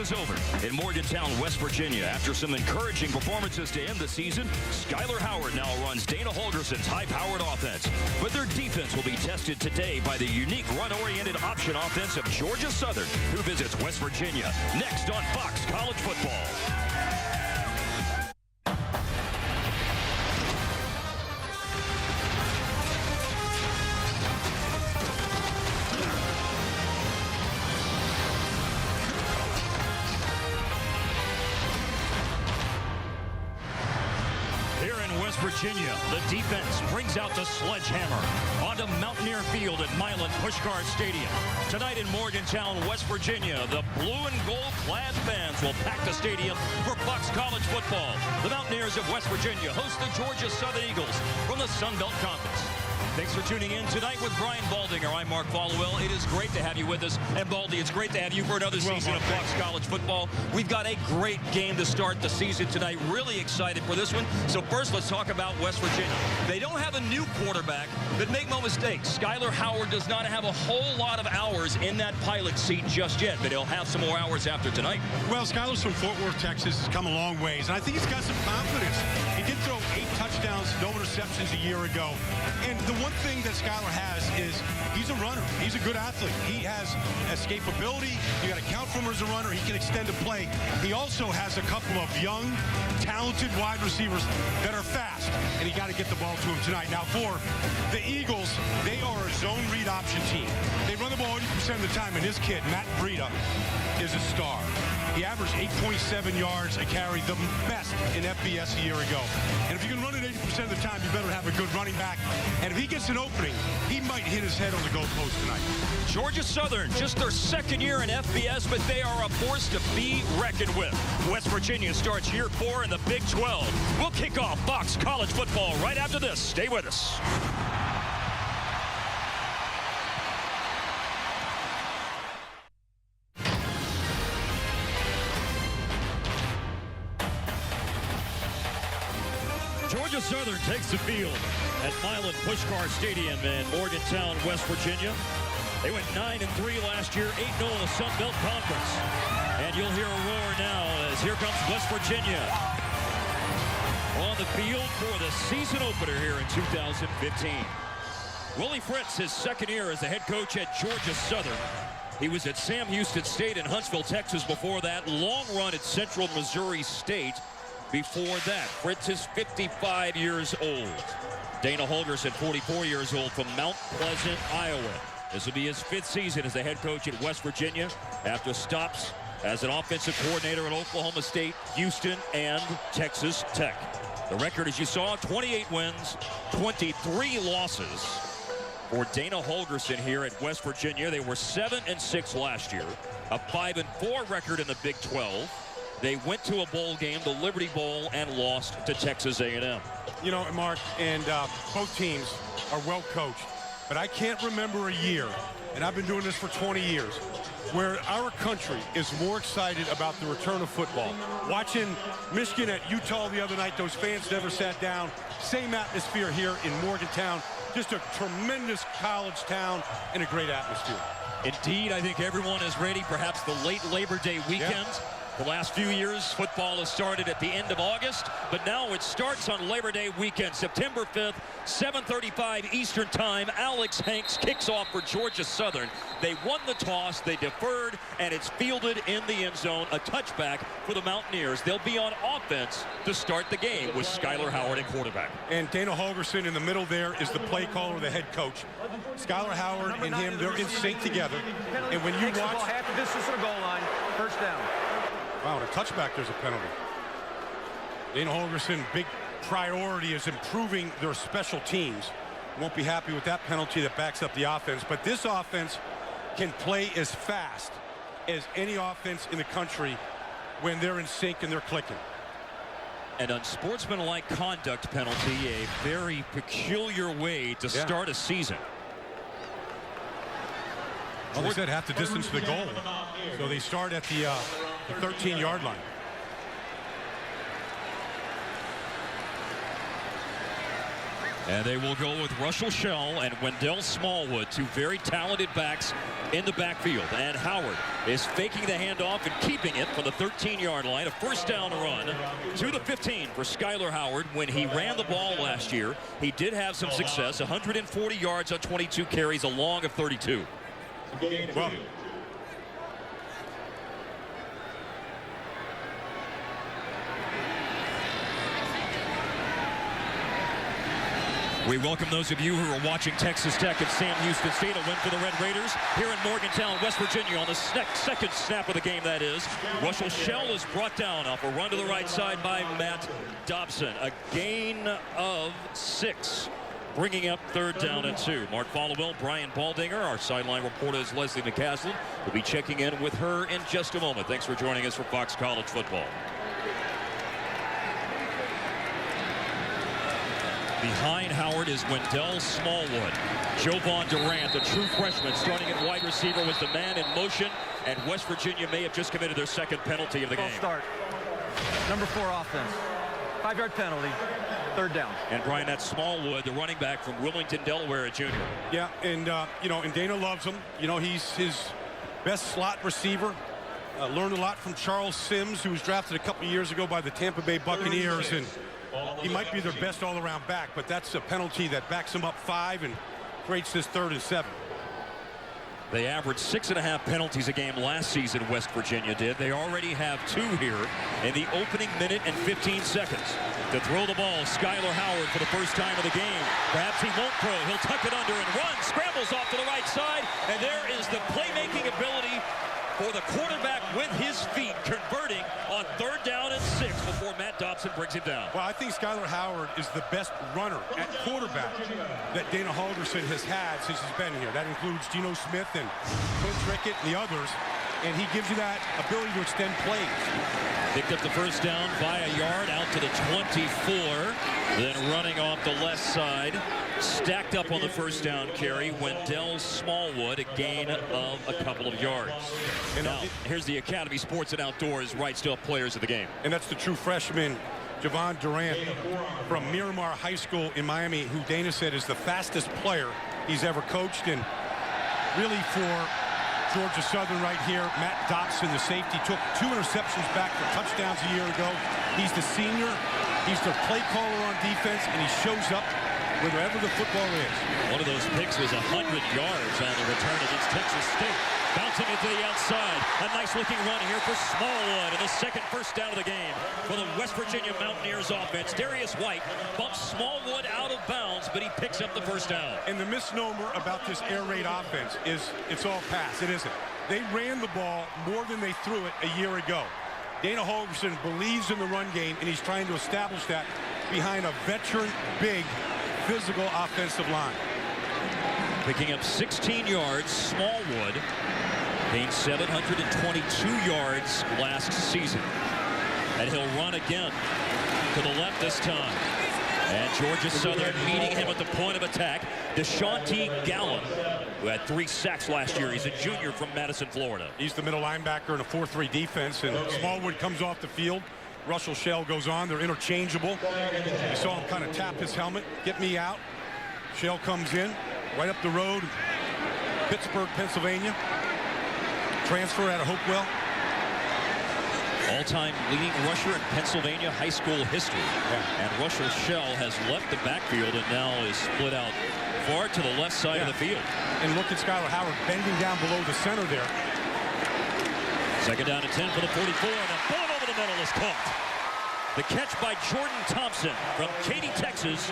is over in Morgantown, West Virginia. After some encouraging performances to end the season, Skyler Howard now runs Dana Holgerson's high-powered offense. But their defense will be tested today by the unique run-oriented option offense of Georgia Southern, who visits West Virginia. Next on Fox College Football. Virginia, the defense brings out the sledgehammer onto Mountaineer Field at Milan Pushcart Stadium. Tonight in Morgantown, West Virginia, the blue and gold clad fans will pack the stadium for Fox College Football. The Mountaineers of West Virginia host the Georgia Southern Eagles from the Sun Belt Conference. Thanks for tuning in tonight with Brian Baldinger. I'm Mark Folwell. It is great to have you with us. And Baldy, it's great to have you for another season of Fox College Football. We've got a great game to start the season tonight. Really excited for this one. So first, let's talk about West Virginia. They don't have a new quarterback, but make no mistake, Skyler Howard does not have a whole lot of hours in that pilot seat just yet, but he'll have some more hours after tonight. Well, Skyler's from Fort Worth, Texas, has come a long ways, and I think he's got some confidence. He did throw 8 touchdowns, no interceptions a year ago. And the one thing that Skyler has is he's a runner. He's a good athlete. He has escapability. You got to count for him as a runner. He can extend a play. He also has a couple of young, talented wide receivers that are fast, and he got to get the ball to him tonight. Now, for the Eagles, they are a zone read option team. They run the ball 80% of the time, and this kid, Matt Breida, is a star. He averaged 8.7 yards a carry, the best in FBS a year ago. And if you can run it 80% of the time, you better have a good running back. And if he gets an opening, he might hit his head on the goalpost tonight. Georgia Southern, just their second year in FBS, but they are a force to be reckoned with. West Virginia starts year 4 in the Big 12. We'll kick off Fox College Football right after this. Stay with us. Georgia Southern takes the field at Milan Pushcart Stadium in Morgantown, West Virginia. They went 9-3 last year, 8-0 in the Sun Belt Conference. And you'll hear a roar now as here comes West Virginia on the field for the season opener here in 2015. Willie Fritz, his second year as the head coach at Georgia Southern. He was at Sam Houston State in Huntsville, Texas before that. Long run at Central Missouri State. Before that, Fritz is 55 years old. Dana Holgerson, 44 years old, from Mount Pleasant, Iowa. This will be his 5th season as the head coach at West Virginia after stops as an offensive coordinator at Oklahoma State, Houston, and Texas Tech. The record, as you saw, 28 wins, 23 losses for Dana Holgerson here at West Virginia. They were 7-6 last year, a 5-4 record in the Big 12. They went to a bowl game, the Liberty Bowl, and lost to Texas A&M. You know, Mark, and both teams are well coached, but I can't remember a year, and I've been doing this for 20 years, where our country is more excited about the return of football. Watching Michigan at Utah the other night, those fans never sat down. Same atmosphere here in Morgantown. Just a tremendous college town and a great atmosphere. Indeed, I think everyone is ready. Perhaps the late Labor Day weekend. Yeah. The last few years, football has started at the end of August, but now it starts on Labor Day weekend, September 5th, 7:35 Eastern Time. Alex Hanks kicks off for Georgia Southern. They won the toss, they deferred, and it's fielded in the end zone, a touchback for the Mountaineers. They'll be on offense to start the game with Skyler Howard at quarterback. And Dana Holgerson in the middle there is the play caller, the head coach. Skyler Howard and him, they're in sync together. And when you watch... half the distance to the goal line, first down. Wow, and a touchback, there's a penalty. Dana Holgerson, big priority is improving their special teams. Won't be happy with that penalty that backs up the offense. But this offense can play as fast as any offense in the country when they're in sync and they're clicking. An unsportsmanlike conduct penalty, a very peculiar way to start a season. Well, we said half the distance to the goal. So they start at the 13-yard line. And they will go with Russell Shell and Wendell Smallwood, two very talented backs in the backfield. And Howard is faking the handoff and keeping it from the 13-yard line. A first down run to the 15 for Skyler Howard. When he ran the ball last year, he did have some success. 140 yards on 22 carries, a long of 32. Well, we welcome those of you who are watching Texas Tech at Sam Houston State, a win for the Red Raiders here in Morgantown, West Virginia on the second snap of the game, that is. Russell Shell is brought down off a run to the right side by Matt Dobson. A gain of 6, bringing up 3rd down and 2. Mark Followell, Brian Baldinger, our sideline reporter is Leslie McCaslin. We'll be checking in with her in just a moment. Thanks for joining us for Fox College Football. Behind Howard is Wendell Smallwood. Jovan Durant, the true freshman, starting at wide receiver, was the man in motion, and West Virginia may have just committed their 2nd penalty of the game. Start. Number 4 offense. 5-yard penalty. 3rd down. And Brian, that's Smallwood, the running back from Wilmington, Delaware, a junior. yeah, and and Dana loves him. He's his best slot receiver. Learned a lot from Charles Sims, who was drafted a couple of years ago by the Tampa Bay Buccaneers, and he might be their best all-around back, but that's a penalty that backs him up 5 and creates this 3rd and 7. They averaged 6.5 penalties a game last season, West Virginia did. They already have 2 here in the opening minute and 15 seconds. To throw the ball, Skyler Howard for the first time of the game. Perhaps he won't throw. He'll tuck it under and run. Scrambles off to the right side, and there is the playmaking ability for the quarterback with his feet, converting on 3rd down and 6 before Matt Dobson brings him down. Well, I think Skyler Howard is the best runner at quarterback that Dana Holgorsen has had since he's been here. That includes Geno Smith and Clint Rickett and the others, and he gives you that ability to extend plays. Picked up the first down by a yard out to the 24, then running off the left side. Stacked up on the first down carry, Wendell Smallwood, a gain of a couple of yards. And now, here's the Academy Sports and Outdoors right still players of the game. And that's the true freshman, Jovan Durant, from Miramar High School in Miami, who Dana said is the fastest player he's ever coached. And really for Georgia Southern right here, Matt Dobson, the safety, took 2 interceptions back for touchdowns a year ago. He's the senior. He's the play caller on defense, and he shows up wherever the football is. One of those picks was 100 yards on the return against Texas State. Bouncing it to the outside. A nice-looking run here for Smallwood, and the 2nd first down of the game for the West Virginia Mountaineers offense. Darius White bumps Smallwood out of bounds, but he picks up the first down. And the misnomer about this air raid offense is it's all pass. It isn't. They ran the ball more than they threw it a year ago. Dana Holgorsen believes in the run game, and he's trying to establish that behind a veteran, big, physical offensive line. Picking up 16 yards, Smallwood gained 722 yards last season. And he'll run again to the left this time. And Georgia Southern meeting him at the point of attack. Deshaunte Gallen, who had 3 sacks last year. He's a junior from Madison, Florida. He's the middle linebacker in a 4-3 defense, and Smallwood comes off the field. Russell Shell goes on. They're interchangeable. You saw him kind of tap his helmet, get me out. Shell comes in, right up the road, Pittsburgh, Pennsylvania. Transfer out of Hopewell. All-time leading rusher in Pennsylvania high school history. Yeah. And Russell Shell has left the backfield and now is split out far to the left side of the field. And look at Skyler Howard bending down below the center there. 2nd down and 10 for the 44, and a ball over the middle is caught. The catch by Jordan Thompson from Katy, Texas.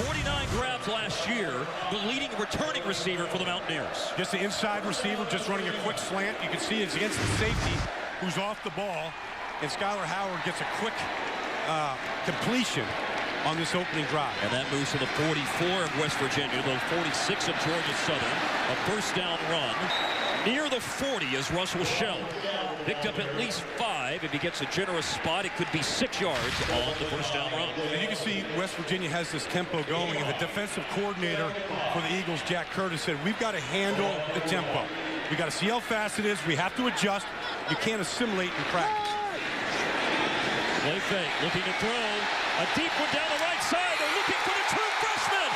49 grabs last year, the leading returning receiver for the Mountaineers. Just the inside receiver, just running a quick slant. You can see it's against the safety who's off the ball, and Skyler Howard gets a quick completion on this opening drive. And that moves to the 44 of West Virginia, the 46 of Georgia Southern. A first down run. Near the 40 is Russell Shell. Picked up at least 5. If he gets a generous spot, it could be 6 yards on the first down run. And you can see West Virginia has this tempo going, and the defensive coordinator for the Eagles, Jack Curtis, said, we've got to handle the tempo. We've got to see how fast it is. We have to adjust. You can't assimilate in practice. Play fake, looking to throw. A deep one down the right side. They're looking for the true freshman.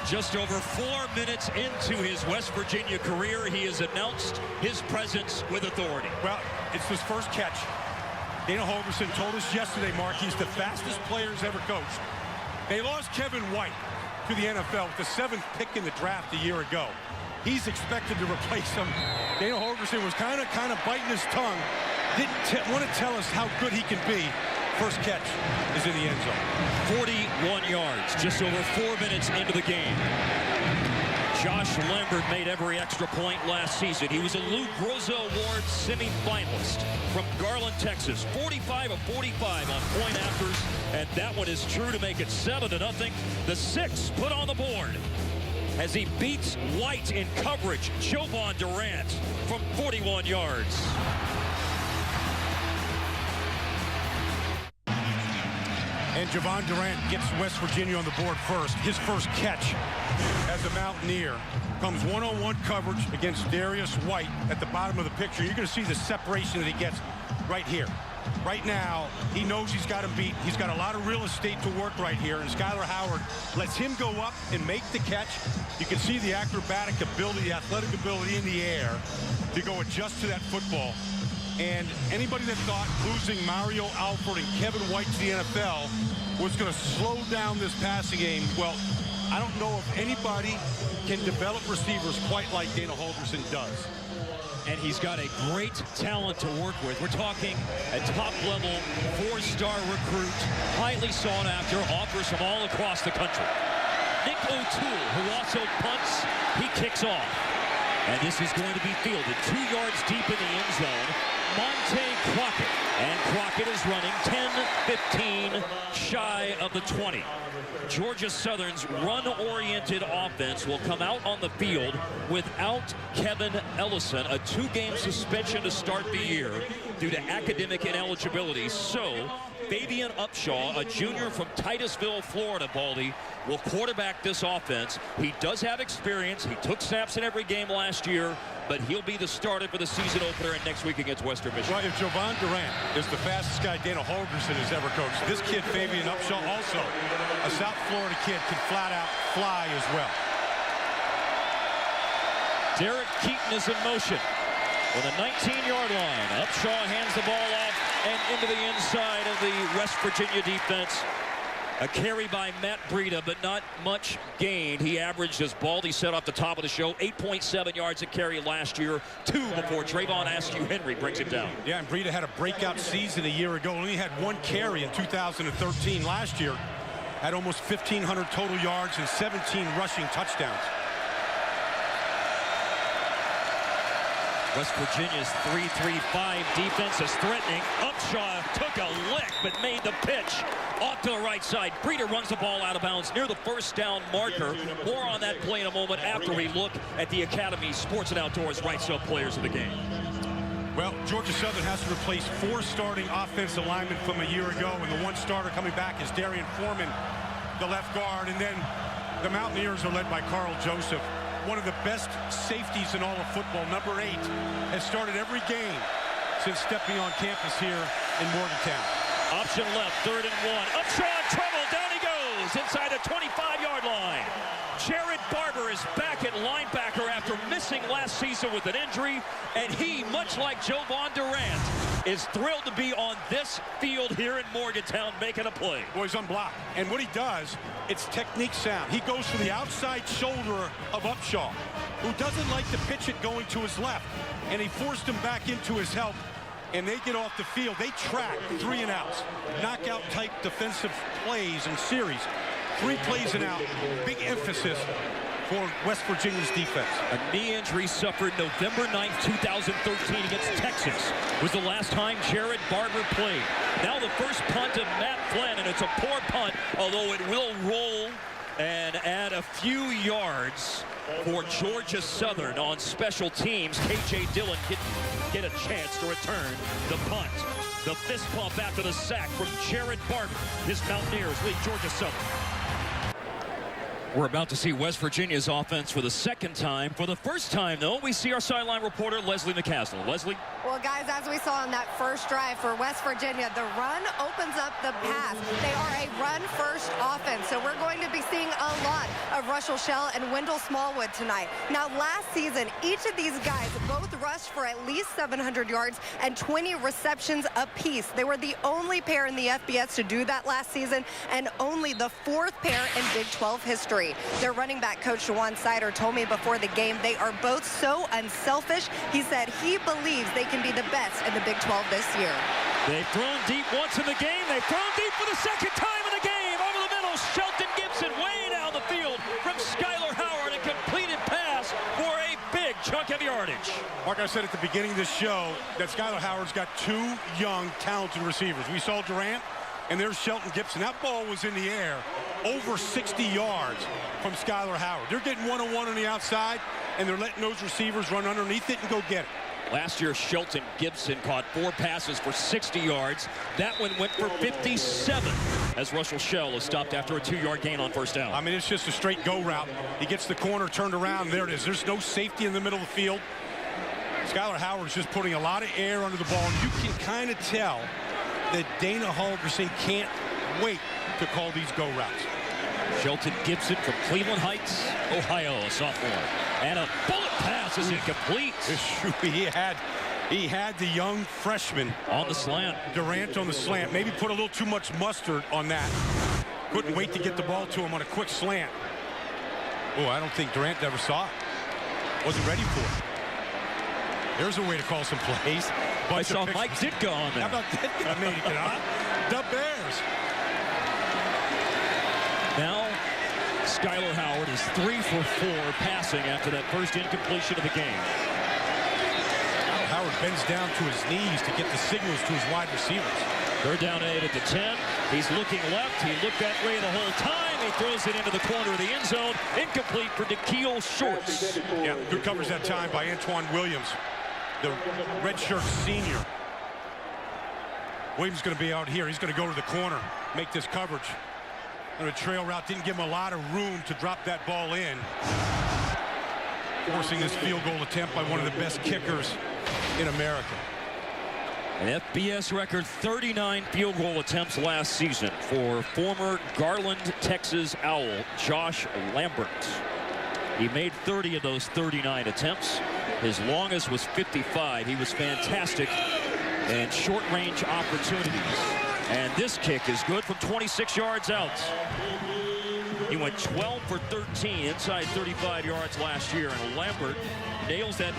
Just over 4 minutes into his West Virginia career, he has announced his presence with authority. Well, it's his first catch. Dana Holgorsen told us yesterday, Mark, he's the fastest player he's ever coached. They lost Kevin White to the NFL with the 7th pick in the draft a year ago. He's expected to replace him. Dana Holgorsen was kind of biting his tongue. Didn't want to tell us how good he can be. First catch is in the end zone. 41 yards, just over 4 minutes into the game. Josh Lambert made every extra point last season. He was a Lou Groza Award semi-finalist from Garland, Texas. 45 of 45 on point afters, and that one is true to make it 7-0. The 6 put on the board as he beats White in coverage. Jovan Durant from 41 yards. And Jovan Durant gets West Virginia on the board first. His first catch as a Mountaineer comes one-on-one coverage against Darius White at the bottom of the picture. You're going to see the separation that he gets right here. Right now, he knows he's got him beat. He's got a lot of real estate to work right here, and Skylar Howard lets him go up and make the catch. You can see the acrobatic ability, the athletic ability in the air to go adjust to that football. And anybody that thought losing Mario Alford and Kevin White to the NFL was going to slow down this passing game, well, I don't know if anybody can develop receivers quite like Dana Holgorsen does. And he's got a great talent to work with. We're talking a top-level, 4-star recruit, highly sought after, offers from all across the country. Nick O'Toole, who also punts, he kicks off. And this is going to be fielded 2 yards deep in the end zone. Monte Crockett, and Crockett is running 10-15 shy of the 20. Georgia Southern's run-oriented offense will come out on the field without Kevin Ellison, a 2-game suspension to start the year due to academic ineligibility. So Fabian Upshaw, a junior from Titusville, Florida, Baldy, will quarterback this offense. He does have experience. He took snaps in every game last year, but he'll be the starter for the season opener and next week against Western Michigan. Well, if Jovan Durant is the fastest guy Dana Holgorsen has ever coached, this kid, Fabian Upshaw, also a South Florida kid, can flat out fly as well. Derek Keaton is in motion with a 19-yard line. Upshaw hands the ball off and into the inside of the West Virginia defense. A carry by Matt Breida, but not much gain. He averaged, as Baldy said off the top of the show, 8.7 yards a carry last year, 2 before Trayvon Askew Henry brings him down. Yeah, and Breida had a breakout season a year ago. Only had 1 carry in 2013. Last year, had almost 1,500 total yards and 17 rushing touchdowns. West Virginia's 3-3-5 defense is threatening. Upshaw took a lick, but made the pitch off to the right side. Breida runs the ball out of bounds near the first down marker. More on that play in a moment after we look at the Academy Sports and Outdoors right sub players of the game. Well, Georgia Southern has to replace 4 starting offensive linemen from a year ago, and the 1 starter coming back is Darian Foreman, the left guard. And then the Mountaineers are led by Carl Joseph, one of the best safeties in all of football. Number 8 has started every game since stepping on campus here in Morgantown. Option left, 3rd and 1. Upshaw in trouble, down he goes inside the 25-yard line. Jared Barber is back at linebacker after missing last season with an injury, and he, much like Jovan Durant, is thrilled to be on this field here in Morgantown making a play. Well, he's unblocked, and what he does, it's technique sound. He goes for the outside shoulder of Upshaw, who doesn't like to pitch it going to his left, and he forced him back into his help, and they get off the field. They track 3 and outs, knockout type defensive plays and series. 3 plays and out, big emphasis for West Virginia's defense. A knee injury suffered November 9th, 2013 against Texas was the last time Jared Barber played. Now the first punt of Matt Flynn, and it's a poor punt, although it will roll and add a few yards for Georgia Southern on special teams. KJ Dillon get a chance to return the punt. The fist pump after the sack from Jared Barber. His Mountaineers lead Georgia Southern. We're about to see West Virginia's offense for the second time. For the first time, though, we see our sideline reporter, Leslie McCaslin. Leslie? Well, guys, as we saw on that first drive for West Virginia, the run opens up the pass. They are a run-first offense, so we're going to be seeing a lot of Russell Shell and Wendell Smallwood tonight. Now, last season, each of these guys both rushed for at least 700 yards and 20 receptions apiece. They were the only pair in the FBS to do that last season, and only the fourth pair in Big 12 history. Their running back coach, Juwan Sider, told me before the game they are both so unselfish. He said he believes they can be the best in the Big 12 this year. They've thrown deep once in the game. They've thrown deep for the second time in the game. Over the middle, Shelton Gibson way down the field from Skylar Howard. A completed pass for a big chunk of yardage. Like I said at the beginning of this show, that Skylar Howard's got two young, talented receivers. We saw Durant, and there's Shelton Gibson. That ball was in the air over 60 yards from Skylar Howard. They're getting one-on-one on the outside, and they're letting those receivers run underneath it and go get it. Last year, Shelton Gibson caught 4 passes for 60 yards. That one went for 57 as Russell Shell is stopped after a 2-yard gain on first down. I mean, it's just a straight go route. He gets the corner turned around. There it is. There's no safety in the middle of the field. Skylar Howard's just putting a lot of air under the ball, and you can kind of tell that Dana Holgorsen can't wait to call these go routes. Shelton Gibson from Cleveland Heights, Ohio, a sophomore. And a bullet pass is incomplete. He had the young freshman on the slant. Durant on the slant. Maybe put a little too much mustard on that. Couldn't wait to get the ball to him on a quick slant. Oh, I don't think Durant ever saw it. Wasn't ready for it. There's a way to call some plays. I saw Mike Ditka on there. How about that? I made it on. The Bears. Now, Skylar Howard is 3 for 4 passing after that first incompletion of the game. Howard bends down to his knees to get the signals to his wide receivers. Third down 8 at the 10. He's looking left. He looked that way the whole time. He throws it into the corner of the end zone. Incomplete for Da'Keil Shorts. Yeah, good coverage that time by Antoine Williams, the redshirt senior. Williams is going to be out here. He's going to go to the corner, make this coverage. And a trail route didn't give him a lot of room to drop that ball in. Forcing this field goal attempt by one of the best kickers in America. An FBS record 39 field goal attempts last season for former Garland, Texas Owl, Josh Lambert. He made 30 of those 39 attempts. His longest was 55. He was fantastic in short-range opportunities. And this kick is good from 26 yards out. He went 12 for 13 inside 35 yards last year, and Lambert nails that.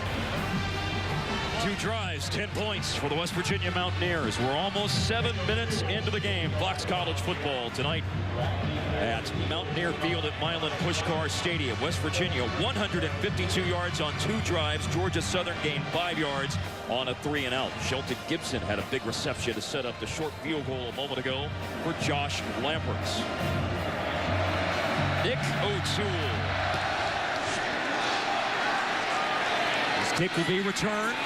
2 drives, 10 points for the West Virginia Mountaineers. We're almost 7 minutes into the game. Fox College football tonight at Mountaineer Field at Milan Pushkar Stadium. West Virginia 152 yards on 2 drives. Georgia Southern gained 5 yards on a 3-and-out. Shelton Gibson had a big reception to set up the short field goal a moment ago for Josh Lambert. Nick O'Toole. His kick will be returned.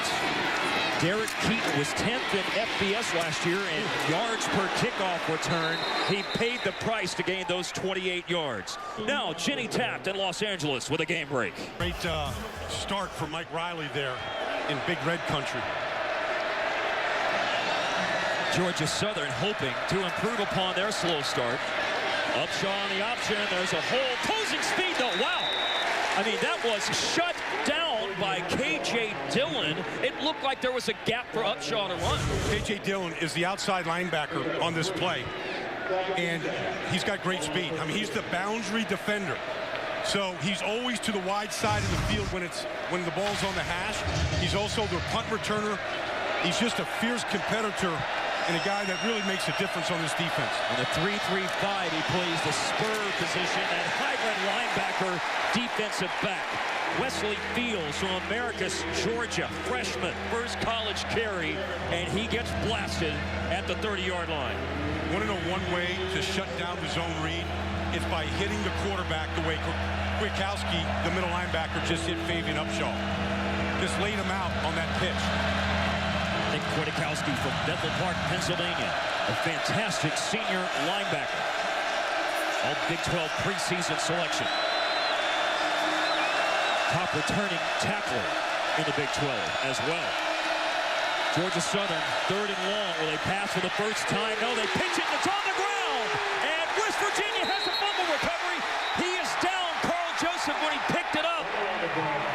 Derek Keaton was 10th in FBS last year in yards per kickoff return. He paid the price to gain those 28 yards. Now, Jenny Taft in Los Angeles with a game break. Great start for Mike Riley there in Big Red Country. Georgia Southern hoping to improve upon their slow start. Upshaw on the option. There's a hole. Closing speed, though. Wow. I mean, that was shut down by K.J. Dillon. It looked like there was a gap for Upshaw to run. K.J. Dillon is the outside linebacker on this play, and he's got great speed. I mean, he's the boundary defender. So he's always to the wide side of the field when the ball's on the hash. He's also the punt returner. He's just a fierce competitor and a guy that really makes a difference on this defense. In the 3-3-5, he plays the spur position, and hybrid linebacker, defensive back. Wesley Fields from Americus, Georgia, freshman, first college carry, and he gets blasted at the 30-yard line. Want to know one way to shut down the zone read? It's by hitting the quarterback the way Kwiatkowski, the middle linebacker, just hit Fabian Upshaw. Just laid him out on that pitch. Nick Kwiatkowski from Bethel Park, Pennsylvania, a fantastic senior linebacker. All Big 12 preseason selection. Top returning tackler in the Big 12 as well. Georgia Southern, 3rd and long. Will they pass for the first time? No, they pitch it. It's on the ground. And West Virginia has a fumble recovery. He is down, Carl Joseph, when he picked it up.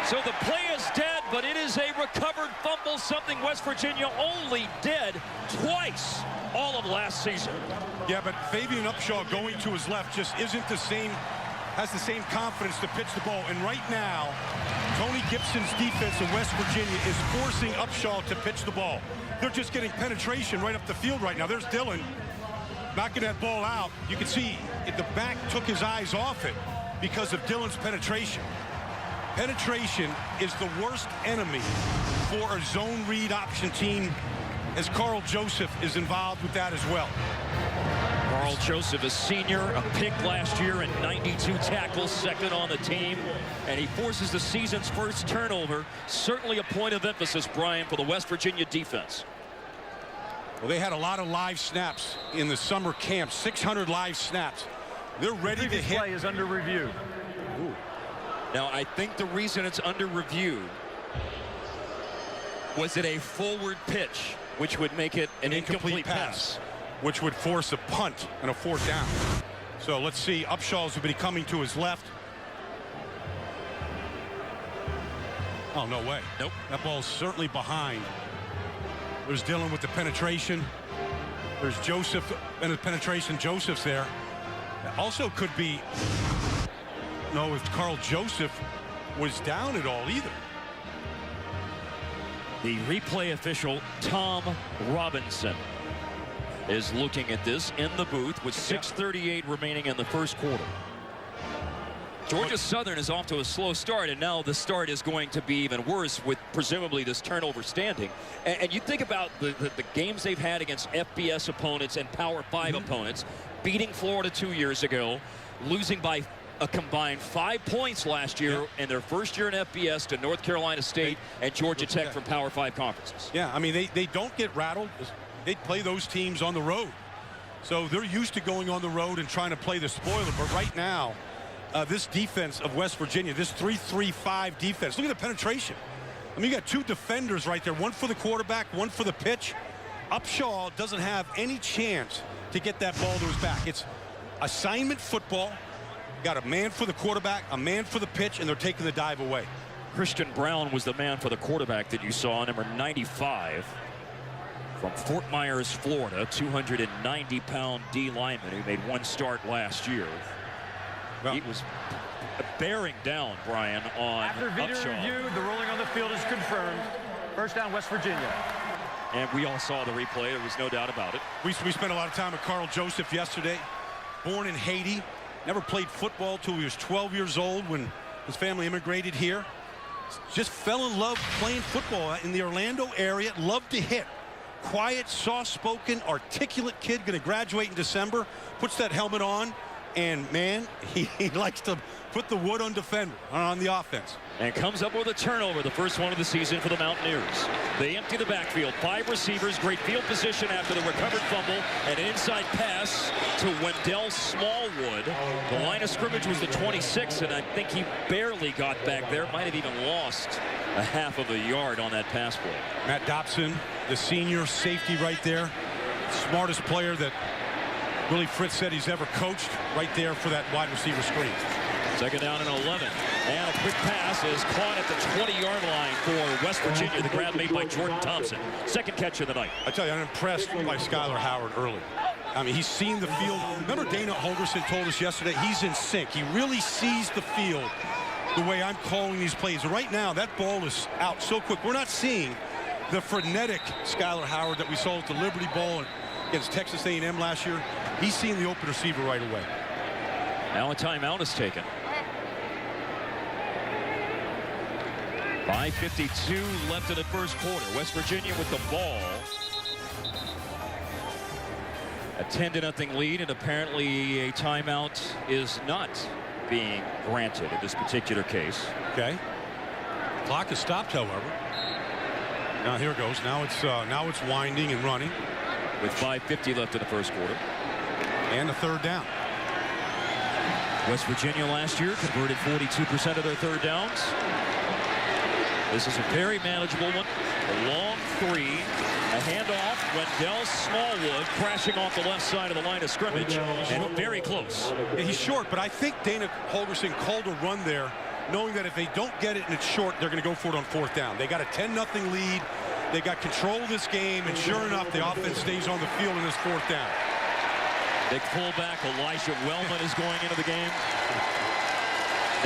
So the play is dead, but it is a recovered fumble, something West Virginia only did twice all of last season. Yeah, but Fabian Upshaw going to his left just isn't the same, has the same confidence to pitch the ball. And right now, Tony Gibson's defense in West Virginia is forcing Upshaw to pitch the ball. They're just getting penetration right up the field right now. There's Dillon knocking that ball out. You can see the back took his eyes off it because of Dillon's penetration. Penetration is the worst enemy for a zone read option team, as Carl Joseph is involved with that as well. Carl Joseph, a senior, a pick last year and 92 tackles, 2nd on the team. And he forces the season's first turnover. Certainly a point of emphasis, Brian, for the West Virginia defense. Well, they had a lot of live snaps in the summer camp, 600 live snaps. They're ready to hit. Play is under review. Ooh. Now, I think the reason it's under review was it a forward pitch, which would make it an incomplete pass, which would force a punt and a 4th down. So let's see. Upshaw's will be coming to his left. Oh, no way. Nope. That ball's certainly behind. There's Dillon with the penetration. There's Joseph and the penetration. Joseph's there. Also could be, no, if Carl Joseph was down at all either. The replay official, Tom Robinson, is looking at this in the booth with 6:38 remaining in the first quarter. Georgia Southern is off to a slow start, and now the start is going to be even worse with presumably this turnover standing. And you think about the games they've had against FBS opponents and Power 5 opponents, beating Florida 2 years ago, losing by a combined 5 points last year in their first year in FBS to North Carolina State and Georgia Tech from Power 5 conferences. Yeah, I mean, they don't get rattled. They play those teams on the road. So they're used to going on the road and trying to play the spoiler. But right now, this defense of West Virginia, this 3-3-5 defense, look at the penetration. I mean, you got 2 defenders right there, one for the quarterback, one for the pitch. Upshaw doesn't have any chance to get that ball to his back. It's assignment football. Got a man for the quarterback, a man for the pitch, and they're taking the dive away. Christian Brown was the man for the quarterback that you saw, number 95 from Fort Myers, Florida, 290-pound D lineman who made 1 start last year. Well, he was bearing down, Brian, on after video Upshaw. review, the ruling on the field is confirmed. First down, West Virginia. And we all saw the replay. There was no doubt about it. We spent a lot of time with Carl Joseph yesterday. Born in Haiti. Never played football till he was 12 years old when his family immigrated here. Just fell in love playing football in the Orlando area. Loved to hit. Quiet, soft-spoken, articulate kid. Going to graduate in December. Puts that helmet on. And, man, he likes to put the wood on defender, on the offense. And comes up with a turnover, the first one of the season for the Mountaineers. They empty the backfield. 5 receivers, great field position after the recovered fumble, and an inside pass to Wendell Smallwood. The line of scrimmage was the 26, and I think he barely got back there. Might have even lost a half of a yard on that pass play. Matt Dobson, the senior safety right there. Smartest player that Willie Fritz said he's ever coached, right there for that wide receiver screen. 2nd down and 11. And a quick pass is caught at the 20-yard line for West Virginia. The grab made by Jordan Thompson. 2nd catch of the night. I tell you, I'm impressed by Skylar Howard early. I mean, he's seen the field. Remember Dana Holgerson told us yesterday, he's in sync. He really sees the field the way I'm calling these plays. Right now, that ball is out so quick. We're not seeing the frenetic Skylar Howard that we saw at the Liberty Bowl against Texas A&M last year. He's seeing the open receiver right away. Now a timeout is taken. 5:52 left in the first quarter. West Virginia with the ball. A 10-0 lead, and apparently a timeout is not being granted in this particular case. Okay. Clock is stopped, however. Now here it goes. Now it's winding and running. With 5:50 left in the first quarter. And the 3rd down. West Virginia last year converted 42% of their third downs. This is a very manageable one. A long three. A handoff. Wendell Smallwood crashing off the left side of the line of scrimmage. And very close. Yeah, he's short, but I think Dana Holgorsen called a run there, knowing that if they don't get it and it's short, they're going to go for it on fourth down. They got a 10-0 lead. They got control of this game, and sure enough, the offense stays on the field in this fourth down. Big fullback Elijah Wellman is going into the game.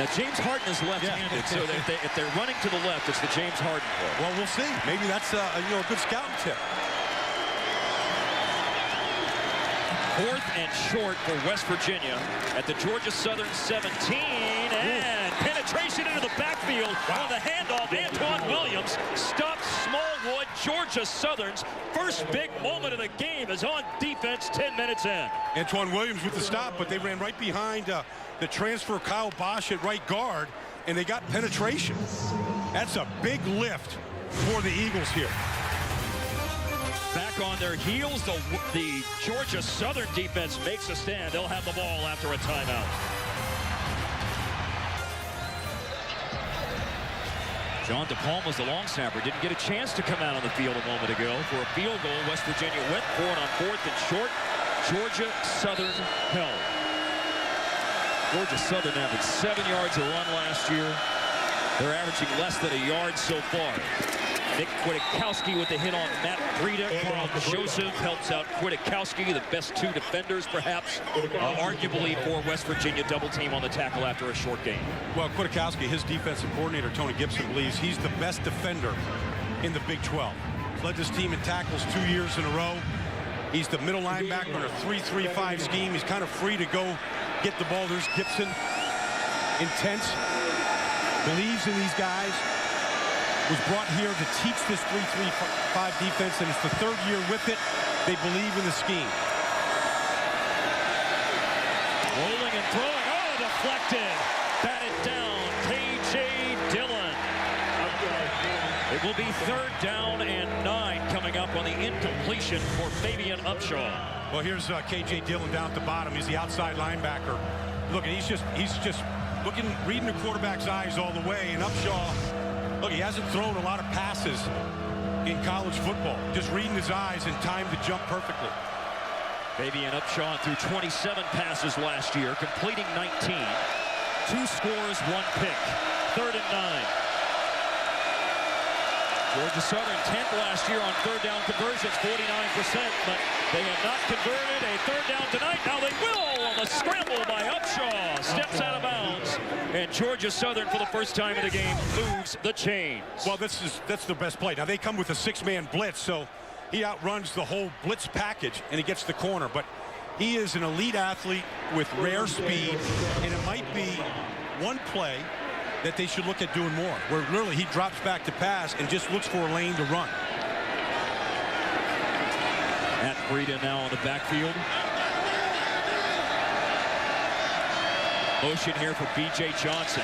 Now, James Harden is left-handed, so if they're running to the left, it's the James Harden play. Well, we'll see. Maybe that's a good scouting tip. 4th and short for West Virginia at the Georgia Southern 17, and penetration into the backfield on the handoff. Antoine Williams stops Smallwood. Georgia Southern's first big moment of the game is on defense 10 minutes in. Antoine Williams with the stop, but they ran right behind the transfer Kyle Bosch at right guard, and they got penetration. That's a big lift for the Eagles here. Back on their heels, the Georgia Southern defense makes a stand. They'll have the ball after a timeout. John DePalma's the long snapper. Didn't get a chance to come out on the field a moment ago for a field goal. West Virginia went for it on 4th and short. Georgia Southern held. Georgia Southern averaged 7 yards a run last year. They're averaging less than a yard so far. Nick Kwiatkowski with the hit on Matt Breida. Carl Joseph helps out Kwiatkowski, the best 2 defenders, perhaps, arguably for West Virginia, double team on the tackle after a short game. Well, Kwiatkowski, his defensive coordinator, Tony Gibson, believes he's the best defender in the Big 12. He's led this team in tackles 2 years in a row. He's the middle linebacker in a 3-3-5 scheme. He's kind of free to go get the ball. There's Gibson, intense, believes in these guys. Was brought here to teach this 3-3-5 defense, and it's the 3rd year with it. They believe in the scheme. Rolling and throwing. Oh, deflected. Batted down. K.J. Dillon. It will be 3rd down and 9 coming up on the incompletion for Fabian Upshaw. Well, here's K.J. Dillon down at the bottom. He's the outside linebacker. Look, he's just looking, reading the quarterback's eyes all the way, and Upshaw. Look, he hasn't thrown a lot of passes in college football. Just reading his eyes and timed the jump perfectly. Fabian Upshaw threw 27 passes last year, completing 19. 2 scores, 1 pick. 3rd and 9. Georgia Southern 10th last year on 3rd down conversions, 49%, but they have not converted a 3rd down tonight. Now they will on the scramble by Upshaw. Steps out of bounds. And Georgia Southern, for the first time in the game, moves the chains. Well, that's their best play. Now, they come with a 6-man blitz, so he outruns the whole blitz package, and he gets the corner. But he is an elite athlete with rare speed, and it might be one play that they should look at doing more, where literally he drops back to pass and just looks for a lane to run. Matt Breida now on the backfield. Motion here for B.J. Johnson.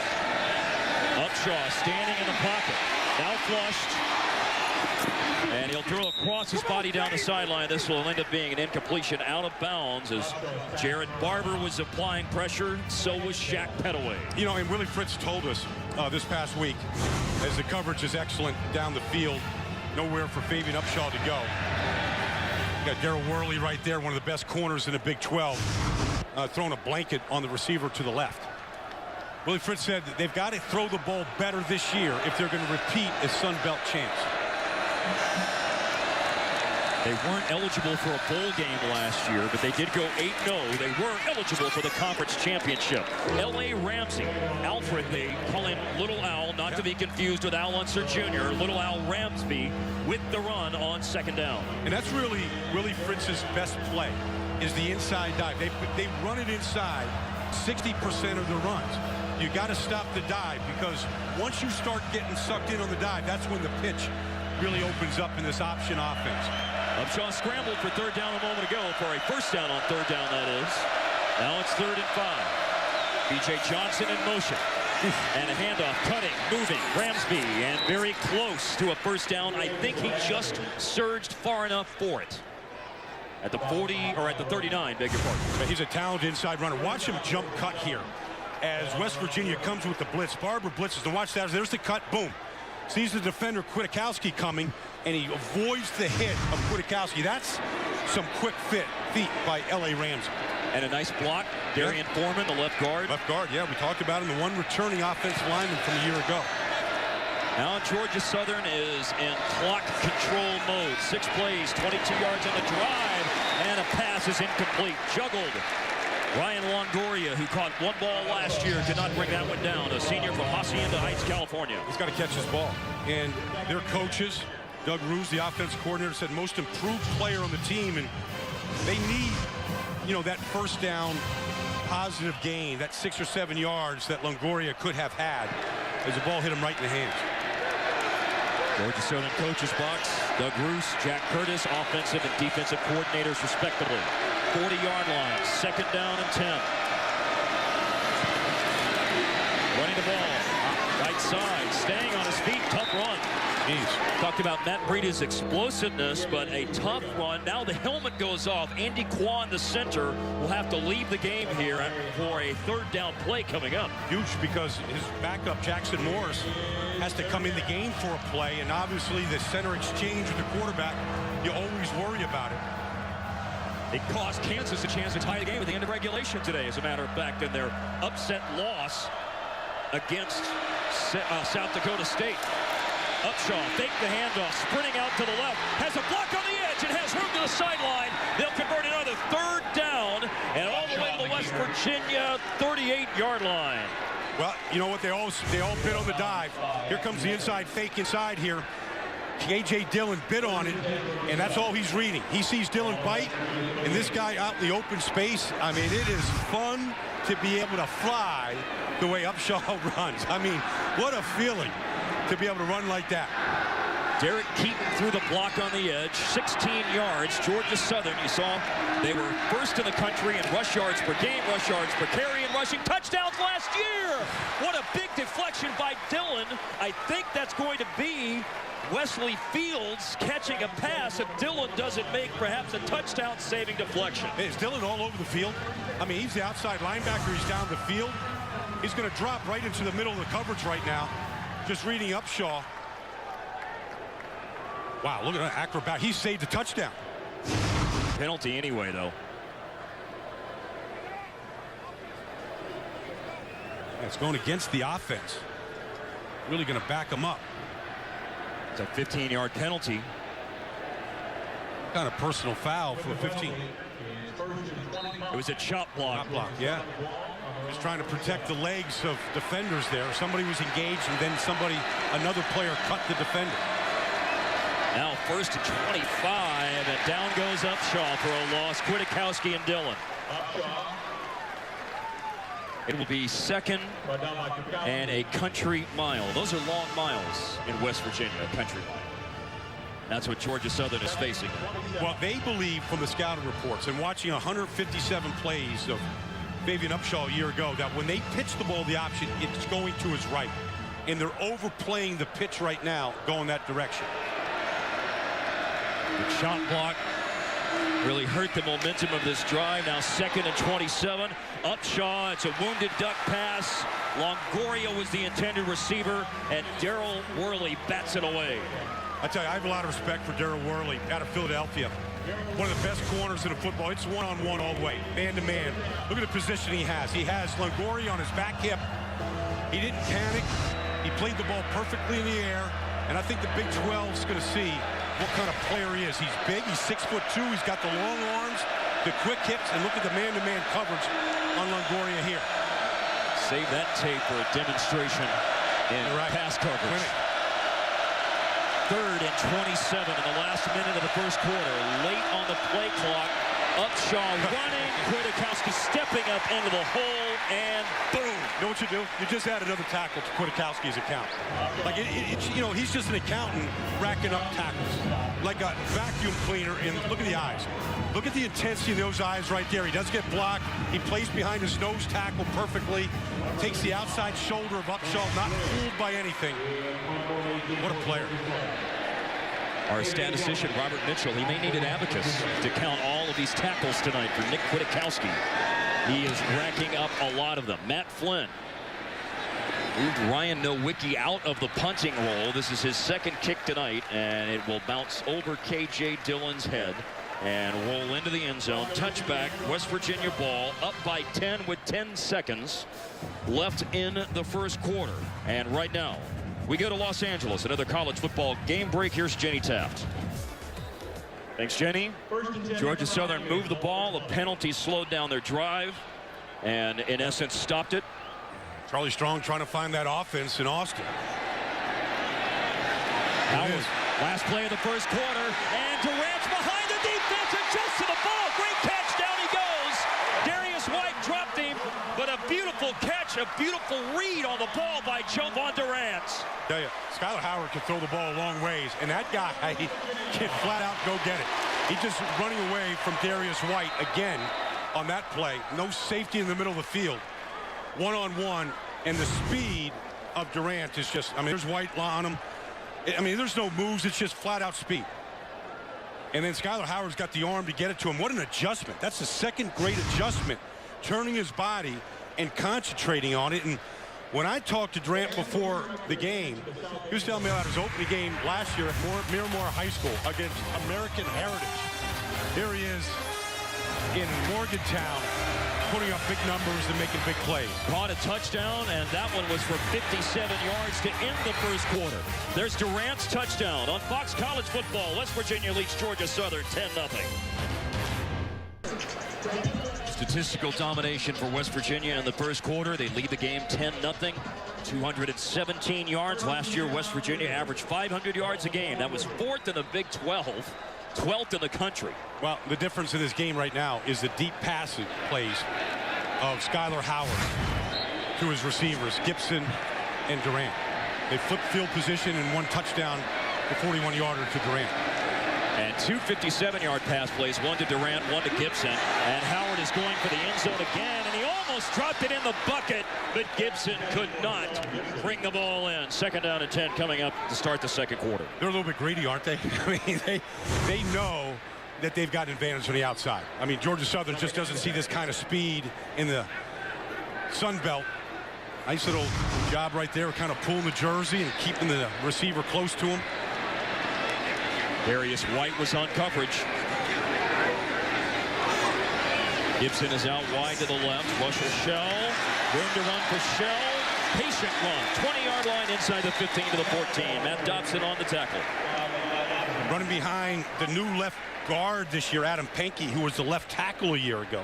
Upshaw standing in the pocket. Now flushed. And he'll throw across his body down the sideline. This will end up being an incompletion out of bounds as Jared Barber was applying pressure. So was Shaq Pettaway. You know, and Willie Fritz told us this past week, as the coverage is excellent down the field, nowhere for Fabian Upshaw to go. You got Darryl Worley right there, one of the best corners in the Big 12. Throwing a blanket on the receiver to the left. Willie Fritz said that they've got to throw the ball better this year if they're going to repeat a Sun Belt champs. They weren't eligible for a bowl game last year, but they did go 8-0. They were eligible for the conference championship. L.A. Ramsey, Alfred, they call him Little Al, not to be confused with Al Unser Jr., Little Al Ramsby with the run on 2nd down. And that's really Willie Fritz's best play, is the inside dive. They run it inside 60% of the runs. You got to stop the dive, because once you start getting sucked in on the dive, that's when the pitch really opens up in this option offense. Upshaw scrambled for 3rd down a moment ago, for a 1st down on 3rd down, that is. Now it's 3rd and 5. B.J. Johnson in motion. And a handoff, cutting, moving, Ramsby, and very close to a 1st down. I think he just surged far enough for it. At the 40, or at the 39, beg your pardon. He's a talented inside runner. Watch him jump cut here. as West Virginia comes with the blitz. Barber blitzes, and watch that. There's the cut, boom. Sees the defender, Kwiatkowski, coming, and he avoids the hit of Kwiatkowski. That's some quick feet by L.A. Ramsey. And a nice block. Darian Foreman, the left guard. Left guard, yeah. We talked about him, the one returning offensive lineman from a year ago. Now Georgia Southern is in clock control mode. 6 plays, 22 yards on the drive, and a pass is incomplete. Juggled. Ryan Longoria, who caught 1 ball last year, did not bring that one down. A senior from Hacienda Heights, California. He's got to catch his ball. And their coaches, Doug Ruse, the offensive coordinator, said most improved player on the team, and they need, you know, that first down positive gain, that 6 or 7 yards that Longoria could have had as the ball hit him right in the hands. Georgia Southern coaches box. Doug Ruse, Jack Curtis, offensive and defensive coordinators respectively. 40-yard line, 2nd down and 10. Running the ball, right side, staying on his feet, tough run. Jeez. Talked about Matt Breida's explosiveness, but a tough run. Now the helmet goes off. Andy Kwan, the center, will have to leave the game here for a 3rd down play coming up. Huge, because his backup, Jackson Morris, has to come in the game for a play, and obviously the center exchange with the quarterback, you always worry about it. It cost Kansas a chance to tie the game at the end of regulation today, as a matter of fact, in their upset loss against South Dakota State. Upshaw, fake the handoff, sprinting out to the left, has a block on the edge, and has room to the sideline. They'll convert another 3rd down, and all the way to the West Virginia 38-yard line. Well, you know what? They all bid on the dive. Here comes the inside fake inside here. A.J. Dillon bid on it, and that's all he's reading. He sees Dillon bite, and this guy out in the open space. I mean, it is fun to be able to fly the way Upshaw runs. I mean, what a feeling to be able to run like that. Derek Keaton threw the block on the edge, 16 yards. Georgia Southern, you saw, they were first in the country in rush yards per game, rush yards per carry, and rushing touchdowns last year. What a big deflection by Dillon. I think that's going to be Wesley Fields catching a pass if Dillon doesn't make perhaps a touchdown-saving deflection. Hey, is Dillon all over the field? I mean, he's the outside linebacker. He's down the field. He's going to drop right into the middle of the coverage right now. Just reading Upshaw. Wow, look at that acrobat. He saved the touchdown. Penalty anyway, though. It's going against the offense. Really going to back him up. It's a 15-yard penalty. Kind of personal foul for 15. It was a chop block. Chop block, yeah. Just trying to protect the legs of defenders there. Somebody was engaged, and then another player cut the defender. Now 1st and 25, and down goes Upshaw for a loss. Kwiatkowski and Dillon. It will be 2nd and a country mile. Those are long miles in West Virginia, a country mile. That's what Georgia Southern is facing. Well, they believe from the scouting reports and watching 157 plays of Fabian Upshaw a year ago that when they pitch the ball the option, it's going to his right. And they're overplaying the pitch right now, going that direction. The shot block really hurt the momentum of this drive. Now 2nd and 27. Upshaw, it's a wounded duck pass. Longoria was the intended receiver, and Darrell Worley bats it away. I tell you, I have a lot of respect for Darrell Worley out of Philadelphia. One of the best corners in the football. It's one-on-one all the way, man-to-man. Look at the position he has. He has Longoria on his back hip. He didn't panic. He played the ball perfectly in the air, and I think the Big 12 is going to see what kind of player he is. He's big. He's 6'2". He's got the long arms, the quick hips, and look at the man-to-man coverage on Longoria here. Save that tape for a demonstration in pass coverage. 3rd and 27 in the last minute of the 1st quarter. Late on the play clock. Upshaw running. Kwiatkowski stepping up into the hole, and boom. You know what you do? You just add another tackle to Kwiatkowski's account. Like, you know, he's just an accountant racking up tackles. Like a vacuum cleaner, and look at the eyes. Look at the intensity of those eyes right there. He does get blocked. He plays behind his nose tackle perfectly. Takes the outside shoulder of Upshaw, not fooled by anything. What a player. Our statistician, Robert Mitchell, he may need an abacus to count all of these tackles tonight for Nick Kwiatkowski. He is racking up a lot of them. Matt Flynn moved Ryan Nowicki out of the punting role. This is his second kick tonight, and it will bounce over K.J. Dillon's head and roll into the end zone. Touchback, West Virginia ball, up by 10 with 10 seconds left in the first quarter. And right now, we go to Los Angeles, another college football game break. Here's Jenny Taft. Thanks, Jenny. Georgia Southern moved the ball. A penalty slowed down their drive and, in essence, stopped it. Charlie Strong trying to find that offense in Austin. Howard, last play of the first quarter, and Durant's behind the defense and just to the ball. Great catch, down he goes. Darius White dropped him, but a beautiful catch, a beautiful read on the ball by Jovan Durant. Tell you, Skylar Howard can throw the ball a long ways, and that guy can flat out go get it. He's just running away from Darius White again on that play. No safety in the middle of the field. One-on-one, and the speed of Durant is just, I mean, there's White on him. I mean, there's no moves. It's just flat-out speed. And then Skylar Howard's got the arm to get it to him. What an adjustment. That's the second great adjustment, turning his body and concentrating on it. And when I talked to Durant before the game, he was telling me about his opening game last year at Miramar High School against American Heritage. Here he is in Morgantown, putting up big numbers and making big plays. Caught a touchdown, and that one was for 57 yards to end the first quarter. There's Durant's touchdown on Fox College Football. West Virginia leads Georgia Southern 10-0. Statistical domination for West Virginia in the first quarter. They lead the game 10-0. 217 yards. Last year, West Virginia averaged 500 yards a game. That was 4th in the Big 12. 12th in the country. Well, the difference in this game right now is the deep passing plays of Skylar Howard to his receivers, Gibson and Durant. They flipped field position and one touchdown, the 41-yarder to Durant. And 2 57-yard pass plays, one to Durant, one to Gibson. And Howard is going for the end zone again, and he almost dropped it in the bucket, but Gibson could not bring the ball in. 2nd down and 10 coming up to start the second quarter. They're a little bit greedy, aren't they? I mean, they know that they've got an advantage on the outside. I mean, Georgia Southern just doesn't see this kind of speed in the Sun Belt. Nice little job right there, kind of pulling the jersey and keeping the receiver close to him. Darius White was on coverage. Gibson is out wide to the left. Russell Shell. Room to run for Shell. Patient run. 20-yard line inside the 15 to the 14. Matt Dobson on the tackle. Running behind the new left guard this year, Adam Pankey, who was the left tackle a year ago.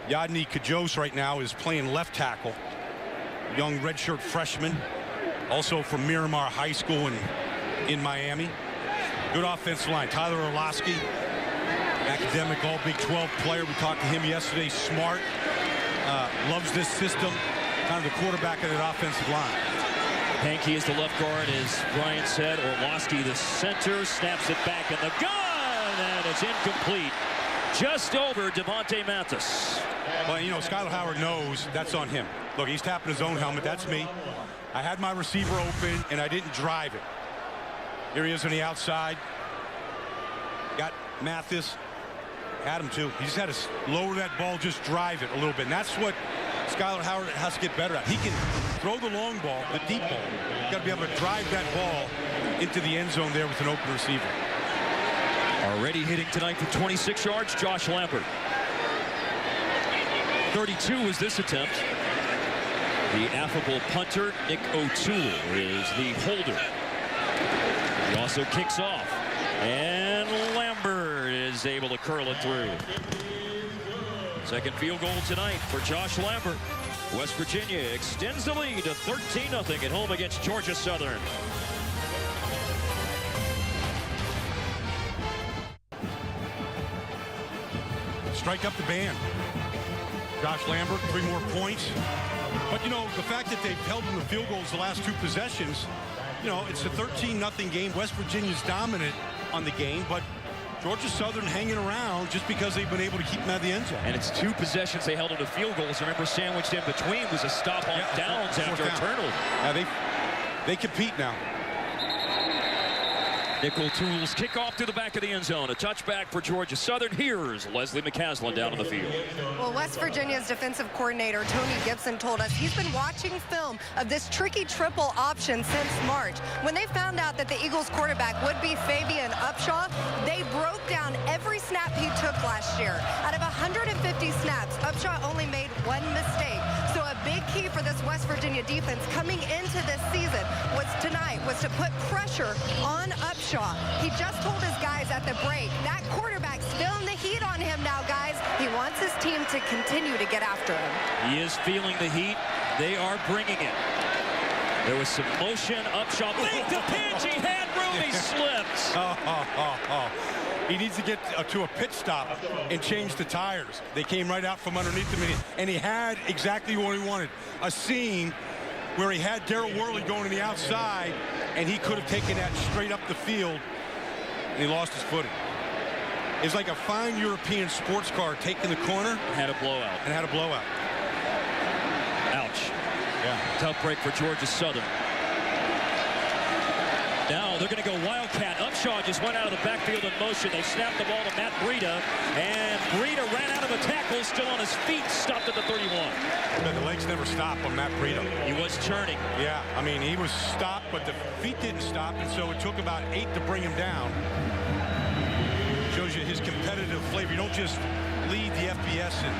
Yadni Kajos right now is playing left tackle. Young redshirt freshman. Also from Miramar High School in Miami. Good offensive line. Tyler Orlowski, academic all Big 12 player. We talked to him yesterday. Smart. Loves this system. Kind of the quarterback of that offensive line. Pankey is the left guard, as Brian said. Orlowski the center. Snaps it back in the gun, and it's incomplete. Just over Devontae Mathis. Well, you know, Skylar Howard knows that's on him. Look, he's tapping his own helmet. That's me. I had my receiver open, and I didn't drive it. Here he is on the outside. Got Mathis. Had him too. He just had to lower that ball, just drive it a little bit. And that's what Skylar Howard has to get better at. He can throw the long ball, the deep ball. You've got to be able to drive that ball into the end zone there with an open receiver. Already hitting tonight for 26 yards, Josh Lambert. 32 was this attempt. The affable punter, Nick O'Toole, is the holder. He also kicks off. And Lambert is able to curl it through. Second field goal tonight for Josh Lambert. West Virginia extends the lead to 13-0 at home against Georgia Southern. Strike up the band. Josh Lambert, 3 more points. But, you know, the fact that they've held them to field goals the last 2 possessions, you know, it's a 13-0 game. West Virginia's dominant on the game, but Georgia Southern hanging around just because they've been able to keep them out of the end zone. And it's 2 possessions they held them to field goals. Remember, sandwiched in between was a stop on downs after a turnover. Yeah, they compete now. Nickel tools kick off to the back of the end zone. A touchback for Georgia Southern. Here's Leslie McCaslin down on the field. Well, West Virginia's defensive coordinator, Tony Gibson, told us he's been watching film of this tricky triple option since March. When they found out that the Eagles quarterback would be Fabian Upshaw, they broke down every snap he took last year. Out of 150 snaps, Upshaw only made one mistake. So a big key for this West Virginia defense coming into this season was to put pressure on Upshaw. He just told his guys at the break, that quarterback's feeling the heat on him now, guys. He wants his team to continue to get after him. He is feeling the heat. They are bringing it. There was some motion. Upshaw made the pitch. He had room. He slipped. He needs to get to a pit stop and change the tires. They came right out from underneath him, and he had exactly what he wanted. A seam where he had Darryl Worley going to the outside, and he could have taken that straight up the field, and he lost his footing. It's like a fine European sports car taking the corner. Had a blowout. And had a blowout. Ouch. Yeah. Tough break for Georgia Southern. Now they're going to go Wildcat. Upshaw just went out of the backfield in motion. They snapped the ball to Matt Breida, and Breida ran out of a tackle, still on his feet, stopped at the 31. But the legs never stop on Matt Breida. He was turning. Yeah, I mean, he was stopped, but the feet didn't stop, and so it took about 8 to bring him down. Shows you his competitive flavor. You don't just lead the FBS in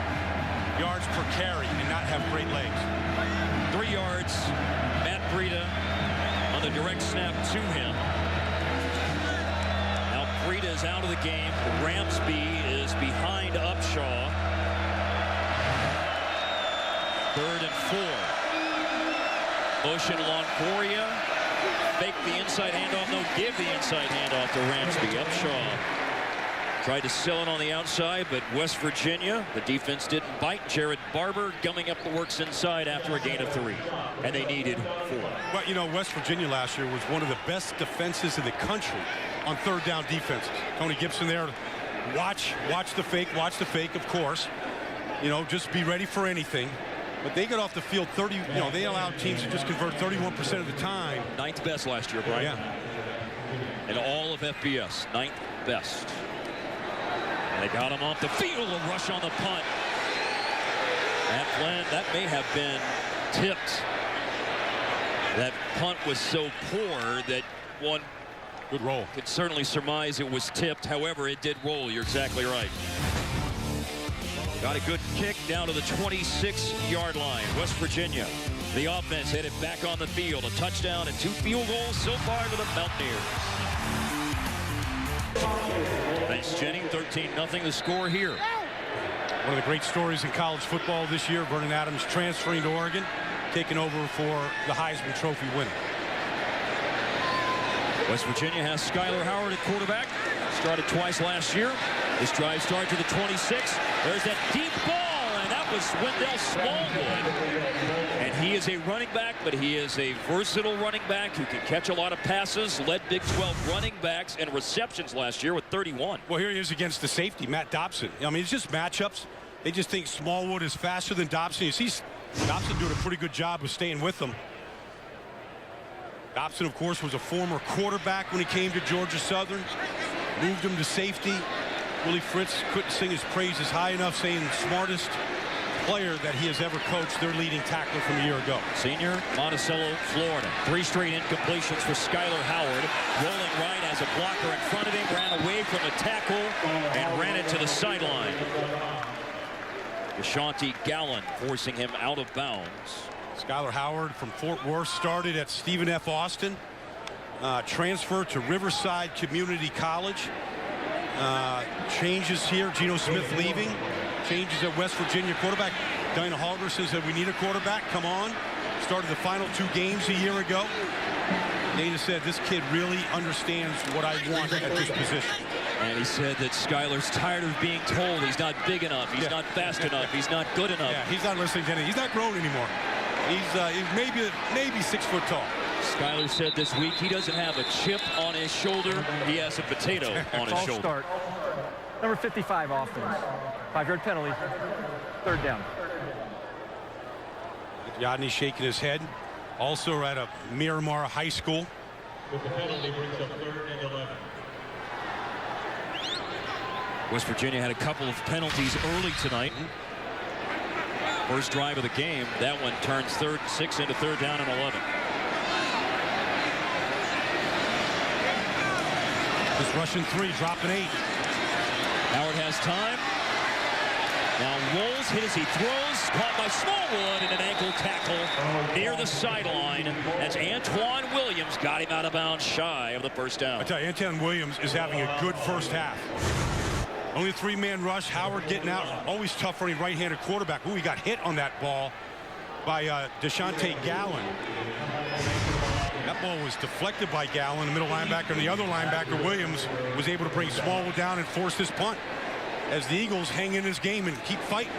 yards per carry and not have great legs. 3 yards. Matt Breida on the direct snap to him. Now Breida is out of the game. Ramsby is behind Upshaw. 3rd and 4. Motion Longoria. Fake the inside handoff. No, give the inside handoff to Ramsby. Upshaw tried to sell it on the outside, but West Virginia, the defense didn't bite. Jared Barber gumming up the works inside after a gain of 3. And they needed 4. Well, you know, West Virginia last year was one of the best defenses in the country on 3rd down defenses. Tony Gibson there. Watch the fake, of course. You know, just be ready for anything. But they got off the field 30, you know, they allowed teams to just convert 31% of the time. 9th best last year, Brian. Yeah. In all of FBS, 9th best. They got him off the field. A rush on the punt. Matt Flynn, that may have been tipped. That punt was so poor that one good roll could certainly surmise it was tipped. However, it did roll. You're exactly right. Got a good kick down to the 26-yard line. West Virginia, the offense headed back on the field. A touchdown and 2 field goals so far to the Mountaineers. Thanks, Jenny. 13-0 the score here. One of the great stories in college football this year, Vernon Adams transferring to Oregon, taking over for the Heisman Trophy winner. West Virginia has Skyler Howard at quarterback. Started twice last year. This drive starts to the 26. There's that deep ball, and that was Wendell Smallwood. And he is a running back, but he is a versatile running back who can catch a lot of passes, led Big 12 running backs and receptions last year with 31. Well, here he is against the safety, Matt Dobson. I mean, it's just matchups. They just think Smallwood is faster than Dobson. You see Dobson doing a pretty good job of staying with them. Dobson, of course, was a former quarterback when he came to Georgia Southern. Moved him to safety. Willie Fritz couldn't sing his praises high enough, saying smartest player that he has ever coached, their leading tackler from a year ago. Senior, Monticello, Florida. 3 straight incompletions for Skyler Howard. Rolling right as a blocker in front of him, ran away from the tackle and ran it to the sideline. Deshaunte Gallen forcing him out of bounds. Skyler Howard from Fort Worth started at Stephen F. Austin. Transferred to Riverside Community College. Changes here. Geno Smith leaving. Changes at West Virginia quarterback. Dana Halter says that we need a quarterback. Come on. Started the final 2 games a year ago. Dana said this kid really understands what I want at this position. And he said that Skyler's tired of being told he's not big enough, he's not fast enough, he's not good enough. Yeah, he's not listening to anything. He's not grown anymore. He's maybe 6 foot tall. Skyler said this week he doesn't have a chip on his shoulder. He has a potato on his shoulder. Start. Number 55 offense. 5-yard penalty. 3rd down. Yadney shaking his head. Also at a Miramar High School. With the penalty brings up 3rd and 11. West Virginia had a couple of penalties early tonight. First drive of the game, that one turns 3rd and 6 into 3rd down and 11. This Russian 3 dropping 8. Howard has time. Now rolls, hit as he throws, caught by Smallwood in an ankle tackle near the sideline as Antoine Williams got him out of bounds shy of the first down. I tell you, Antoine Williams is having a good first half. Only a 3-man rush. Howard getting out. Always tough for any right-handed quarterback. Ooh, he got hit on that ball by Deshante Gallen. That ball was deflected by Gallen, the middle linebacker, and the other linebacker, Williams, was able to bring Smallwood down and force this punt as the Eagles hang in this game and keep fighting.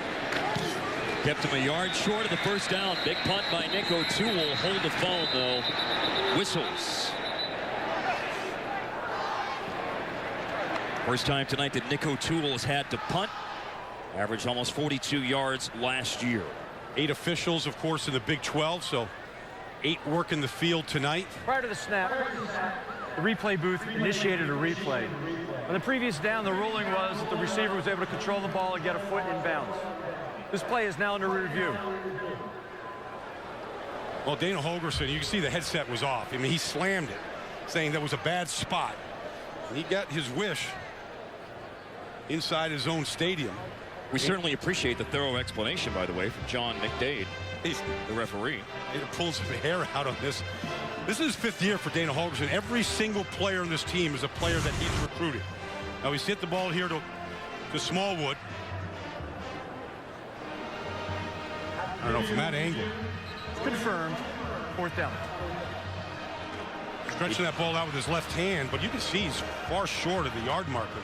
Kept him a yard short of the first down. Big punt by Nick O'Toole. Hold the phone, though. Whistles. First time tonight that Nick O'Toole has had to punt. Averaged almost 42 yards last year. 8 officials, of course, in the Big 12, so 8 working the field tonight. Prior to the snap, the replay booth initiated a replay. On the previous down, the ruling was that the receiver was able to control the ball and get a foot in bounds. This play is now under review. Well, Dana Holgorsen, you can see the headset was off. I mean, he slammed it, saying that was a bad spot. And he got his wish inside his own stadium. We certainly appreciate the thorough explanation, by the way, from John McDade, the referee. It pulls his hair out on this. This is his 5th year for Dana Holgorsen. Every single player in this team is a player that he's recruited. Now he's hit the ball here to Smallwood. I don't know, from that angle. Confirmed. 4th down. Stretching that ball out with his left hand, but you can see he's far short of the yard marker.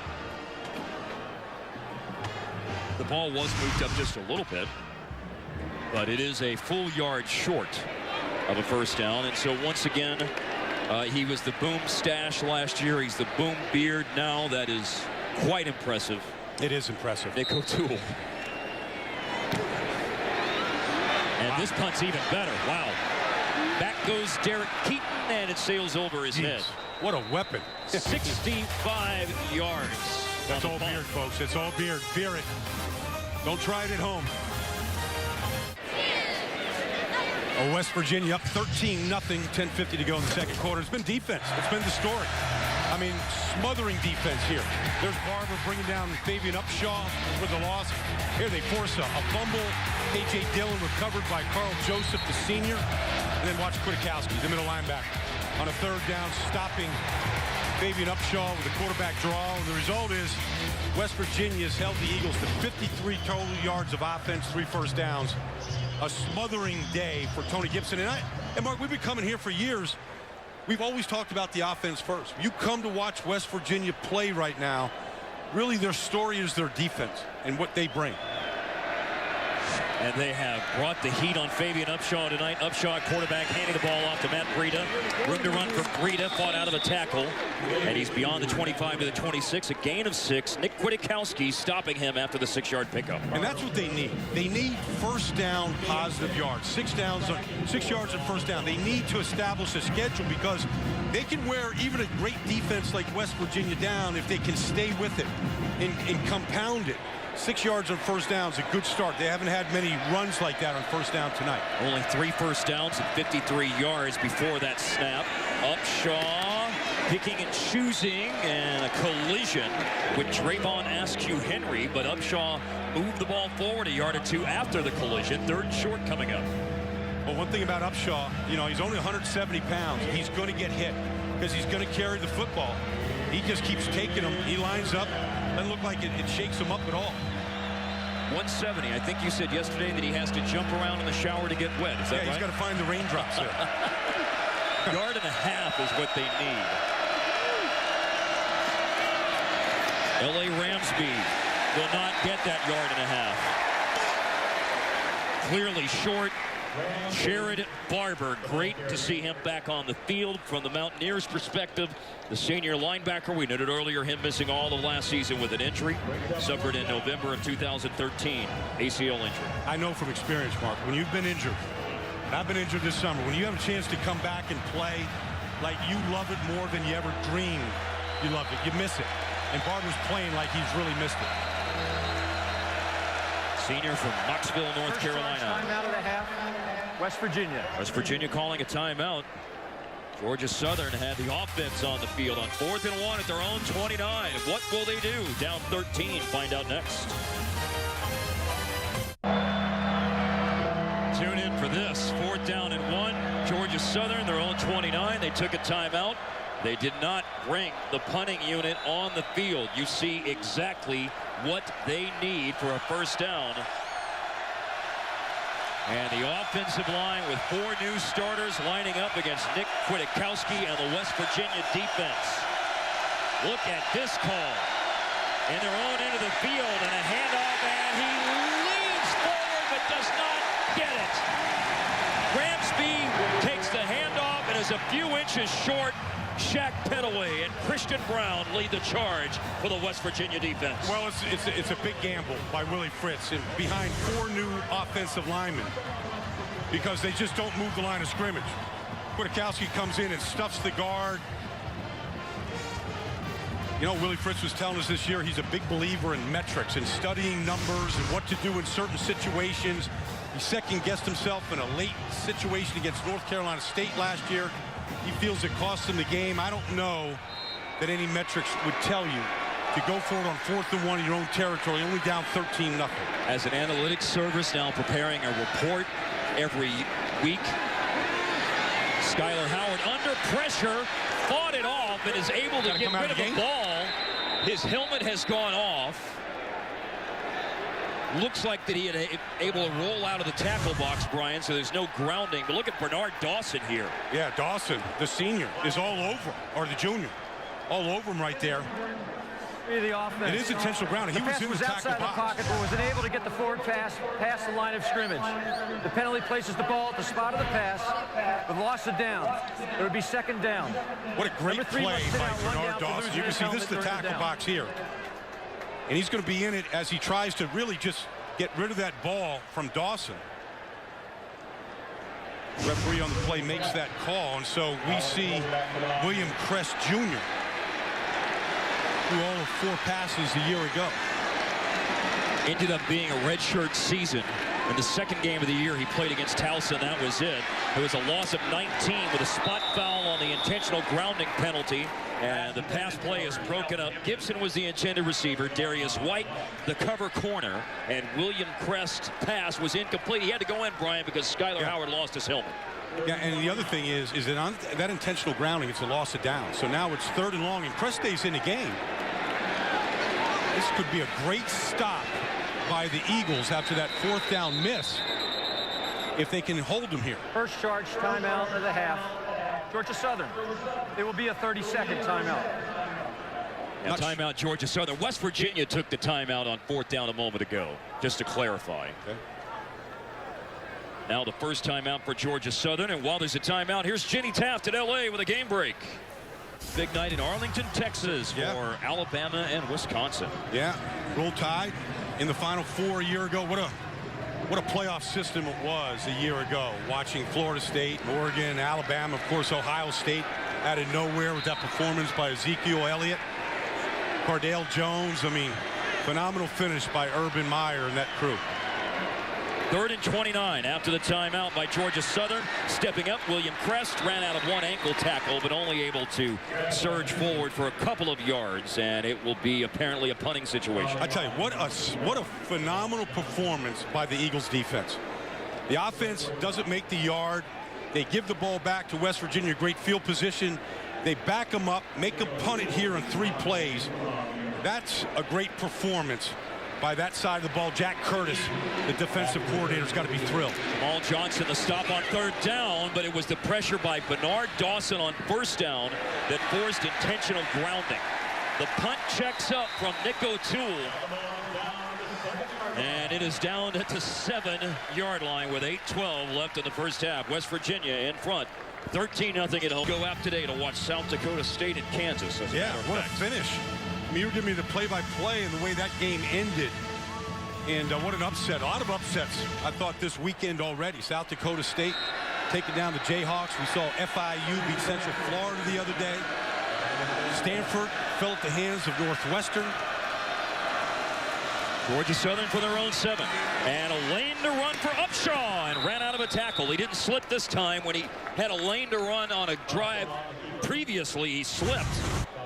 The ball was moved up just a little bit, but it is a full yard short of a first down. And so once again, he was the boom stash last year. He's the boom beard now. That is quite impressive. It is impressive. Nick O'Toole. And this punt's even better. Wow. Back goes Derek Keaton, and it sails over his head. What a weapon. 65 yards. That's all beard, folks. It's all beard. Fear it. Don't try it at home. Oh, West Virginia up 13-0, 10:50 to go in the second quarter. It's been defense. It's been the story. I mean, smothering defense here. There's Barber bringing down Fabian Upshaw with the loss. Here they force a fumble. A.J. Dillon recovered by Carl Joseph, the senior. And then watch Kwiatkowski, the middle linebacker, on a 3rd down, stopping Fabian Upshaw with a quarterback draw. And the result is West Virginia has held the Eagles to 53 total yards of offense, 3 first downs. A smothering day for Tony Gibson. And Mark, we've been coming here for years. We've always talked about the offense first. You come to watch West Virginia play right now. Really, their story is their defense and what they bring. And they have brought the heat on Fabian Upshaw tonight. Upshaw, quarterback, handing the ball off to Matt Breida. Room to run for Breida, fought out of a tackle. And he's beyond the 25 to the 26, a gain of 6. Nick Kwiatkowski stopping him after the 6-yard pickup. And that's what they need. They need first down positive yards. 6 yards on first down. They need to establish a schedule because they can wear even a great defense like West Virginia down if they can stay with it and compound it. 6 yards on first down is a good start. They haven't had many runs like that on first down tonight. Only 3 first downs and 53 yards before that snap. Upshaw picking and choosing, and a collision with Trayvon Askew-Henry, but Upshaw moved the ball forward a yard or 2 after the collision. 3rd and short coming up. Well, one thing about Upshaw, you know, he's only 170 pounds. He's going to get hit because he's going to carry the football. He just keeps taking them. He lines up. Doesn't look like it shakes him up at all. 170. I think you said yesterday that he has to jump around in the shower to get wet. Is that right? He's got to find the raindrops there. Yard and a half is what they need. L.A. Ramsby will not get that yard and a half. Clearly short. Jared Barber, great to see him back on the field from the Mountaineers' perspective. The senior linebacker, we noted earlier, him missing all of last season with an injury. Suffered in November of 2013, ACL injury. I know from experience, Mark, when you've been injured, and I've been injured this summer, when you have a chance to come back and play, like you love it more than you ever dreamed you loved it. You miss it. And Barber's playing like he's really missed it. Senior from Knoxville, North Carolina. Timeout of the half. West Virginia. West Virginia calling a timeout. Georgia Southern had the offense on the field on 4th and 1 at their own 29. What will they do? Down 13. Find out next. Tune in for this. 4th down and 1. Georgia Southern, their own 29. They took a timeout. They did not bring the punting unit on the field. You see exactly what they need for a first down. And the offensive line with 4 new starters lining up against Nick Kwiatkowski and the West Virginia defense. Look at this call. In their own end of the field, and a handoff, and he leans forward but does not get it. Ramsby takes the handoff and is a few inches short. Shaq Pettaway and Christian Brown lead the charge for the West Virginia defense. Well, it's a big gamble by Willie Fritz, and behind 4 new offensive linemen, because they just don't move the line of scrimmage. Kwiatkowski comes in and stuffs the guard. You know, Willie Fritz was telling us this year he's a big believer in metrics and studying numbers and what to do in certain situations. He second-guessed himself in a late situation against North Carolina State last year. He feels it cost him the game. I don't know that any metrics would tell you to go for it on 4th and 1 in your own territory, only down 13-0. As an analytics service now preparing a report every week. Skyler Howard under pressure, fought it off, and is able to get rid of the ball. His helmet has gone off. Looks like that he had able to roll out of the tackle box, Brian, so there's no grounding. But look at Bernard Dawson here. Yeah, Dawson, the senior, is all over, or the junior, all over him right there. The offense. It is intentional grounding. He was in the tackle outside box. the pocket, but was unable to get the forward pass past the line of scrimmage. The penalty places the ball at the spot of the pass, but lost it down. It would be 2nd down. What a great play by Bernard Dawson. You can see this is the tackle box here. And he's going to be in it as he tries to really just get rid of that ball from Dawson. The referee on the play makes that call, and so we see William Crest Jr. threw all of 4 passes a year ago. Ended up being a redshirt season. In the 2nd game of the year, he played against Towson. That was it. It was a loss of 19 with a spot foul on the intentional grounding penalty. And the pass play is broken up. Gibson was the intended receiver. Darius White, the cover corner. And William Crest's pass was incomplete. He had to go in, Brian, because Skyler Howard lost his helmet. Yeah, and the other thing is that on that intentional grounding, it's a loss of down. So now it's 3rd and long, and Crest stays in the game. This could be a great stop by the Eagles after that 4th down miss, if they can hold them here. First charge timeout of the half. Georgia Southern. It will be a 30-second timeout. Now, timeout, Georgia Southern. West Virginia took the timeout on 4th down a moment ago, just to clarify. Okay. Now the first timeout for Georgia Southern, and while there's a timeout, here's Jenny Taft at LA with a game break. Big night in Arlington, Texas for Alabama and Wisconsin. Yeah, Roll Tide in the Final Four a year ago. What a playoff system it was a year ago. Watching Florida State, Oregon, Alabama, of course, Ohio State out of nowhere with that performance by Ezekiel Elliott, Cardale Jones. I mean, phenomenal finish by Urban Meyer and that crew. 3rd and 29 after the timeout by Georgia Southern. Stepping up, William Crest ran out of 1 ankle tackle, but only able to surge forward for a couple of yards, and it will be apparently a punting situation. I tell you, what a phenomenal performance by the Eagles defense. The offense doesn't make the yard. They give the ball back to West Virginia, great field position. They back them up, make them punt it here in 3 plays. That's a great performance by that side of the ball. Jack Curtis, the defensive coordinator, has got to be thrilled. Jamal Johnson, the stop on 3rd down, but it was the pressure by Bernard Dawson on 1st down that forced intentional grounding. The punt checks up from Nick O'Toole, and it is down to the 7-yard line with 8:12 left in the first half. West Virginia in front, 13-0 at home. Go out today to watch South Dakota State and Kansas. Yeah, what a finish. I mean, you were giving me the play-by-play and the way that game ended. And what an upset. A lot of upsets, I thought, this weekend already. South Dakota State taking down the Jayhawks. We saw FIU beat Central Florida the other day. Stanford fell at the hands of Northwestern. Georgia Southern for their own 7. And a lane to run for Upshaw and ran out of a tackle. He didn't slip this time. When he had a lane to run on a drive previously, he slipped,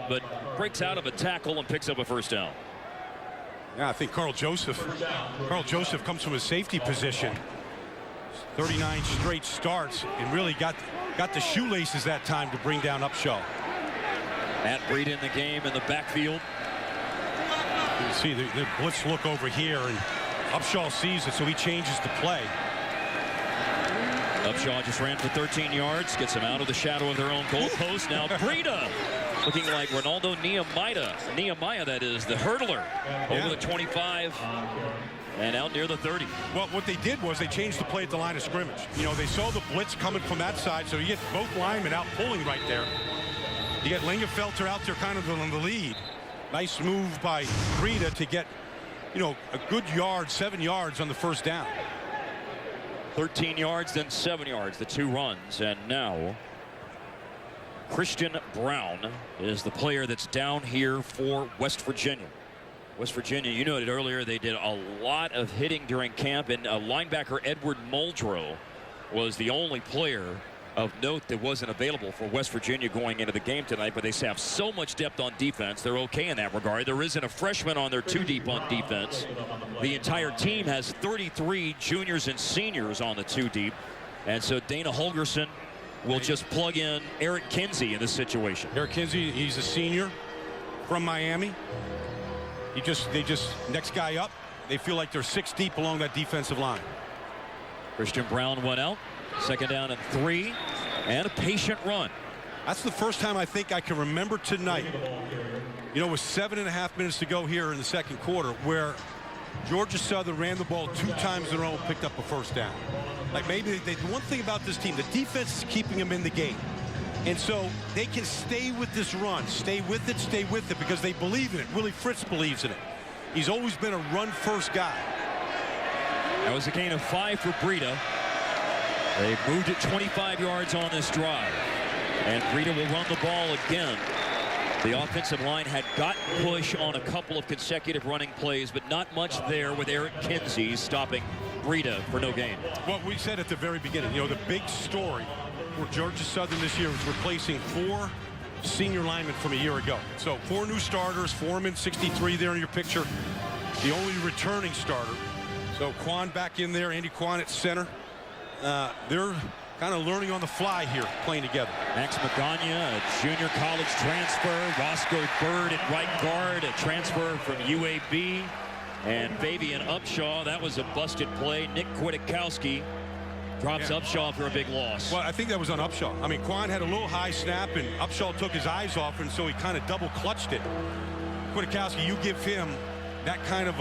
but breaks out of a tackle and picks up a first down. Yeah, I think Carl Joseph comes from a safety position. 39 straight starts and really got the shoelaces that time to bring down Upshaw. Matt Breida in the game in the backfield. You can see the blitz look over here, and Upshaw sees it, so he changes the play. Upshaw just ran for 13 yards, gets them out of the shadow of their own goalpost. Now Breida looking like Ronaldo Nehemiah, that is, the hurdler, over the 25 and out near the 30. Well, what they did was they changed the play at the line of scrimmage. You know, they saw the blitz coming from that side, so you get both linemen out pulling right there. You get Lingenfelter out there kind of on the lead. Nice move by Breida to get, you know, a good yard, 7 yards on the first down. 13 yards, then 7 yards, the 2 runs. And now Christian Brown is the player that's down here for West Virginia. West Virginia, you noted earlier, they did a lot of hitting during camp, and linebacker Edward Muldrow was the only player of note that wasn't available for West Virginia going into the game tonight, but they have so much depth on defense. They're okay in that regard. There isn't a freshman on their 2 deep on defense. The entire team has 33 juniors and seniors on the 2 deep, and so Dana Holgerson will just plug in Eric Kinsey in this situation. Eric Kinsey, he's a senior from Miami. They just next guy up. They feel like they're 6 deep along that defensive line. Christian Brown went out. 2nd down and 3, and a patient run. That's the first time I think I can remember tonight, you know, with 7.5 minutes to go here in the second quarter, where Georgia Southern ran the ball 2 times in a row and picked up a first down. Like, maybe the one thing about this team, the defense is keeping them in the game. And so they can stay with this run, stay with it, because they believe in it. Willie Fritz believes in it. He's always been a run-first guy. That was a gain of 5 for Breida. They've moved it 25 yards on this drive. And Breida will run the ball again. The offensive line had gotten push on a couple of consecutive running plays, but not much there with Eric Kinsey stopping Breida for no gain. What we said at the very beginning, you know, the big story for Georgia Southern this year is replacing 4 senior linemen from a year ago. So 4 new starters, Foreman, 63 there in your picture. The only returning starter. So Quan back in there, Andy Quan at center. They're kind of learning on the fly here, playing together. Max Magana, a junior college transfer. Roscoe Bird at right guard, a transfer from UAB. And Fabian Upshaw, that was a busted play. Nick Kwiatkowski drops Upshaw for a big loss. Well, I think that was on Upshaw. I mean, Quan had a little high snap, and Upshaw took his eyes off, and so he kind of double clutched it. Kwiatkowski, you give him that kind of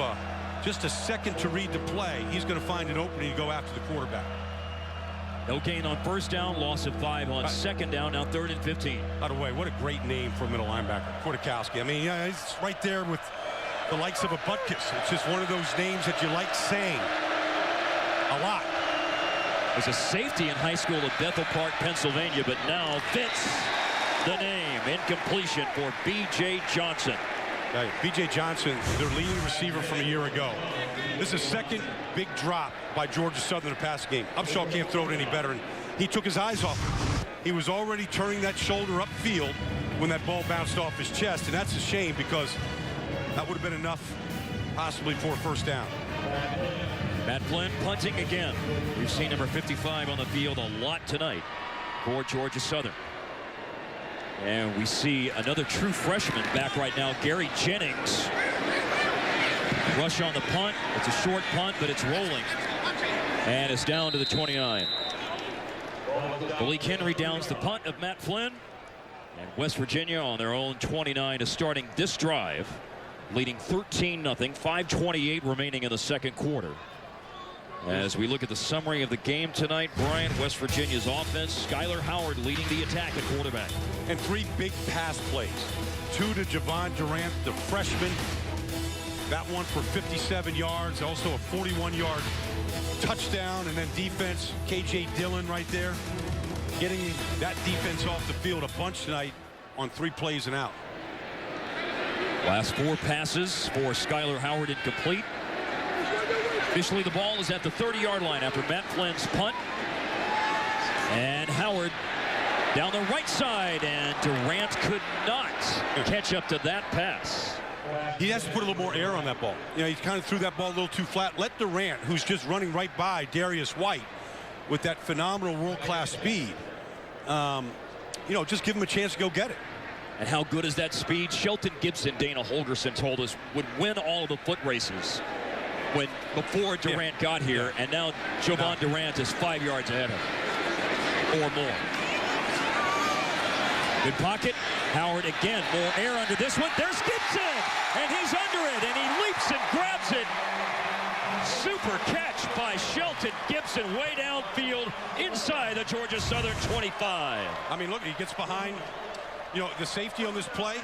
just a second to read the play, he's going to find an opening to go after the quarterback. No gain on first down, loss of 5 on 2nd down, now 3rd and 15. By the way, what a great name for a middle linebacker, Kwiatkowski. I mean, yeah, he's right there with the likes of a Butkus. It's just one of those names that you like saying a lot. Was a safety in high school at Bethel Park, Pennsylvania, but now fits the name. Incompletion for B.J. Johnson. Right. B.J. Johnson, their leading receiver from a year ago. This is the 2nd big drop by Georgia Southern in the past game. Upshaw can't throw it any better, and he took his eyes off him. He was already turning that shoulder upfield when that ball bounced off his chest, and that's a shame because that would have been enough possibly for a first down. Matt Flynn punting again. We've seen number 55 on the field a lot tonight for Georgia Southern. And we see another true freshman back right now, Gary Jennings. Rush on the punt. It's a short punt, but it's rolling. And it's down to the 29. Malik Henry downs the punt of Matt Flynn. And West Virginia on their own 29 is starting this drive, leading 13-0, 5:28 remaining in the second quarter. As we look at the summary of the game tonight, Brian, West Virginia's offense, Skylar Howard leading the attack at quarterback. And 3 big pass plays. 2 to Javon Durant, the freshman. That one for 57 yards, also a 41-yard touchdown, and then defense, K.J. Dillon right there, getting that defense off the field a bunch tonight on 3 plays and out. Last 4 passes for Skylar Howard incomplete. Officially, the ball is at the 30-yard line after Matt Flynn's punt. And Howard down the right side, and Durant could not catch up to that pass. He has to put a little more air on that ball. You know, he kind of threw that ball a little too flat. Let Durant, who's just running right by Darius White with that phenomenal world-class speed, you know, just give him a chance to go get it. And how good is that speed? Shelton Gibson, Dana Holgerson told us, would win all of the foot races before Durant got here, and now Jovan Durant is 5 yards ahead of him or more. Good pocket. Howard again, more air under this one. There's Gibson, and he's under it, and he leaps and grabs it. Super catch by Shelton Gibson way downfield inside the Georgia Southern 25. I mean, look, he gets behind, you know, the safety on this play,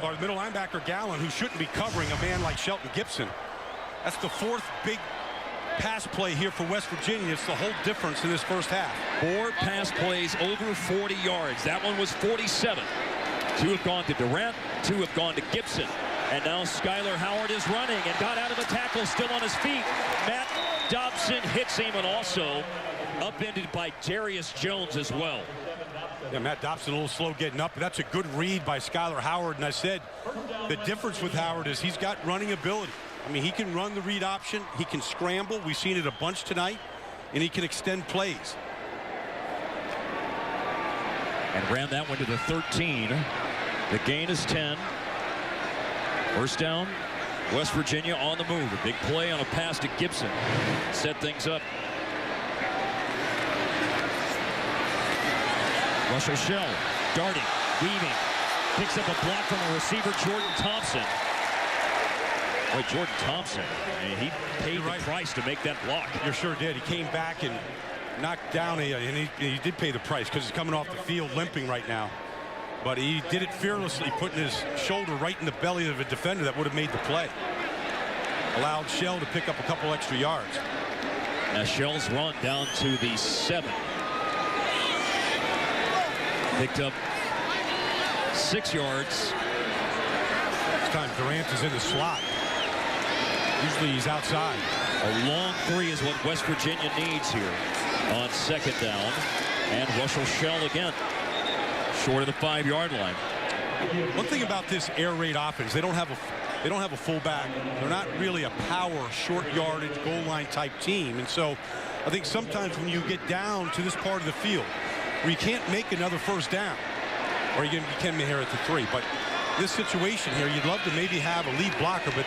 or the middle linebacker Gallen, who shouldn't be covering a man like Shelton Gibson. That's the 4th big pass play here for West Virginia. It's the whole difference in this first half. 4 pass plays over 40 yards. That one was 47. 2 have gone to Durant, 2 have gone to Gibson. And now Skylar Howard is running and got out of the tackle, still on his feet. Matt Dobson hits him, and also upended by Darius Jones as well. Yeah, Matt Dobson a little slow getting up, but that's a good read by Skylar Howard. And I said the difference with Howard is he's got running ability. I mean, he can run the read option. He can scramble. We've seen it a bunch tonight. And he can extend plays. And ran that one to the 13. The gain is 10. First down. West Virginia on the move. A big play on a pass to Gibson. Set things up. Russell Shell darting, weaving. Picks up a block from a receiver, Jordan Thompson. Boy, Jordan Thompson, I mean, he paid the price to make that block. You sure did. He came back and knocked down, and he did pay the price because he's coming off the field limping right now. But he did it fearlessly, putting his shoulder right in the belly of a defender that would have made the play. Allowed Shell to pick up a couple extra yards. Now Shell's run down to the 7. Picked up 6 yards. This time Durant is in the slot. Usually he's outside. A long 3 is what West Virginia needs here on 2nd down. And Russell Shell again, short of the 5-yard line. One thing about this air raid offense, they don't have a fullback. They're not really a power, short yardage, goal line type team. And so I think sometimes when you get down to this part of the field where you can't make another first down, or you can here at the 3, but this situation here, you'd love to maybe have a lead blocker, but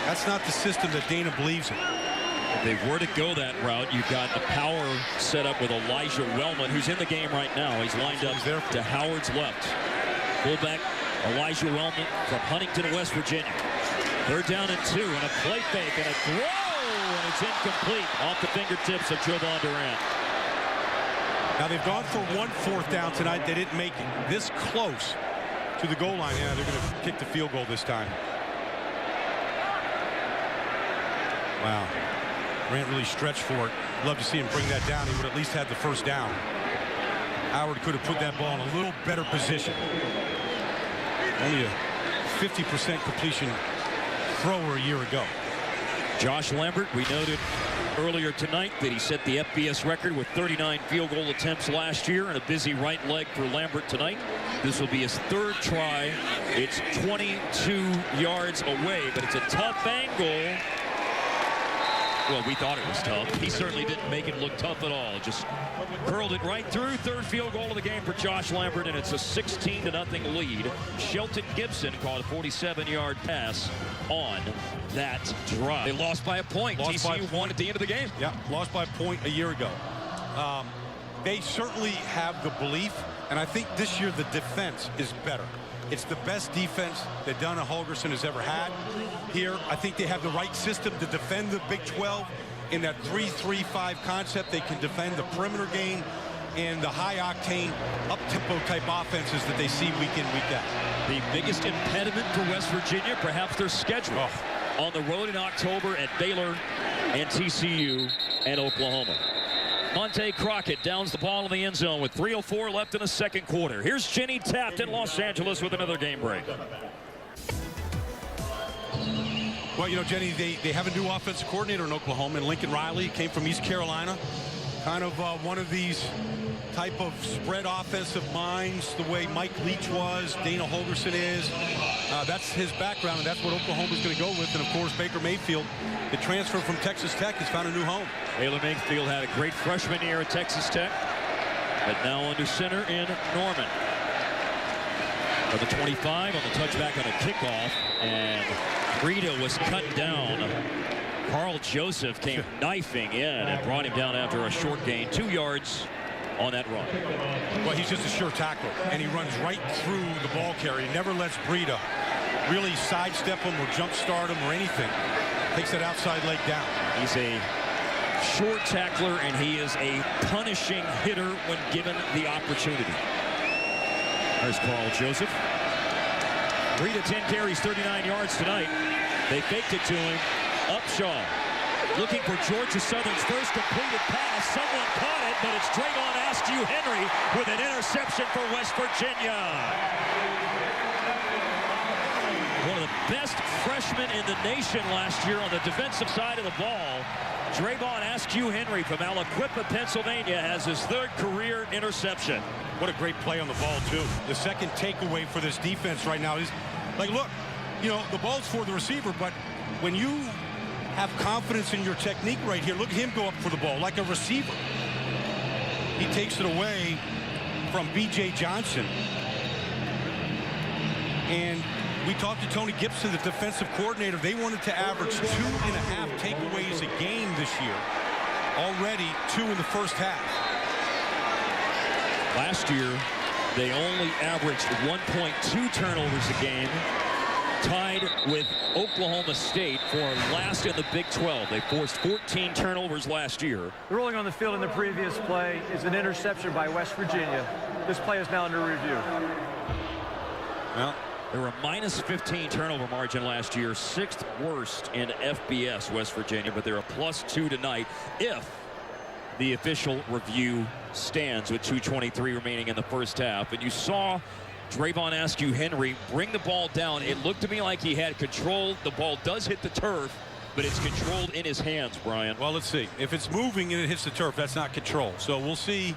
that's not the system that Dana believes in. If they were to go that route, you've got a power set up with Elijah Wellman, who's in the game right now. He's lined up to Howard's left. Fullback Elijah Wellman from Huntington, West Virginia. 3rd down and 2, and a play fake and a throw, and it's incomplete off the fingertips of Jovan Durant. Now they've gone for 1 4th down tonight. They didn't make it this close to the goal line. Yeah, they're going to kick the field goal this time. Wow. Grant really stretched for it. Love to see him bring that down. He would at least have the first down. Howard could have put that ball in a little better position. Only a 50% completion thrower a year ago. Josh Lambert, we noted earlier tonight that he set the FBS record with 39 field goal attempts last year, and a busy right leg for Lambert tonight. This will be his 3rd try. It's 22 yards away, but it's a tough angle. Well, we thought it was tough. He certainly didn't make it look tough at all. Just curled it right through. 3rd field goal of the game for Josh Lambert, and it's a 16-0 lead. Shelton Gibson caught a 47-yard pass on that drive. They lost by a point. TCU won at the end of the game. Yeah, lost by a point a year ago. They certainly have the belief, and I think this year the defense is better. It's the best defense that Dana Holgerson has ever had here. I think they have the right system to defend the Big 12 in that 3-3-5 concept. They can defend the perimeter game and the high-octane, up-tempo type offenses that they see week in, week out. The biggest impediment for West Virginia, perhaps their schedule. on the road in October at Baylor and TCU and Oklahoma. Monte Crockett downs the ball in the end zone with 3:04 left in the second quarter. Here's Jenny Taft in Los Angeles with another game break. Well, you know, Jenny, they have a new offensive coordinator in Oklahoma, and Lincoln Riley came from East Carolina. Kind of one of these type of spread offensive minds, the way Mike Leach was, Dana Holgorsen is. That's his background, and that's what Oklahoma's going to go with. And, of course, Baker Mayfield, the transfer from Texas Tech, has found a new home. Baylor Mayfield had a great freshman year at Texas Tech, but now under center in Norman. For the 25 on the touchback on a kickoff, and Rita was cut down. Carl Joseph came knifing in and brought him down after a short gain, 2 yards on that run. Well, he's just a sure tackler, and he runs right through the ball carrier. He never lets Breida really sidestep him or jump start him or anything. Takes that outside leg down. He's a short tackler, and he is a punishing hitter when given the opportunity. There's Carl Joseph. Breida 10 carries, 39 yards tonight. They faked it to him. Upshaw looking for Georgia Southern's first completed pass. Someone caught it, but it's Drayvon Askew Henry with an interception for West Virginia. One of the best freshmen in the nation last year on the defensive side of the ball. Drayvon Askew Henry from Aliquippa, Pennsylvania, has his 3rd career interception. What a great play on the ball, too. The second takeaway for this defense right now is, like, look, you know, the ball's for the receiver, but when you have confidence in your technique right here, look at him go up for the ball like a receiver. He takes it away from B.J. Johnson. And we talked to Tony Gibson, the defensive coordinator. They wanted to average 2.5 takeaways a game this year. Already 2 in the first half. Last year, they only averaged 1.2 turnovers a game, tied with Oklahoma State for last in the Big 12. They forced 14 turnovers last year. The ruling on the field in the previous play is an interception by West Virginia. This play is now under review. Well, they were a -15 turnover margin last year, 6th worst in FBS, West Virginia, but they're a +2 tonight if the official review stands with 2:23 remaining in the first half. And you saw Drayvon Askew Henry bring the ball down. It looked to me like he had control. The ball does hit the turf, but it's controlled in his hands, Brian. Well, let's see. If it's moving and it hits the turf, that's not control. So we'll see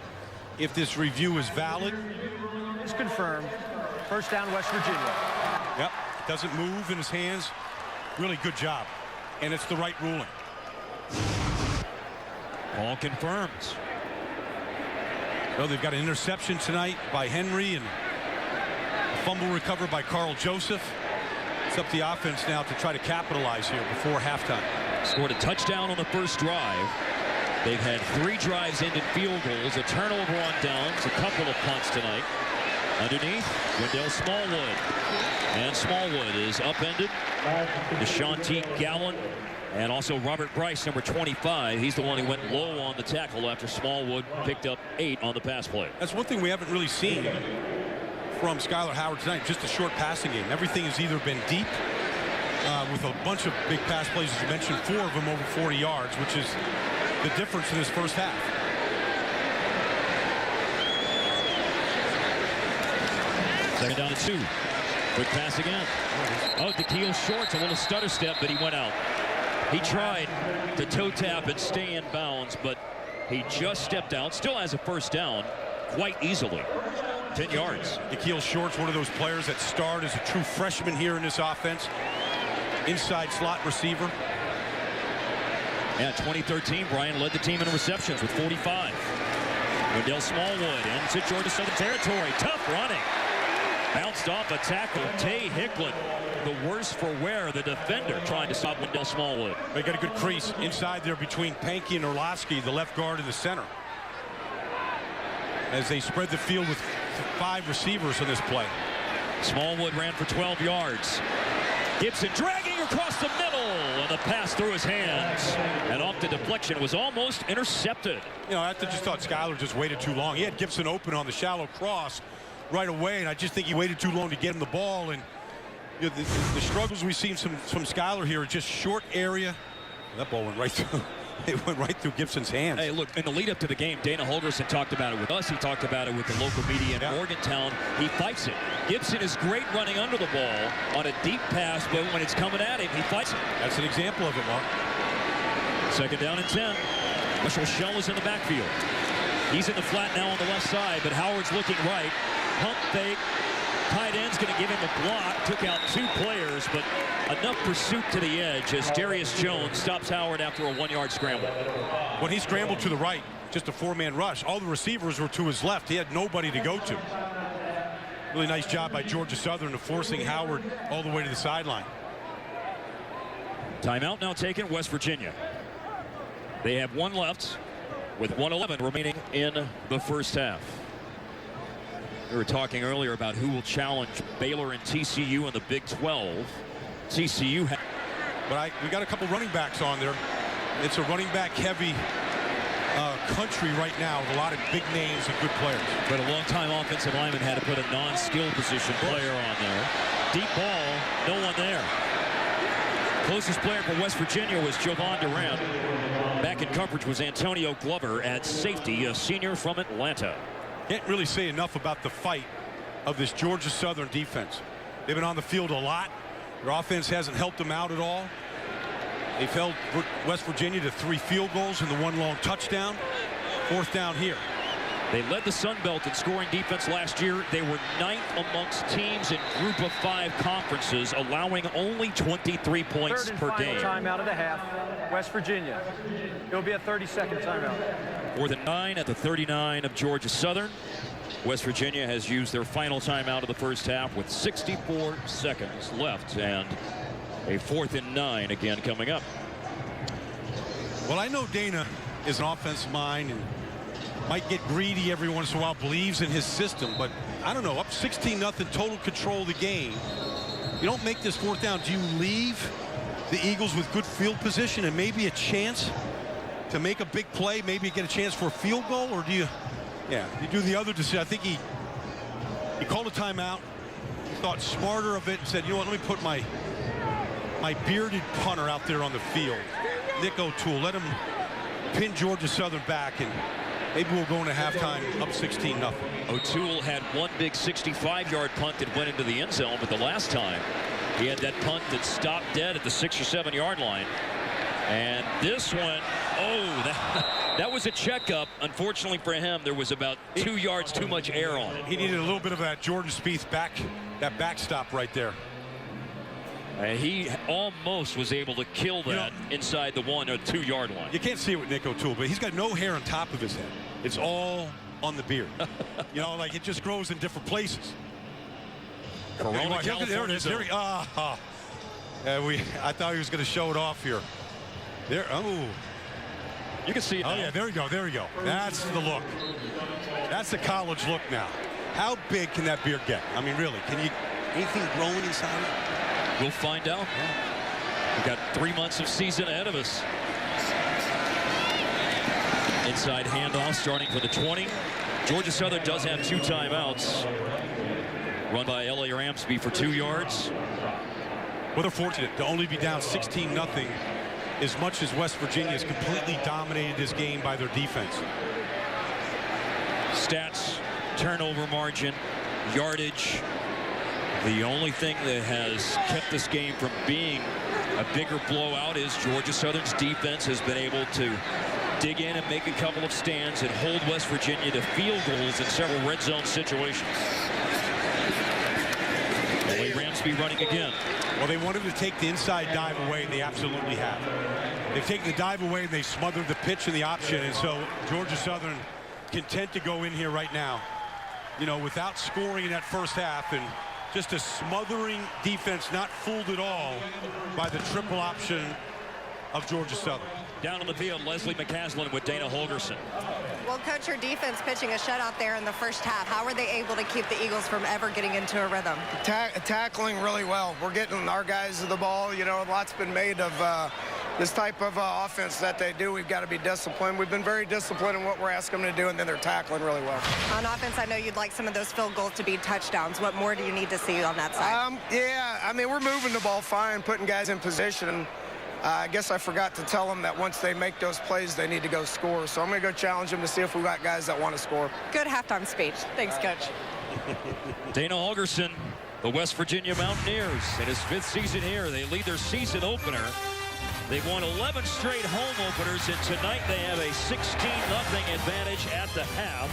if this review is valid. It's confirmed. First down, West Virginia. Yep. Doesn't move in his hands. Really good job. And it's the right ruling. Ball confirmed. Well, they've got an interception tonight by Henry and a fumble recovered by Carl Joseph. It's up the offense now to try to capitalize here before halftime. Scored a touchdown on the first drive. They've had 3 drives ended field goals, a turnover on downs, a couple of punts tonight. Underneath, Wendell Smallwood. And Smallwood is upended. DeShonte Gallen. And also Robert Bryce, number 25. He's the one who went low on the tackle after Smallwood picked up 8 on the pass play. That's one thing we haven't really seen from Skylar Howard tonight, just a short passing game. Everything has either been deep with a bunch of big pass plays, as you mentioned, 4 of them over 40 yards, which is the difference in this first half. Second down to 2. Quick pass again. Oh, Da'Keil Shorts, a little stutter step, but he went out. He tried to toe tap and stay in bounds, but he just stepped out. Still has a first down quite easily. 10 yards. Da'Keil Shorts, one of those players that starred as a true freshman here in this offense. Inside slot receiver. Yeah, 2013, Brian led the team in receptions with 45. Wendell Smallwood into Georgia Southern territory. Tough running. Bounced off a tackle. Tay Hicklin, the worse for wear, the defender, trying to stop Wendell Smallwood. They got a good crease inside there between Pankey and Orlovsky, the left guard in the center. As they spread the field with 5 receivers on this play. Smallwood ran for 12 yards. Gibson dragging across the middle, and the pass through his hands. And off the deflection, was almost intercepted. You know, I just thought Skylar just waited too long. He had Gibson open on the shallow cross right away, and I just think he waited too long to get him the ball. And You know, the struggles we've seen from Skyler here are just short area. That ball went right through. It went right through Gibson's hands. Hey, look, in the lead up to the game, Dana Holgerson talked about it with us. He talked about it with the local media in Morgantown. He fights it. Gibson is great running under the ball on a deep pass, but when it's coming at him, he fights it. That's an example of it, Mark. Second down and 10. Marshall Shell is in the backfield. He's in the flat now on the left side, but Howard's looking right. Pump fake. Tight end's going to give him a block. Took out 2 players, but enough pursuit to the edge as Darius Jones stops Howard after a 1-yard scramble. When he scrambled to the right, just a 4-man rush, all the receivers were to his left. He had nobody to go to. Really nice job by Georgia Southern of forcing Howard all the way to the sideline. Timeout now taken, West Virginia. They have 1 left with 1:11 remaining in the first half. We were talking earlier about who will challenge Baylor and TCU in the Big 12. TCU. But we got a couple running backs on there. It's a running back heavy country right now with a lot of big names and good players. But a long-time offensive lineman had to put a non-skill position player on there. Deep ball, no one there. Closest player for West Virginia was Jovan Durant. Back in coverage was Antonio Glover at safety, a senior from Atlanta. Can't really say enough about the fight of this Georgia Southern defense. They've been on the field a lot. Their offense hasn't helped them out at all. They've held West Virginia to 3 field goals and the 1 long touchdown. 4th down here. They led the Sun Belt in scoring defense last year. They were 9th amongst teams in Group of 5 conferences, allowing only 23 points per game. Timeout of the half. West Virginia. It'll be a 30-second timeout. 4th and 9 at the 39 of Georgia Southern. West Virginia has used their final timeout of the first half with 64 seconds left, and a 4th and 9 again coming up. Well, I know Dana is an offensive mind and might get greedy every once in a while, believes in his system, but I don't know, up 16-0, total control of the game. You don't make this 4th down. Do you leave the Eagles with good field position and maybe a chance to make a big play, maybe get a chance for a field goal, or do you do the other decision? I think he called a timeout. He thought smarter of it and said, you know what, let me put my bearded punter out there on the field, Nick O'Toole. Let him pin Georgia Southern back, and maybe we'll go into halftime up 16-0. O'Toole had 1 big 65-yard punt that went into the end zone, but the last time he had that punt that stopped dead at the 6 or 7 yard line. And this one, that was a checkup. Unfortunately for him, there was about 2 yards too much air on it. He needed a little bit of that Jordan Spieth backstop right there. And he almost was able to kill that inside the 1 or 2 yard line. You can't see it with Nick O'Toole, but he's got no hair on top of his head. It's all on the beard. Like it just grows in different places. Corona, California. There it is. I thought he was going to show it off here. There. Oh. You can see it now. Oh, yeah, there we go. There we go. That's the look. That's the college look now. How big can that beard get? I mean, really, anything growing inside it? We'll find out. We've got 3 months of season ahead of us. Inside handoff starting for the 20. Georgia Southern does have 2 timeouts. Run by L.A. Ramsby for 2 yards. Well, they're fortunate to only be down 16-0 as much as West Virginia has completely dominated this game by their defense. Stats, turnover margin, yardage. The only thing that has kept this game from being a bigger blowout is Georgia Southern's defense has been able to dig in and make a couple of stands and hold West Virginia to field goals in several red zone situations. L.A. Ramsby running again. Well, they wanted to take the inside dive away, and they absolutely have. They've taken the dive away, and they smothered the pitch and the option, and so Georgia Southern content to go in here right now, without scoring in that first half, and just a smothering defense, not fooled at all by the triple option of Georgia Southern. Down on the field, Leslie McCaslin with Dana Holgerson. Well, Coach, your defense pitching a shutout there in the first half. How were they able to keep the Eagles from ever getting into a rhythm? Tackling really well. We're getting our guys to the ball. A lot's been made of this type of offense that they do, we've got to be disciplined. We've been very disciplined in what we're asking them to do, and then they're tackling really well. On offense, I know you'd like some of those field goals to be touchdowns. What more do you need to see on that side? Yeah, I mean, we're moving the ball fine, putting guys in position. I guess I forgot to tell them that once they make those plays, they need to go score. So I'm going to go challenge them to see if we got guys that want to score. Good halftime speech. Thanks, Coach. Dana Holgerson, the West Virginia Mountaineers, in his 5th season here. They lead their season opener. They've won 11 straight home openers, and tonight they have a 16-0 advantage at the half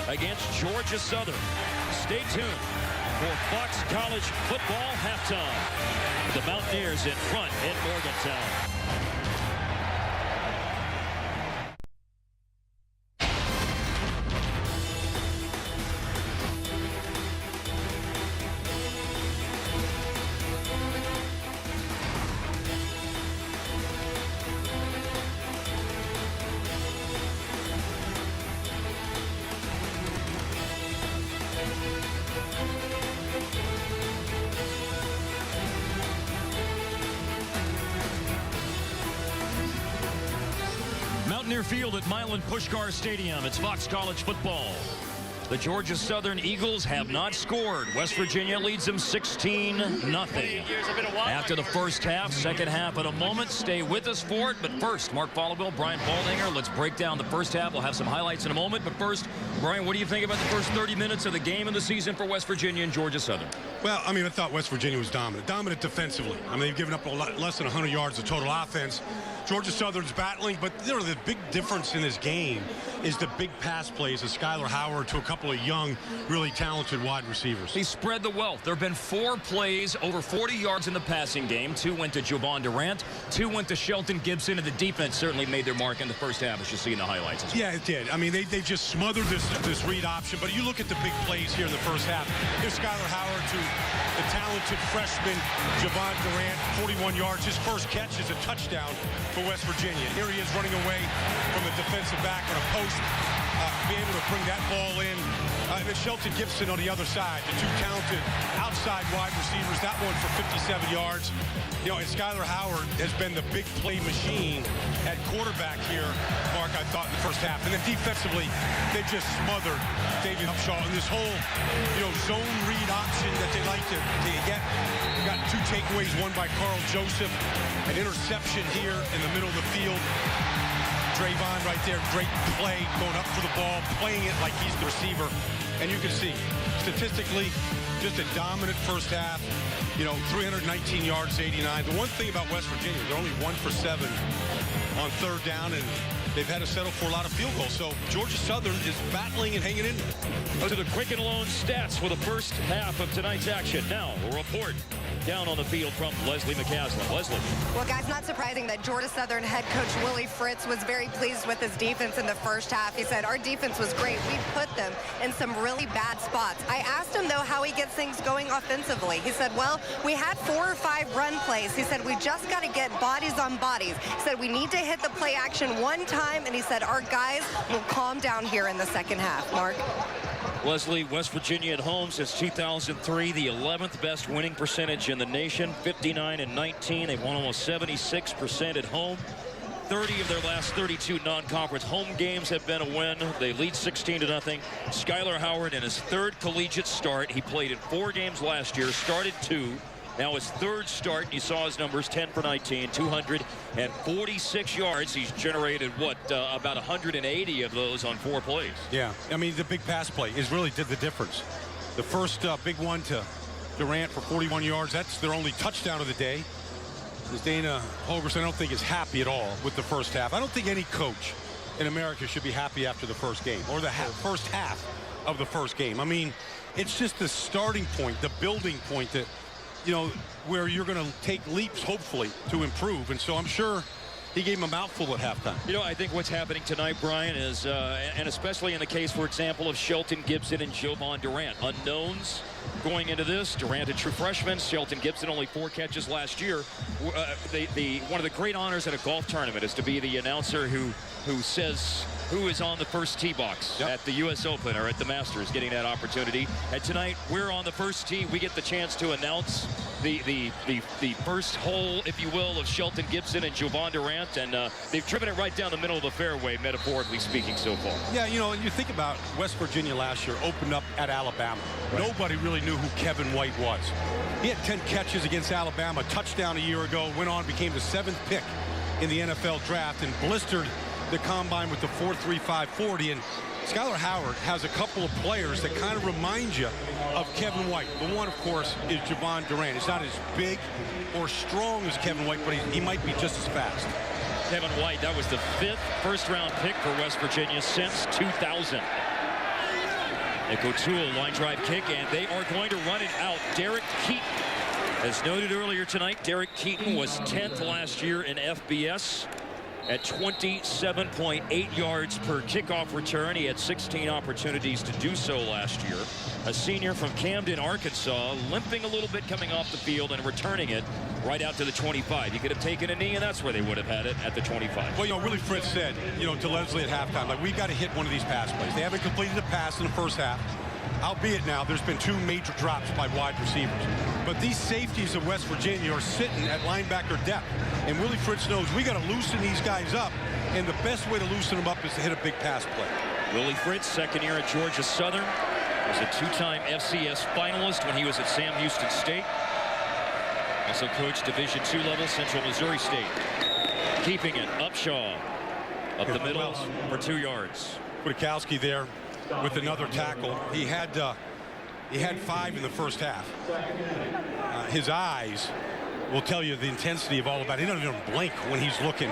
against Georgia Southern. Stay tuned for Fox College football halftime. The Mountaineers in front in Morgantown. Mountaineer Field at Milan Pushkar Stadium. It's Fox College football. The Georgia Southern Eagles have not scored. West Virginia leads them 16-0. After the first half, second half in a moment. Stay with us for it. But first, Mark Followell, Brian Baldinger. Let's break down the first half. We'll have some highlights in a moment. But first, Brian, what do you think about the first 30 minutes of the game of the season for West Virginia and Georgia Southern? Well, I mean, I thought West Virginia was dominant defensively. I mean, they've given up a lot less than 100 yards of total offense. Georgia Southern's battling, but the big difference in this game is the big pass plays of Skylar Howard to a couple of young, really talented wide receivers. They spread the wealth. There have been 4 plays over 40 yards in the passing game. 2 went to Javon Durant. 2 went to Shelton Gibson, and the defense certainly made their mark in the first half, as you see in the highlights. Yeah, it did. I mean, they just smothered this read option. But you look at the big plays here in the first half. Here's Skylar Howard to the talented freshman Javon Durant, 41 yards. His first catch is a touchdown for West Virginia. Here he is running away from the defensive back on a post, be able to bring that ball in. And then Shelton Gibson on the other side, the 2 talented outside wide receivers. That one for 57 yards. You know, and Skylar Howard has been the big play machine at quarterback here, Mark, I thought, in the first half. And then defensively, they just smothered David Upshaw. And this whole, zone read option that they like to get. We got 2 takeaways, one by Carl Joseph, an interception here in the middle of the field. Drayvon right there, great play, going up for the ball, playing it like he's the receiver. And you can see, statistically, just a dominant first half. 319 yards, 89. The one thing about West Virginia, they're only 1 for 7 on third down, and they've had to settle for a lot of field goals. So Georgia Southern is battling and hanging in there. To the Quicken Loan stats for the first half of tonight's action. Now, a report down on the field from Leslie McCaslin. Leslie. Well, guys, not surprising that Georgia Southern head coach Willie Fritz was very pleased with his defense in the first half. He said, our defense was great. We put them in some really bad spots. I asked him, though, how he gets things going offensively. He said, well, we had 4 or 5 run plays. He said, we just got to get bodies on bodies. He said, we need to hit the play action one time, and he said, our guys will calm down here in the second half. Mark? Leslie, West Virginia at home since 2003, the 11th best winning percentage in the nation, 59-19. They've won almost 76% at home. 30 of their last 32 non-conference home games have been a win. They lead 16-0. Skylar Howard in his 3rd collegiate start. He played in 4 games last year, started 2. Now his 3rd start, and you saw his numbers, 10 for 19, 246 yards. He's generated, about 180 of those on 4 plays. Yeah, I mean, the big pass play really did the difference. The first big one to Durant for 41 yards, that's their only touchdown of the day. As Dana Holgerson, I don't think is happy at all with the first half. I don't think any coach in America should be happy after the first game or the first half of the first game. I mean, it's just the starting point, the building point that, where you're going to take leaps, hopefully, to improve. And so I'm sure he gave him a mouthful at halftime. I think what's happening tonight, Brian, is, and especially in the case, for example, of Shelton Gibson and Javon Durant, unknowns going into this. Durant, a true freshman. Shelton Gibson, only 4 catches last year. One of the great honors at a golf tournament is to be the announcer who says who is on the first tee box at the U.S. Open or at the Masters, getting that opportunity. And tonight, we're on the first tee. We get the chance to announce the first hole, if you will, of Shelton Gibson and Jovan Durant, and they've driven it right down the middle of the fairway, metaphorically speaking, so far. Yeah, you know, you think about West Virginia last year, opened up at Alabama. Right. Nobody really knew who Kevin White was. He had 10 catches against Alabama, touchdown a year ago, went on, became the 7th pick in the NFL draft, and blistered the combine with the 4.35 40. And Skylar Howard has a couple of players that kind of remind you of Kevin White. The one, of course, is Jovan Durant. He's not as big or strong as Kevin White, but he might be just as fast. Kevin White, that was the 5th first-round pick for West Virginia since 2000. Nick O'Toole, line drive kick, and they are going to run it out. Derek Keaton, as noted earlier tonight, Derek Keaton was 10th last year in FBS. At 27.8 yards per kickoff return. He had 16 opportunities to do so last year. A senior from Camden, Arkansas, limping a little bit coming off the field and returning it right out to the 25. He could have taken a knee, and that's where they would have had it, at the 25. Well, you know, Willie Fritz said, you know, to Leslie at halftime, like, we've got to hit one of these pass plays. They haven't completed a pass in the first half. Albeit now, there's been 2 major drops by wide receivers. But these safeties of West Virginia are sitting at linebacker depth. And Willie Fritz knows we got to loosen these guys up. And the best way to loosen them up is to hit a big pass play. Willie Fritz, second year at Georgia Southern. Was a 2-time FCS finalist when he was at Sam Houston State. Also coached Division II level Central Missouri State. Keeping it, Upshaw. Up the middle for 2 yards. Kwiatkowski there with another tackle. He had 5 in the first half. His eyes will tell you the intensity of all of that. He doesn't even blink when he's looking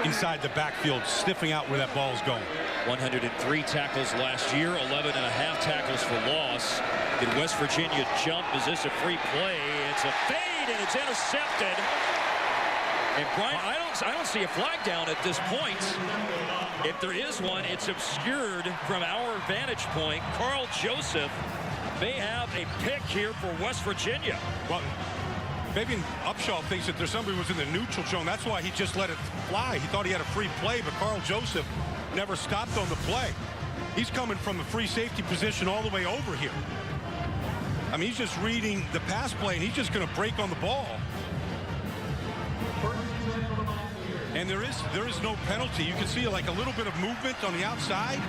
inside the backfield, sniffing out where that ball is going. 103 tackles last year, 11.5 tackles for loss. Did West Virginia jump? Is this a free play? It's a fade, and it's intercepted. And Brian, I don't see a flag down at this point. If there is one, it's obscured from our vantage point. Carl Joseph may have a pick here for West Virginia. Well, maybe Upshaw thinks that there's somebody who was in the neutral zone. That's why he just let it fly. He thought he had a free play, but Carl Joseph never stopped on the play. He's coming from a free safety position all the way over here. I mean, he's just reading the pass play, and he's just going to break on the ball. And there is no penalty. You can see like a little bit of movement on the outside.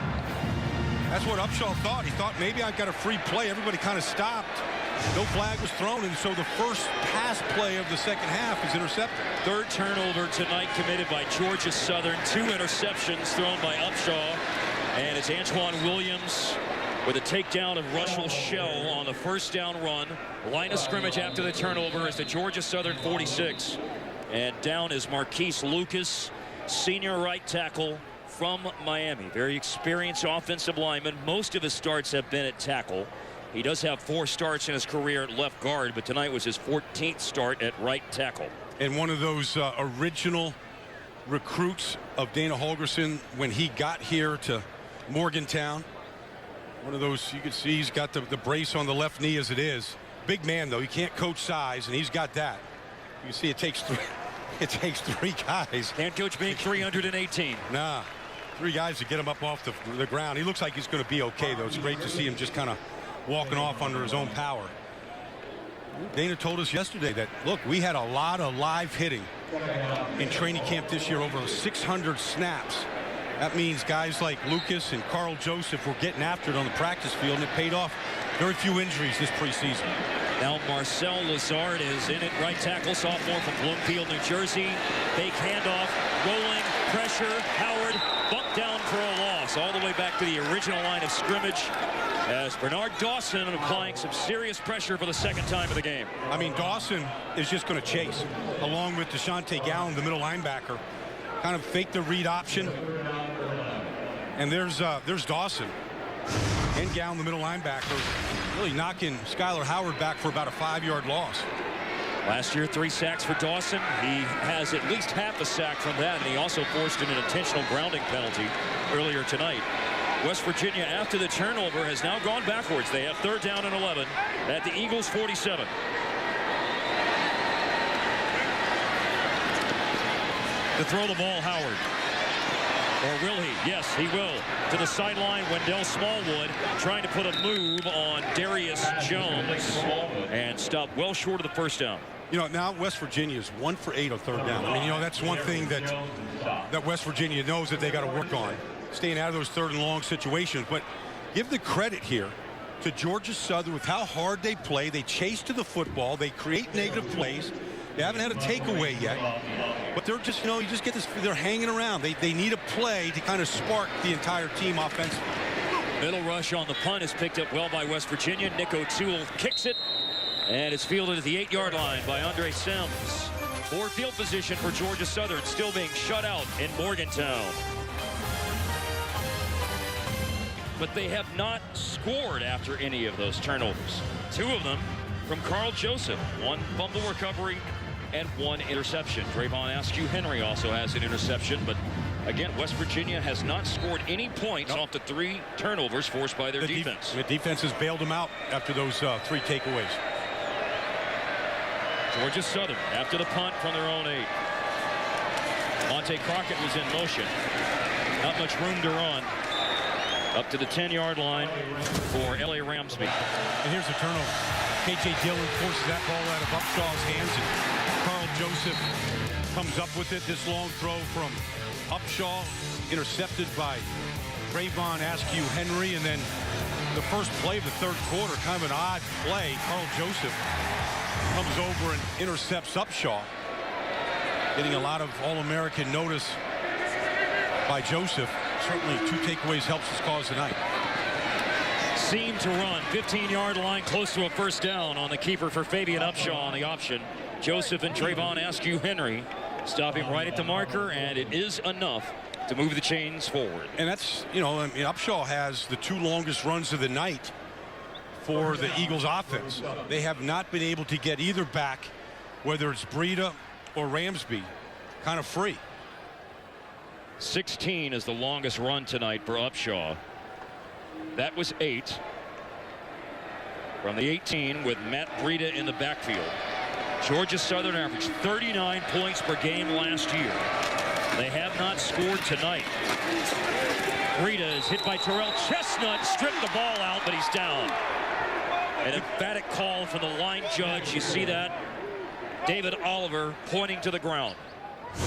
That's what Upshaw thought. He thought maybe I've got a free play. Everybody kind of stopped. No flag was thrown, and so the first pass play of the second half is intercepted. 3rd turnover tonight committed by Georgia Southern. 2 interceptions thrown by Upshaw. And it's Antoine Williams with a takedown of Russell Shell on the first down run. Line of scrimmage after the turnover is the Georgia Southern 46. And down is Marquise Lucas, senior right tackle from Miami. Very experienced offensive lineman. Most of his starts have been at tackle. He does have 4 starts in his career at left guard, but tonight was his 14th start at right tackle. And one of those original recruits of Dana Holgorsen when he got here to Morgantown. One of those, you can see he's got the brace on the left knee as it is. Big man, though. He can't coach size, and he's got that. You can see it takes 3. It takes 3 guys. Can't coach being 318. Nah. 3 guys to get him up off the ground. He looks like he's going to be okay, though. It's great to see him just kind of walking off under his own power. Dana told us yesterday that, look, we had a lot of live hitting in training camp this year, over 600 snaps. That means guys like Lucas and Carl Joseph were getting after it on the practice field, and it paid off. Very few injuries this preseason. Now Marcel Lazard is in at right tackle, sophomore from Bloomfield, New Jersey. Fake handoff, rolling, pressure, Howard bumped down for a loss. All the way back to the original line of scrimmage as Bernard Dawson applying some serious pressure for the 2nd time of the game. I mean, Dawson is just going to chase, along with Deshaunte Gallen, the middle linebacker. Kind of fake the read option. And there's Dawson. And Gallen, the middle linebacker, really knocking Skylar Howard back for about a 5-yard loss. Last year, 3 sacks for Dawson. He has at least half a sack from that, and he also forced an intentional grounding penalty earlier tonight. West Virginia, after the turnover, has now gone backwards. They have 3rd down and 11 at the Eagles' 47. To throw the ball, Howard. Or will he? Yes, he will. To the sideline, Wendell Smallwood trying to put a move on Darius Jones and stop well short of the first down. You know, now West Virginia is 1 for 8 on third down. I mean, you know, that's one thing that West Virginia knows that they got to work on, staying out of those third and long situations. But give the credit here to Georgia Southern with how hard they play. They chase to the football. They create negative plays. They haven't had a takeaway yet. But they're just, you know, you just get this, they're hanging around. They need a play to kind of spark the entire team offensively. Middle rush on the punt is picked up well by West Virginia. Nick O'Toole kicks it. And it's fielded at the 8-yard line by Andre Sims. Poor field position for Georgia Southern, still being shut out in Morgantown. But they have not scored after any of those turnovers. 2 of them from Carl Joseph. 1 fumble recovery and 1 interception. Trayvon Askew-Henry also has an interception, but again, West Virginia has not scored any points off the 3 turnovers forced by their defense. The defense has bailed them out after those 3 takeaways. Georgia Southern after the punt from their own 8. Monte Crockett was in motion. Not much room to run. Up to the 10-yard line for L.A. Ramsby. And here's the turnover. K.J. Dillon forces that ball out of Upshaw's hands, and Carl Joseph comes up with it. This long throw from Upshaw, intercepted by Trayvon Askew-Henry, and then the first play of the third quarter, kind of an odd play. Carl Joseph comes over and intercepts Upshaw, getting a lot of All-American notice by Joseph. Certainly 2 takeaways helps his cause tonight. Seam to run, 15-yard line, close to a first down on the keeper for Fabian Upshaw on the option. Joseph and Trayvon Askew-Henry stopping right at the marker, and it is enough to move the chains forward. And that's, you know, I mean, Upshaw has the 2 longest runs of the night for the Eagles offense. They have not been able to get either back, whether it's Breida or Ramsby, kind of free. 16 is the longest run tonight for Upshaw. That was 8 from the 18 with Matt Breida in the backfield. Georgia Southern averaged 39 points per game last year. They have not scored tonight. Breida is hit by Terrell Chestnut, stripped the ball out, but he's down. An emphatic call from the line judge. You see that? David Oliver pointing to the ground.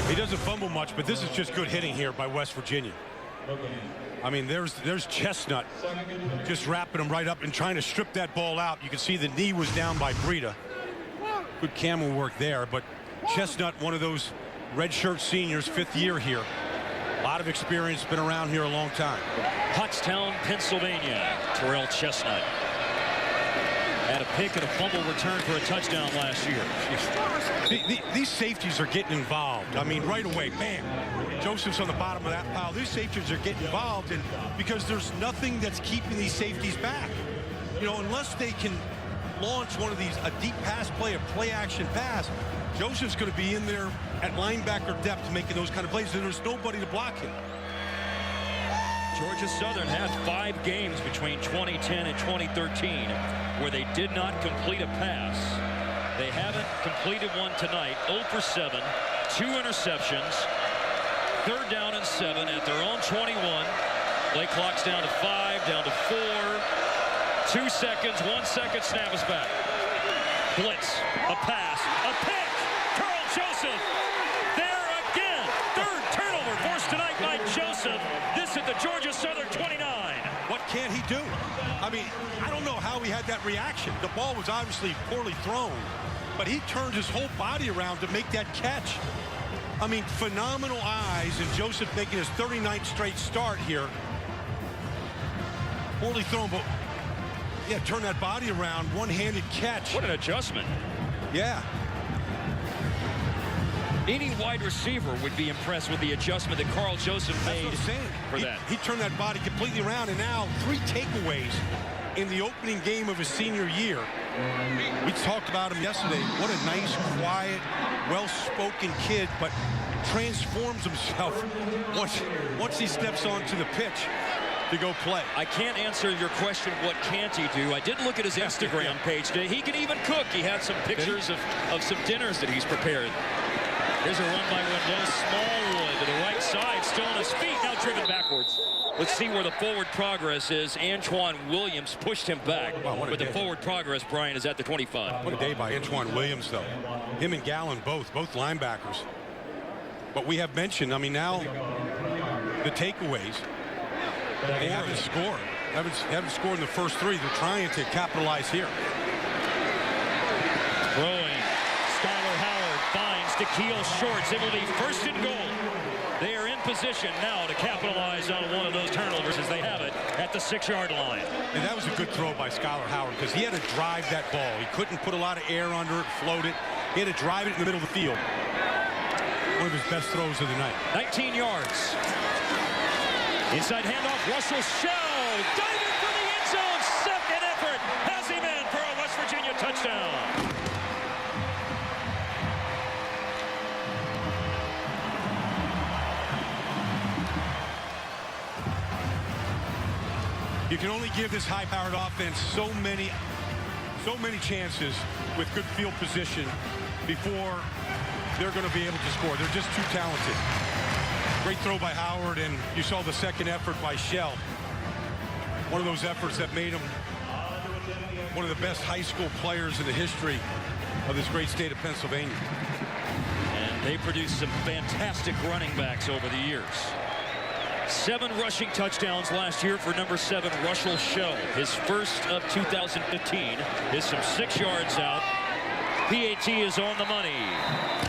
He doesn't fumble much, but this is just good hitting here by West Virginia. I mean, there's Chestnut just wrapping him right up and trying to strip that ball out. You can see the knee was down by Breida. Good camel work there, but Chestnut, one of those redshirt seniors, 5th year here. A lot of experience, been around here a long time. Pottstown, Pennsylvania. Terrell Chestnut had a pick and a fumble return for a touchdown last year. These safeties are getting involved. I mean, right away, bam. Joseph's on the bottom of that pile. These safeties are getting involved, and because there's nothing that's keeping these safeties back. You know, unless they can launch one of these, a deep pass play, a play action pass, Joseph's going to be in there at linebacker depth making those kind of plays, and there's nobody to block him. Georgia Southern had 5 games between 2010 and 2013 where they did not complete a pass. They haven't completed one tonight. 0 for 7, 2 interceptions, 3rd down and 7 at their own 21. Play clock's down to 5, down to 4. 2 seconds, 1 second, snap is back. Blitz, a pass, a pick. Carl Joseph there again. 3rd turnover forced tonight by Joseph. This at the Georgia Southern 29. What can he do? I mean, I don't know how he had that reaction. The ball was obviously poorly thrown, but he turned his whole body around to make that catch. I mean, phenomenal eyes, and Joseph making his 39th straight start here. Poorly thrown, but yeah, turn that body around, one-handed catch. What an adjustment. Yeah. Any wide receiver would be impressed with the adjustment that Carl Joseph made for that. He turned that body completely around, and now 3 takeaways in the opening game of his senior year. We talked about him yesterday. What a nice, quiet, well-spoken kid, but transforms himself once he steps onto the pitch to go play. I can't answer your question, what can't he do? I did look at his Instagram page today. He can even cook. He had some pictures of some dinners that he's prepared. Here's a run by Wendell Smallwood. to the right side, still on his feet, now driven backwards. Let's see where the forward progress is. Antoine Williams pushed him back. Wow, but the forward progress, Brian, is at the 25. What a day by Antoine Williams, though. Him and Gallen both linebackers. But we have mentioned, I mean, now the takeaways. They haven't scored. Haven't scored in the first three. They're trying to capitalize here. Throwing. Skylar Howard finds Da'Keil Shorts. It will be first and goal. They are in position now to capitalize on one of those turnovers as they have it at the 6-yard line. And that was a good throw by Skylar Howard because he had to drive that ball. He couldn't put a lot of air under it, float it. He had to drive it in the middle of the field. One of his best throws of the night. 19 yards. Inside handoff, Russell Shell diving for the end zone. Second effort has him in for a West Virginia touchdown. You can only give this high-powered offense so many chances with good field position before they're going to be able to score. They're just too talented. Great throw by Howard, and you saw the second effort by Shell. One of those efforts that made him one of the best high school players in the history of this great state of Pennsylvania. And they produced some fantastic running backs over the years. 7 rushing touchdowns last year for number 7, Russell Shell. His first of 2015 is some 6 yards out. PAT is on the money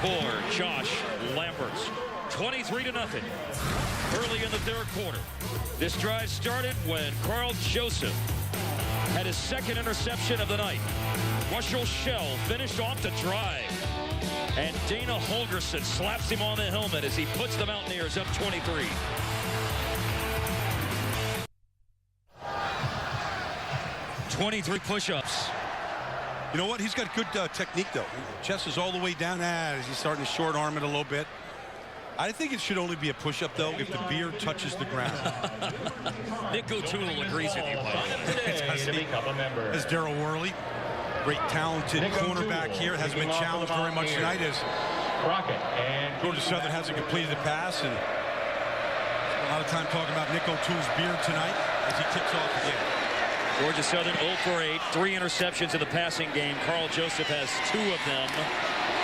for Josh Lamberts. 23-0 early in the third quarter. This drive started when Carl Joseph had his second interception of the night. Russell Shell finished off the drive, and Dana Holgerson slaps him on the helmet as he puts the Mountaineers up 23. Push-ups. You know what? He's got good technique, though. Chest is all the way down. He's starting to short arm it a little bit. I think it should only be a push-up, though, if the beard touches the ground. Nick O'Toole agrees with you, As Darryl Worley, great talented cornerback here, hasn't been challenged very much tonight as Georgia Southern hasn't completed the pass, and a lot of time talking about Nick O'Toole's beard tonight as he tips off again. Georgia Southern 0 for 8, 3 interceptions in the passing game. Carl Joseph has 2 of them.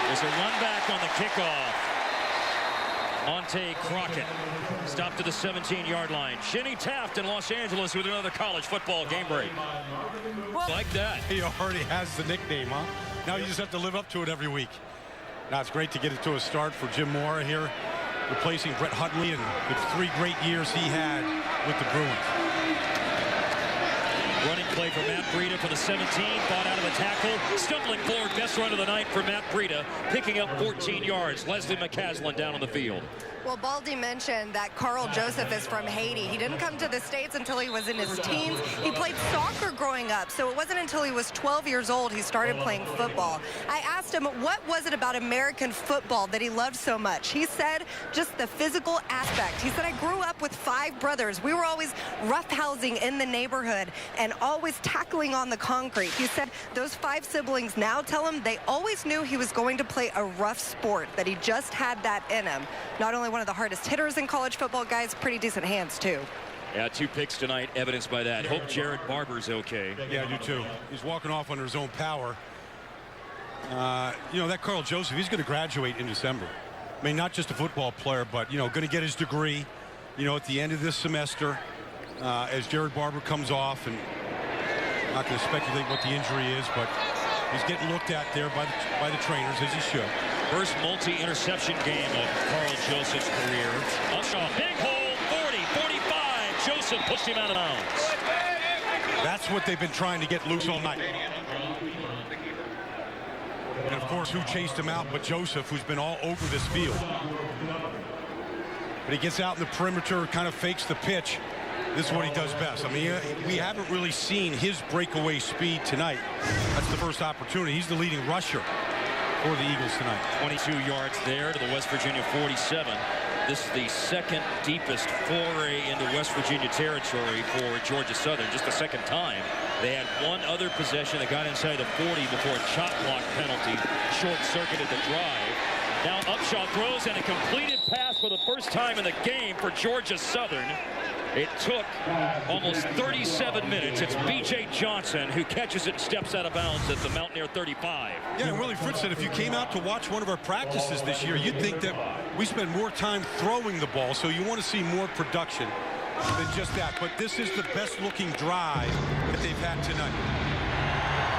There's a run back on the kickoff. Monte Crockett stopped to the 17-yard line. Shinny Taft in Los Angeles with another college football game break. Like that. He already has the nickname, huh? Now you just have to live up to it every week. Now it's great to get it to a start for Jim Mora here, replacing Brett Hundley and the 3 great years he had with the Bruins. Running play for Matt Breida for the 17, fought out of the tackle, stumbling forward, best run of the night for Matt Breida, picking up 14 yards. Leslie McCaslin down on the field. Well, Baldy mentioned that Carl Joseph is from Haiti. He didn't come to the States until he was in his teens. He played soccer growing up, so it wasn't until he was 12 years old he started playing football. I asked him, what was it about American football that he loved so much? He said, just the physical aspect. He said, I grew up with 5 brothers. We were always roughhousing in the neighborhood and always tackling on the concrete. He said, those 5 siblings now tell him they always knew he was going to play a rough sport, that he just had that in him. Not only one of the hardest hitters in college football, guys, pretty decent hands too. Yeah, 2 picks tonight, evidenced by that. Hope Jared Barber's okay. Yeah, I do too. He's walking off under his own power. You know, that Carl Joseph, he's going to graduate in December. I mean, not just a football player, but, you know, going to get his degree, you know, at the end of this semester as Jared Barber comes off. And not going to speculate what the injury is, but he's getting looked at there by the trainers, as he should. First multi-interception game of Carl Joseph's career. Upshaw, big hole, 40, 45. Joseph pushed him out of bounds. That's what they've been trying to get loose all night. And, of course, who chased him out but Joseph, who's been all over this field. But he gets out in the perimeter, kind of fakes the pitch. This is what he does best. I mean, we haven't really seen his breakaway speed tonight. That's the first opportunity. He's the leading rusher for the Eagles tonight. 22 yards there to the West Virginia 47. This is the second deepest foray into West Virginia territory for Georgia Southern. Just the second time. They had one other possession that got inside the 40 before a chop block penalty short-circuited the drive. Now Upshaw throws, and a completed pass for the first time in the game for Georgia Southern. It took almost 37 minutes. It's B.J. Johnson who catches it and steps out of bounds at the Mountaineer 35. Yeah, and Willie Fritz said if you came out to watch one of our practices this year, you'd think that we spend more time throwing the ball, so you want to see more production than just that. But this is the best-looking drive that they've had tonight.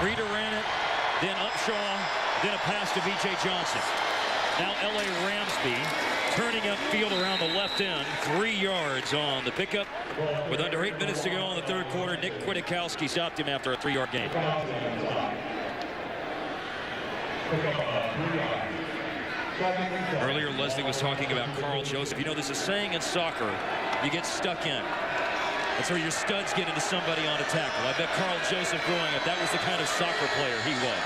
Reeder ran it, then Upshaw, then a pass to B.J. Johnson. Now L.A. Ramsby turning upfield around the left end, 3 yards on the pickup. With under 8 minutes to go in the third quarter, Nick Kwiatkowski stopped him after a 3-yard gain. Earlier, Leslie was talking about Carl Joseph. You know, there's a saying in soccer, you get stuck in. That's where your studs get into somebody on a tackle. I bet Carl Joseph growing up, that was the kind of soccer player he was.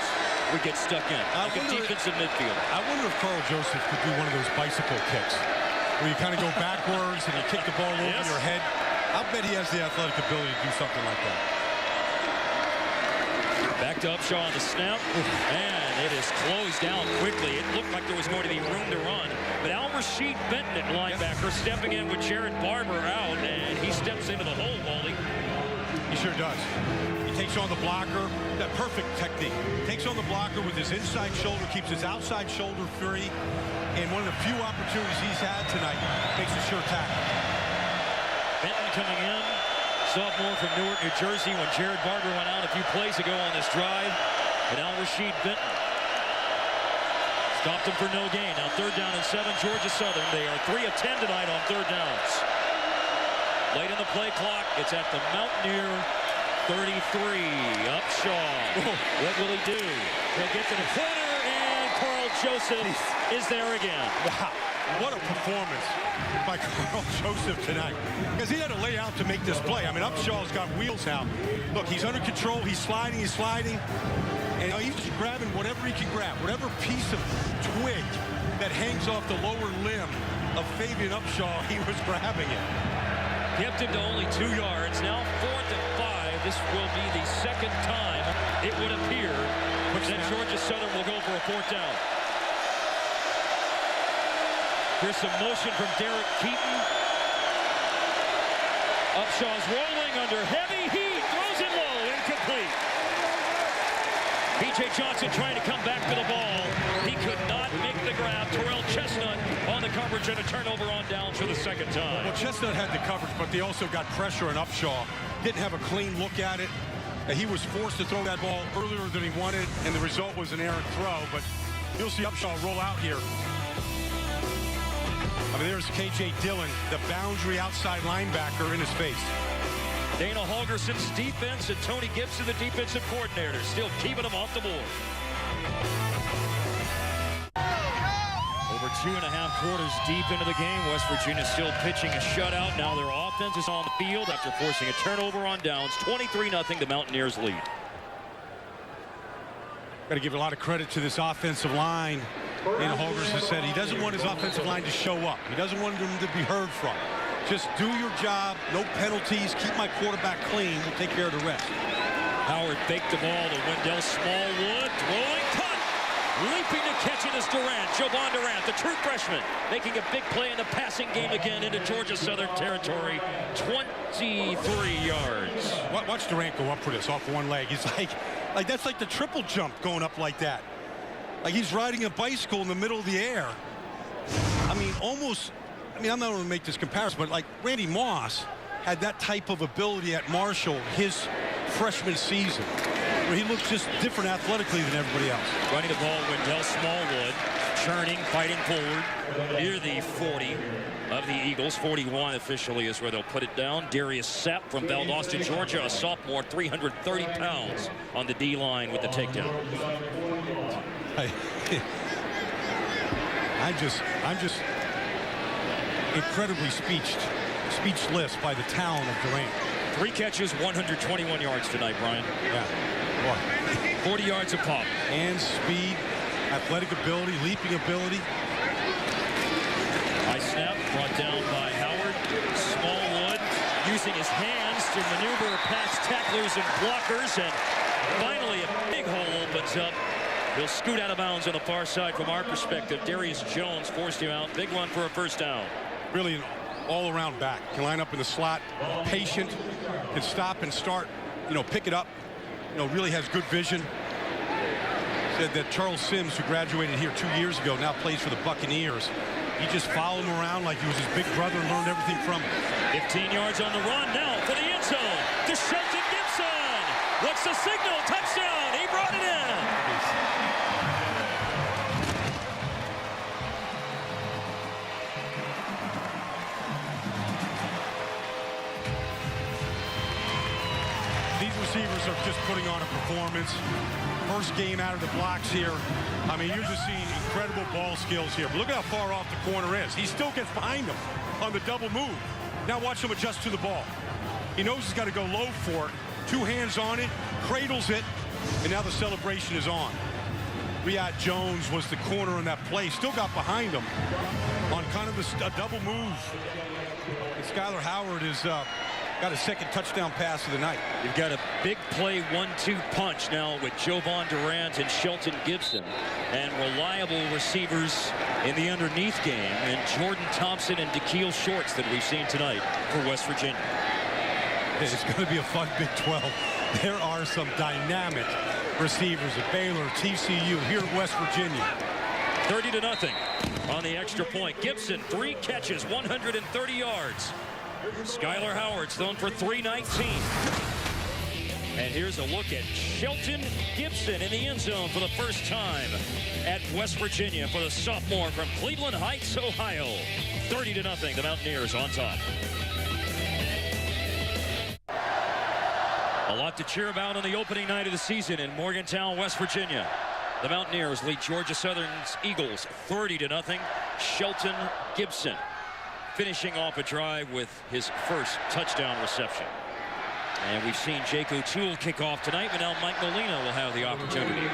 Would get stuck in, like a defensive midfielder. I wonder if Carl Joseph could do one of those bicycle kicks where you kind of go backwards and you kick the ball over your head. I'll bet he has the athletic ability to do something like that. Back to Upshaw on the snap, and it is closed down quickly. It looked like there was going to be room to run, but Al-Rasheed Benton at linebacker stepping in with Jared Barber out, and he steps into the hole, Wally. He sure does. He takes on the blocker, that perfect technique. Takes on the blocker with his inside shoulder, keeps his outside shoulder free, and one of the few opportunities he's had tonight makes a sure tackle. Benton coming in, sophomore from Newark, New Jersey, when Jared Barber went out a few plays ago on this drive. And Al-Rasheed Benton stopped him for no gain. Now 3rd down and 7, Georgia Southern. They are 3 of 10 tonight on 3rd downs. Late in the play clock, it's at the Mountaineer 33. Upshaw. What will he do? He'll get to the corner, and Carl Joseph is there again. Wow, what a performance by Carl Joseph tonight. Because he had to lay out to make this play. I mean, Upshaw's got wheels out. Look, he's under control. He's sliding. And he's just grabbing whatever he can grab. Whatever piece of twig that hangs off the lower limb of Fabian Upshaw, he was grabbing it. Kept him to only 2 yards. Now 4th and 5. This will be the second time it would appear that Georgia Southern will go for a 4th down. Here's some motion from Derek Keaton. Upshaw's rolling under heavy heat. Throws it low. Incomplete. B.J. Johnson trying to come back to the ball. He could not make the grab. Terrell Chestnut on the coverage and a turnover on downs for the second time. Well, Chestnut had the coverage, but they also got pressure on Upshaw. Didn't have a clean look at it. He was forced to throw that ball earlier than he wanted, and the result was an errant throw. But you'll see Upshaw roll out here. I mean, there's K.J. Dillon, the boundary outside linebacker, in his face. Dana Holgerson's defense and Tony Gibson, the defensive coordinator, still keeping them off the board. Over 2.5 quarters deep into the game, West Virginia still pitching a shutout. Now their offense is on the field after forcing a turnover on downs. 23-0, the Mountaineers lead. Got to give a lot of credit to this offensive line. Dana Holgerson said he doesn't want his offensive line to show up. He doesn't want them to be heard from. Just do your job, no penalties, keep my quarterback clean, we'll take care of the rest. Howard faked the ball to Wendell Smallwood, throwing, caught, leaping to catch it is Durant, Jovan Durant, the true freshman, making a big play in the passing game again into Georgia Southern territory, 23 yards. Watch Durant go up for this off one leg. He's like that's like the triple jump going up like that. Like he's riding a bicycle in the middle of the air. I mean, almost. I mean, I'm not going to make this comparison, but like Randy Moss had that type of ability at Marshall his freshman season, where he looked just different athletically than everybody else. Running the ball, Wendell Smallwood, churning, fighting forward near the 40 of the Eagles. 41 officially is where they'll put it down. Darius Sapp from Valdosta, Georgia, a sophomore, 330 pounds on the D-line with the takedown. I'm just incredibly speechless by the talent of Durant. 3 catches, 121 yards tonight, Brian. Yeah. Boy. 40 yards a pop. And speed, athletic ability, leaping ability. High snap brought down by Howard. Smallwood using his hands to maneuver past tacklers and blockers, and finally a big hole opens up He'll scoot out of bounds on the far side from our perspective. Darius Jones forced him out. Big run for a first down. Really an all-around back. Can line up in the slot, patient, can stop and start, pick it up. Really has good vision. Said that Charles Sims, who graduated here 2 years ago, now plays for the Buccaneers. He just followed him around like he was his big brother and learned everything from him. 15 yards on the run now for the end zone. To Shelton Gibson. What's the signal? Touchdown. He brought it in. These receivers are just putting on a performance. First game out of the blocks here. I mean, you're just seeing incredible ball skills here. But look at how far off the corner is. He still gets behind him on the double move. Now watch him adjust to the ball. He knows he's got to go low for it. 2 hands on it, cradles it, and now the celebration is on. Riyad Jones was the corner in that play. Still got behind him on kind of a double move. And Skylar Howard is got a second touchdown pass of the night. You've got a big play 1-2 punch now with Jovan Durant and Shelton Gibson, and reliable receivers in the underneath game, and Jordan Thompson and Dakeil Shorts that we've seen tonight for West Virginia. It's going to be a fun Big 12. There are some dynamic receivers at Baylor, TCU, here at West Virginia. 30-0 on the extra point. Gibson, 3 catches, 130 yards. Skylar Howard's thrown for 319. And here's a look at Shelton Gibson in the end zone for the first time at West Virginia for the sophomore from Cleveland Heights, Ohio. 30-0, the Mountaineers on top. A lot to cheer about on the opening night of the season in Morgantown, West Virginia. The Mountaineers lead Georgia Southern's Eagles 30-0. Shelton Gibson finishing off a drive with his first touchdown reception. And we've seen Jake O'Toole kick off tonight, but now Mike Molina will have the opportunity.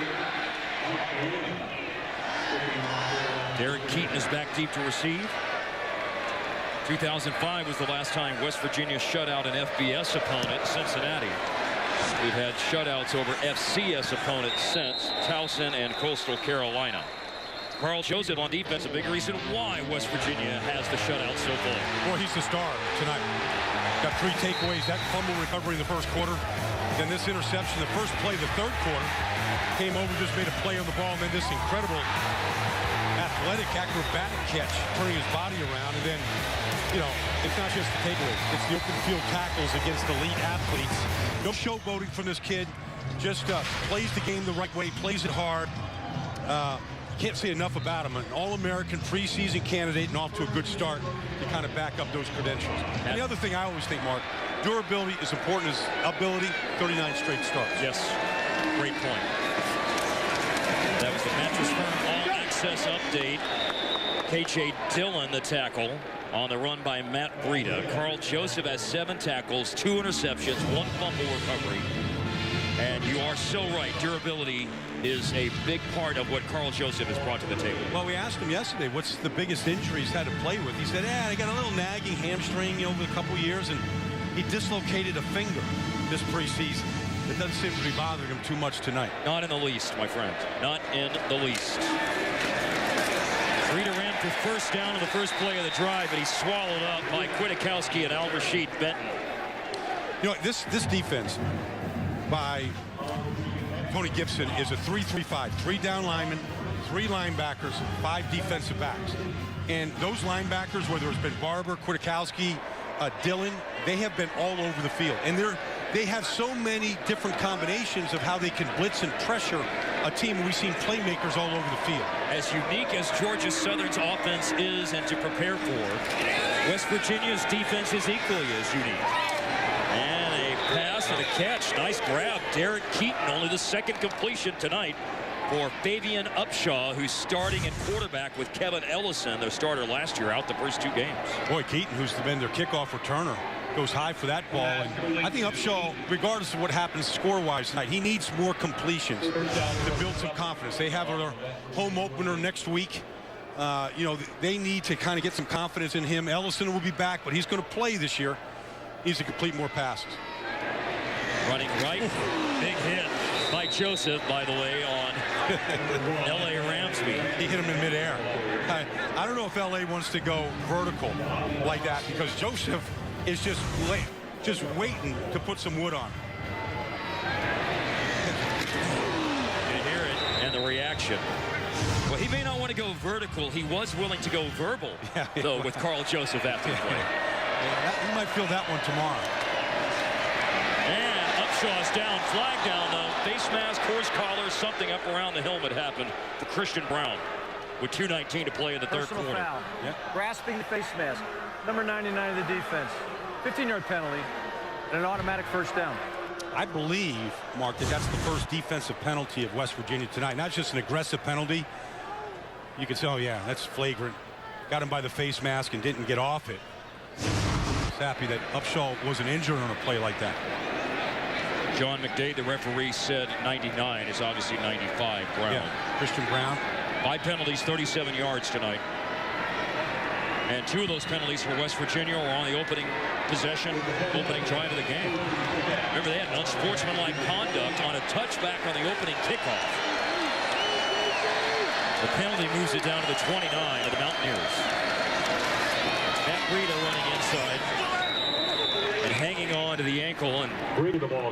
Derek Keaton is back deep to receive. 2005 was the last time West Virginia shut out an FBS opponent, Cincinnati. We've had shutouts over FCS opponents since, Towson and Coastal Carolina. Carl Joseph on defense, a big reason why West Virginia has the shutout so far. Well, he's the star tonight. Got 3 takeaways, that fumble recovery in the first quarter, then this interception, the first play of the third quarter, came over, just made a play on the ball, and then this incredible athletic, acrobatic catch, turning his body around, and then, it's not just the takeaways, it's the open field tackles against elite athletes. No showboating from this kid, just plays the game the right way, plays it hard. Can't say enough about him. An All-American preseason candidate and off to a good start to kind of back up those credentials. And the other thing I always think, Mark, durability is important as ability. 39 straight starts. Yes, great point. That was the Mattress Firm All Access update. KJ Dillon, the tackle, on the run by Matt Breida. Carl Joseph has 7 tackles, 2 interceptions, 1 fumble recovery. And you are so right. Durability is a big part of what Carl Joseph has brought to the table. Well, we asked him yesterday, what's the biggest injury he's had to play with? He said, I got a little nagging hamstring over a couple years, and he dislocated a finger this preseason. It doesn't seem to be bothering him too much tonight. Not in the least, my friend. Not in the least. Breida ran for first down in the first play of the drive, but he's swallowed up by Kwiatkowski and Al-Rashid Benton. This defense by Tony Gibson is a 3-3-5. 3 down linemen, 3 linebackers, 5 defensive backs. And those linebackers, whether it's been Barber, Kwiatkowski, Dillon, they have been all over the field. And they have so many different combinations of how they can blitz and pressure a team. We've seen playmakers all over the field. As unique as Georgia Southern's offense is and to prepare for, West Virginia's defense is equally as unique. And a pass and a catch. Nice grab. Derek Keaton, only the 2nd completion tonight for Fabian Upshaw, who's starting at quarterback with Kevin Ellison, their starter last year, out the first 2 games. Boy, Keaton, who's been their kickoff returner, goes high for that ball. And I think Upshaw, regardless of what happens score-wise tonight, he needs more completions to build some confidence. They have their home opener next week. They need to kind of get some confidence in him. Ellison will be back, but he's going to play this year. Needs to complete more passes. Running right, big hit. by Joseph, by the way, on L.A. Ramsby. He hit him in midair. I don't know if L.A. wants to go vertical like that because Joseph is just waiting to put some wood on. You hear it and the reaction. Well, he may not want to go vertical. He was willing to go verbal, though, with Carl Joseph after the play. You might feel that one tomorrow. And Upshaw's down, flag down, though. Face mask, horse collar, something up around the helmet happened for Christian Brown with 2:19 to play in the third quarter. Foul. Grasping the face mask. Number 99 of the defense. 15-yard penalty and an automatic first down. I believe, Mark, that's the first defensive penalty of West Virginia tonight. Not just an aggressive penalty. You could say, oh, yeah, that's flagrant. Got him by the face mask and didn't get off it. Just happy that Upshaw wasn't injured on a play like that. John McDade, the referee, said 99 is obviously 95. Brown. Yeah, Christian Brown. 5 penalties, 37 yards tonight. And 2 of those penalties for West Virginia were on the opening possession, opening drive of the game. Remember, they had an unsportsmanlike conduct on a touchback on the opening kickoff. The penalty moves it down to the 29 of the Mountaineers. Matt Breida running inside and hanging on to the ankle, and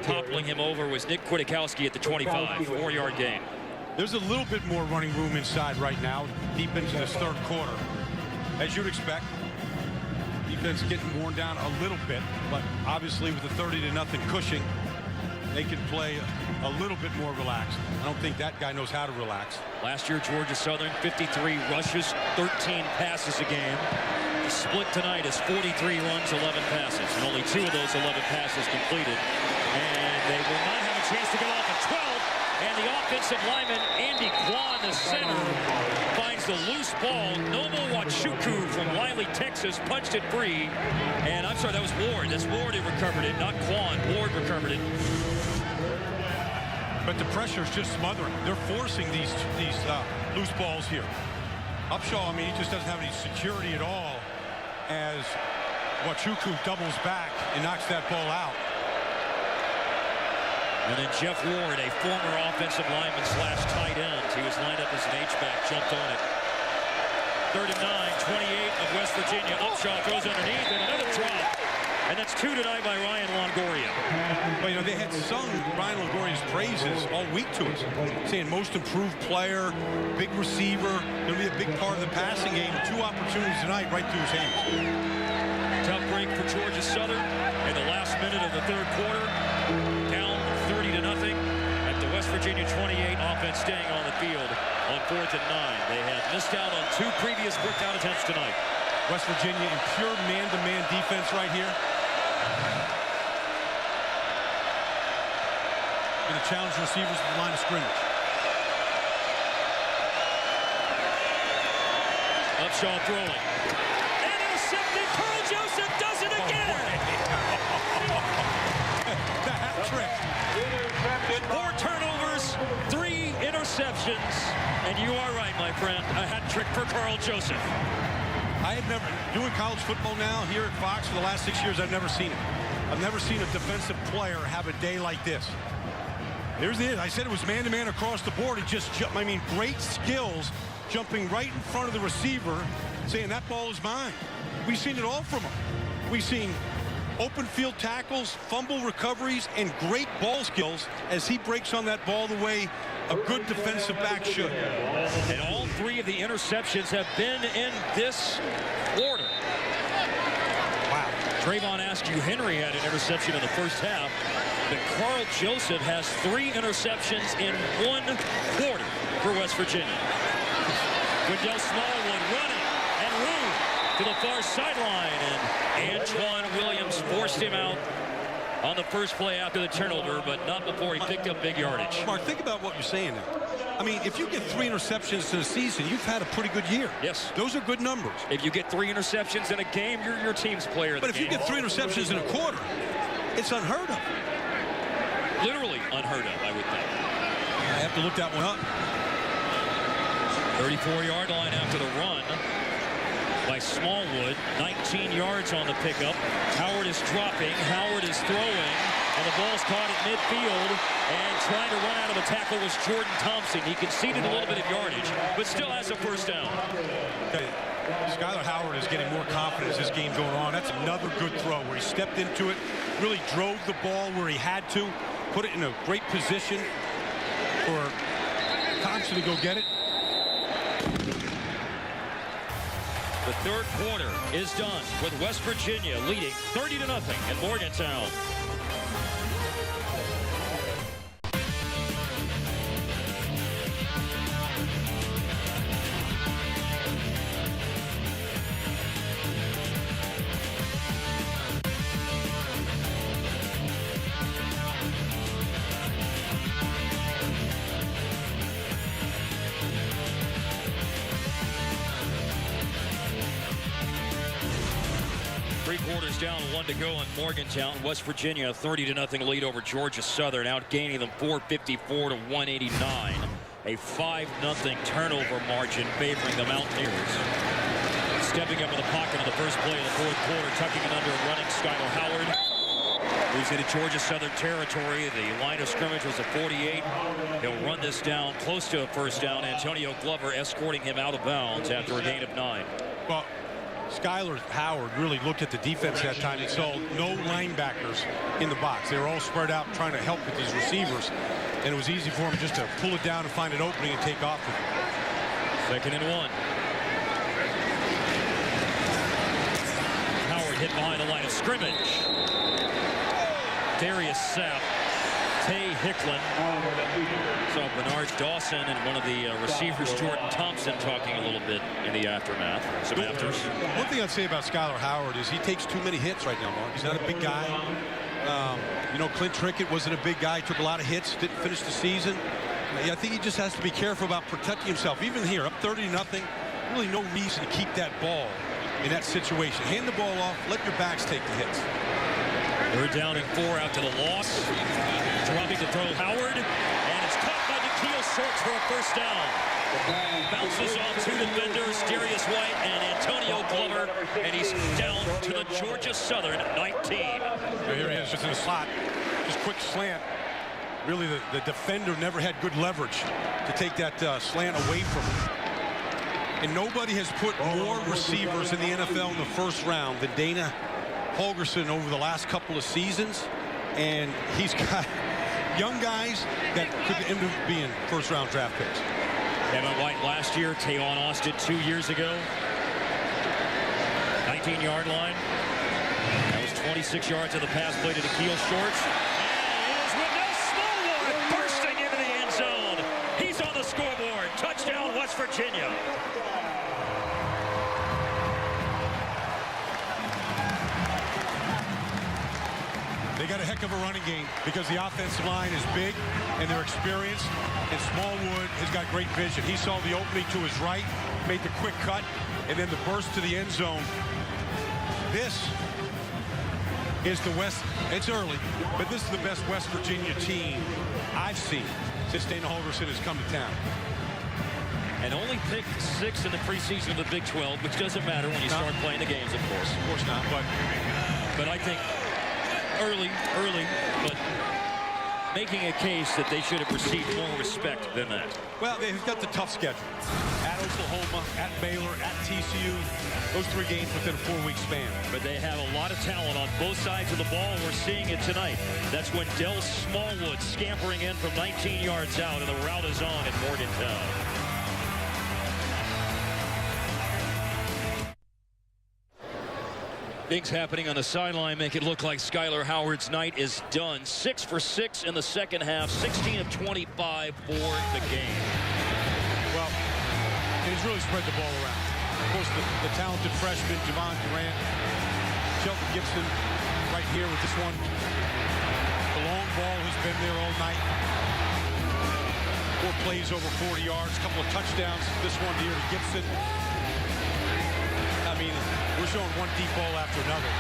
toppling him over was Nick Kwiatkowski at the 25, 4-yard gain. There's a little bit more running room inside right now, deep into this third quarter. As you'd expect, defense getting worn down a little bit, but obviously with a 30-0 cushion, they can play a little bit more relaxed. I don't think that guy knows how to relax. Last year, Georgia Southern, 53 rushes, 13 passes a game. The split tonight is 43 runs, 11 passes, and only 2 of those 11 passes completed. And they will not have a chance to get off at 12. And the offensive lineman, Andy Kwan, the center, finds the loose ball. Nomo Wachuku from Wiley, Texas, punched it free. And I'm sorry, that was Ward. That's Ward who recovered it, not Kwan. Ward recovered it. But the pressure is just smothering. They're forcing these loose balls here. Upshaw, I mean, he just doesn't have any security at all as Wachuku doubles back and knocks that ball out. And then Jeff Ward, a former offensive lineman / tight end. He was lined up as an H-back, jumped on it. 3rd and 9, 28 of West Virginia. Upshaw throws underneath and another drop. And that's 2 tonight by Ryan Longoria. Well, you know, they had sung Ryan Longoria's praises all week to us, saying most improved player, big receiver, going to be a big part of the passing game. 2 opportunities tonight right through his hands. Tough break for Georgia Southern in the last minute of the third quarter. Down 30-0 at the West Virginia 28. Offense staying on the field on 4th and 9. They had missed out on 2 previous breakout attempts tonight. West Virginia in pure man-to-man defense right here. Going to challenge receivers at the line of scrimmage. Upshaw throwing. And intercepted. Carl Joseph does it again. The hat trick. 4 turnovers, 3 interceptions. And you are right, my friend. A hat trick for Carl Joseph. I have never, doing college football now here at Fox for the last 6 years, I've never seen it. I've never seen a defensive player have a day like this. Here's it. I said it was man-to-man across the board. He just jumped. I mean, great skills, jumping right in front of the receiver, saying that ball is mine. We've seen it all from him. We've seen open field tackles, fumble recoveries, and great ball skills as he breaks on that ball the way a good defensive back should. And all 3 of the interceptions have been in this order. Wow. Trayvon Askew Henry had an interception in the first half. But Carl Joseph has 3 interceptions in 1 quarter for West Virginia. Wendell Smallwood running and room to the far sideline. And Antoine Williams forced him out on the first play after the turnover, but not before he picked up big yardage. Mark, think about what you're saying now. I mean, if you get 3 interceptions in a season, you've had a pretty good year. Yes. Those are good numbers. If you get 3 interceptions in a game, you're your team's player of the game. But if you get 3 interceptions in a quarter, it's unheard of. Literally unheard of, I would think. I have to look that one up. 34-yard line after the run by Smallwood. 19 yards on the pickup. Howard is dropping. Howard is throwing. And the ball's caught at midfield, and trying to run out of the tackle was Jordan Thompson. He conceded a little bit of yardage, but still has a first down. Okay. Skylar Howard is getting more confidence as this game going on. That's another good throw where he stepped into it, really drove the ball where he had to, put it in a great position for Thompson to go get it. The third quarter is done with West Virginia leading 30-0 in Morgantown. Three quarters down, 1 to go in Morgantown. West Virginia, 30-0 lead over Georgia Southern, outgaining them 454 to 189. A 5-0 turnover margin favoring the Mountaineers. Stepping up in the pocket in the first play of the fourth quarter, tucking it under and running Skylar Howard. He's into Georgia Southern territory. The line of scrimmage was a 48. He'll run this down close to a first down. Antonio Glover escorting him out of bounds after a gain of 9. Well, Skylar Howard really looked at the defense that time and saw no linebackers in the box. They were all spread out trying to help with these receivers, and it was easy for him just to pull it down and find an opening and take off with it. 2nd and 1. Howard hit behind the line of scrimmage. Darius Sapp, Tay Hicklin. So Bernard Dawson and one of the receivers, Jordan Thompson, talking a little bit in the aftermath. Some afters. One thing I'd say about Skylar Howard is he takes too many hits right now, Mark. He's not a big guy. You know, Clint Trickett wasn't a big guy. He took a lot of hits, didn't finish the season. I think he just has to be careful about protecting himself. Even here, up 30-0, really no reason to keep that ball in that situation. Hand the ball off, let your backs take the hits. They're down and 4 out to the loss. Dropping to throw Howard, and it's caught by Nikhil Shorts for a first down. Bounces off 2 defenders, Darius White and Antonio Glover, and he's down to the Georgia Southern 19. Here he is, just in the slot, just quick slant. Really, the defender never had good leverage to take that slant away from him. And nobody has put more receivers in the NFL in the first round than Dana Holgorsen over the last couple of seasons, and he's got young guys that could end up being first-round draft picks. Evan White last year, Tayon Austin 2 years ago. 19-yard line. That was 26 yards of the pass play to Nikhil Shorts. And it is Wendell Smallwood bursting into the end zone. He's on the scoreboard. Touchdown, West Virginia. They got a heck of a running game because the offensive line is big and they're experienced, and Smallwood has got great vision. He saw the opening to his right, made the quick cut, and then the burst to the end zone. This is the West, it's early, but this is the best West Virginia team I've seen since Dana Holgorsen has come to town. And only picked 6 in the preseason of the Big 12, which doesn't matter when you start playing the games, of course. Of course not, but I think early, but making a case that they should have received more respect than that. Well, they've got the tough schedule. At Oklahoma, at Baylor, at TCU. Those 3 games within a 4-week span. But they have a lot of talent on both sides of the ball. We're seeing it tonight. That's Wendell Smallwood scampering in from 19 yards out, and the route is on in Morgantown. Things happening on the sideline make it look like Skylar Howard's night is done. 6 for 6 in the second half, 16 of 25 for the game. Well, he's really spread the ball around. Of course, the talented freshman, Javon Durant, Shelton Gibson right here with this one. The long ball has been there all night. 4 plays over 40 yards, a couple of touchdowns. This one here to Gibson. I mean, we're showing one deep ball after another.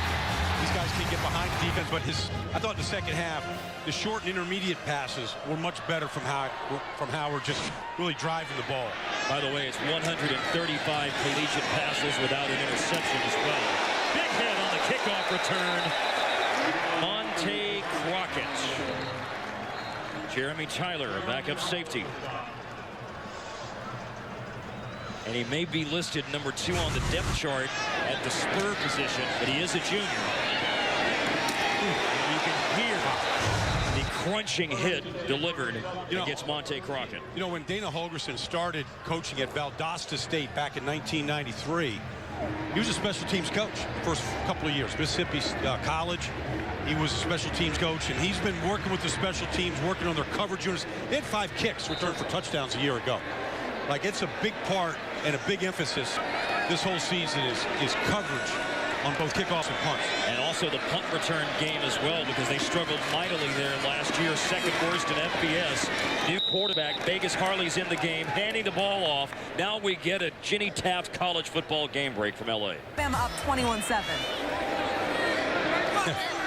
These guys can't get behind the defense, but I thought in the second half, the short and intermediate passes were much better from Howard, just really driving the ball. By the way, it's 135 collegiate passes without an interception as well. Big hit on the kickoff return. Monte Crockett. Jeremy Tyler, a backup safety. And he may be listed number 2 on the depth chart at the spur position, but he is a junior. And you can hear the crunching hit delivered against Monte Crockett. You know, when Dana Holgerson started coaching at Valdosta State back in 1993, he was a special teams coach the first couple of years. Mississippi College, he was a special teams coach, and he's been working with the special teams, working on their coverage units. They had 5 kicks returned for touchdowns a year ago. Like, it's a big part and a big emphasis this whole season is coverage on both kickoffs and punts. And also the punt return game as well, because they struggled mightily there last year. Second worst in FBS. New quarterback, Vegas Harley's in the game, handing the ball off. Now we get a Ginny Taft college football game break from LA. Bama up 21-7.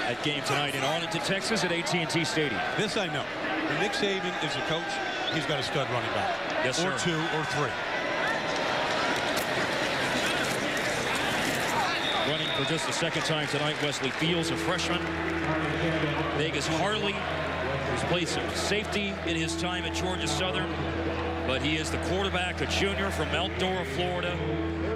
That game tonight in Arlington, Texas at AT&T Stadium. This I know. When Nick Saban is a coach, he's got a stud running back. Yes, sir. Or 2 or 3. Running for just the second time tonight, Wesley Fields, a freshman. Vegas Harley, who's played some safety in his time at Georgia Southern, but he is the quarterback, a junior from Mount Dora, Florida,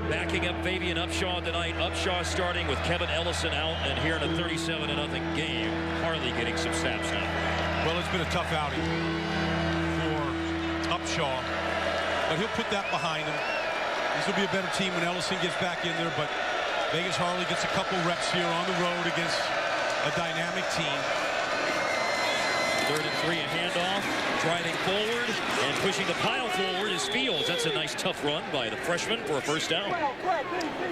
backing up Fabian Upshaw tonight. Upshaw starting with Kevin Ellison out, and here in a 37-0 game, Harley getting some snaps now. Well, it's been a tough outing for Upshaw, but he'll put that behind him. This will be a better team when Ellison gets back in there, but Vegas Harley gets a couple reps here on the road against a dynamic team. 3rd and 3, a handoff, driving forward and pushing the pile forward is Fields. That's a nice tough run by the freshman for a first down.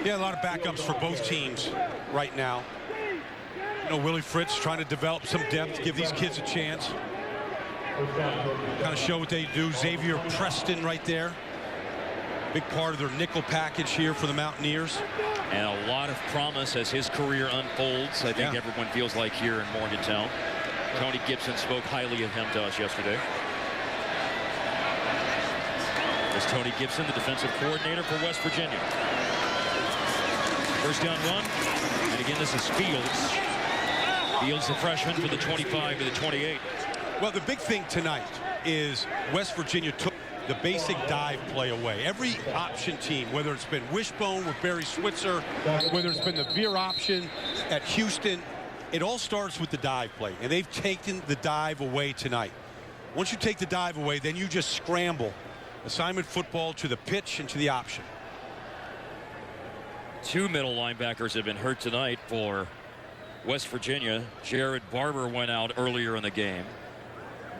Yeah, a lot of backups for both teams right now. You know, Willie Fritz trying to develop some depth, give these kids a chance. Kind of show what they do. Xavier Preston right there. Big part of their nickel package here for the Mountaineers. And a lot of promise as his career unfolds. I think everyone feels like here in Morgantown. Tony Gibson spoke highly of him to us yesterday. There's Tony Gibson, the defensive coordinator for West Virginia. First down run. And again, this is Fields. Fields, the freshman, for the 25 to the 28. Well, the big thing tonight is West Virginia took the basic dive play away. Every option team, whether it's been Wishbone with Barry Switzer, whether it's been the veer option at Houston, it all starts with the dive play, and they've taken the dive away tonight. Once you take the dive away, then you just scramble assignment football to the pitch and to the option. 2 middle linebackers have been hurt tonight for West Virginia. Jared Barber went out earlier in the game.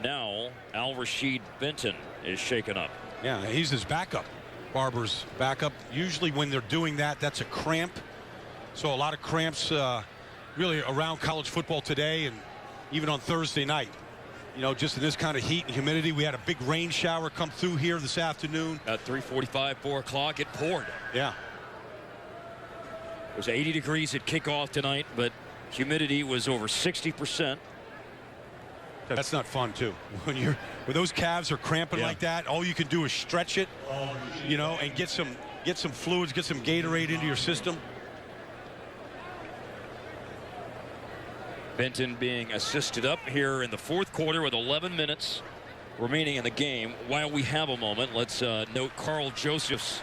Now Al-Rashid Benton is shaken up. Yeah, he's his backup. Barber's backup. Usually when they're doing that, that's a cramp. So a lot of cramps really around college football today and even on Thursday night. You know, just in this kind of heat and humidity. We had a big rain shower come through here this afternoon. At 3:45, 4 o'clock, it poured. Yeah. It was 80 degrees at kickoff tonight, but humidity was over 60%. That's not fun, too. When those calves are cramping like that, all you can do is stretch it, you know, and get some fluids, get some Gatorade into your system. Benton being assisted up here in the 4th quarter with 11 minutes remaining in the game. While we have a moment, let's note Carl Joseph's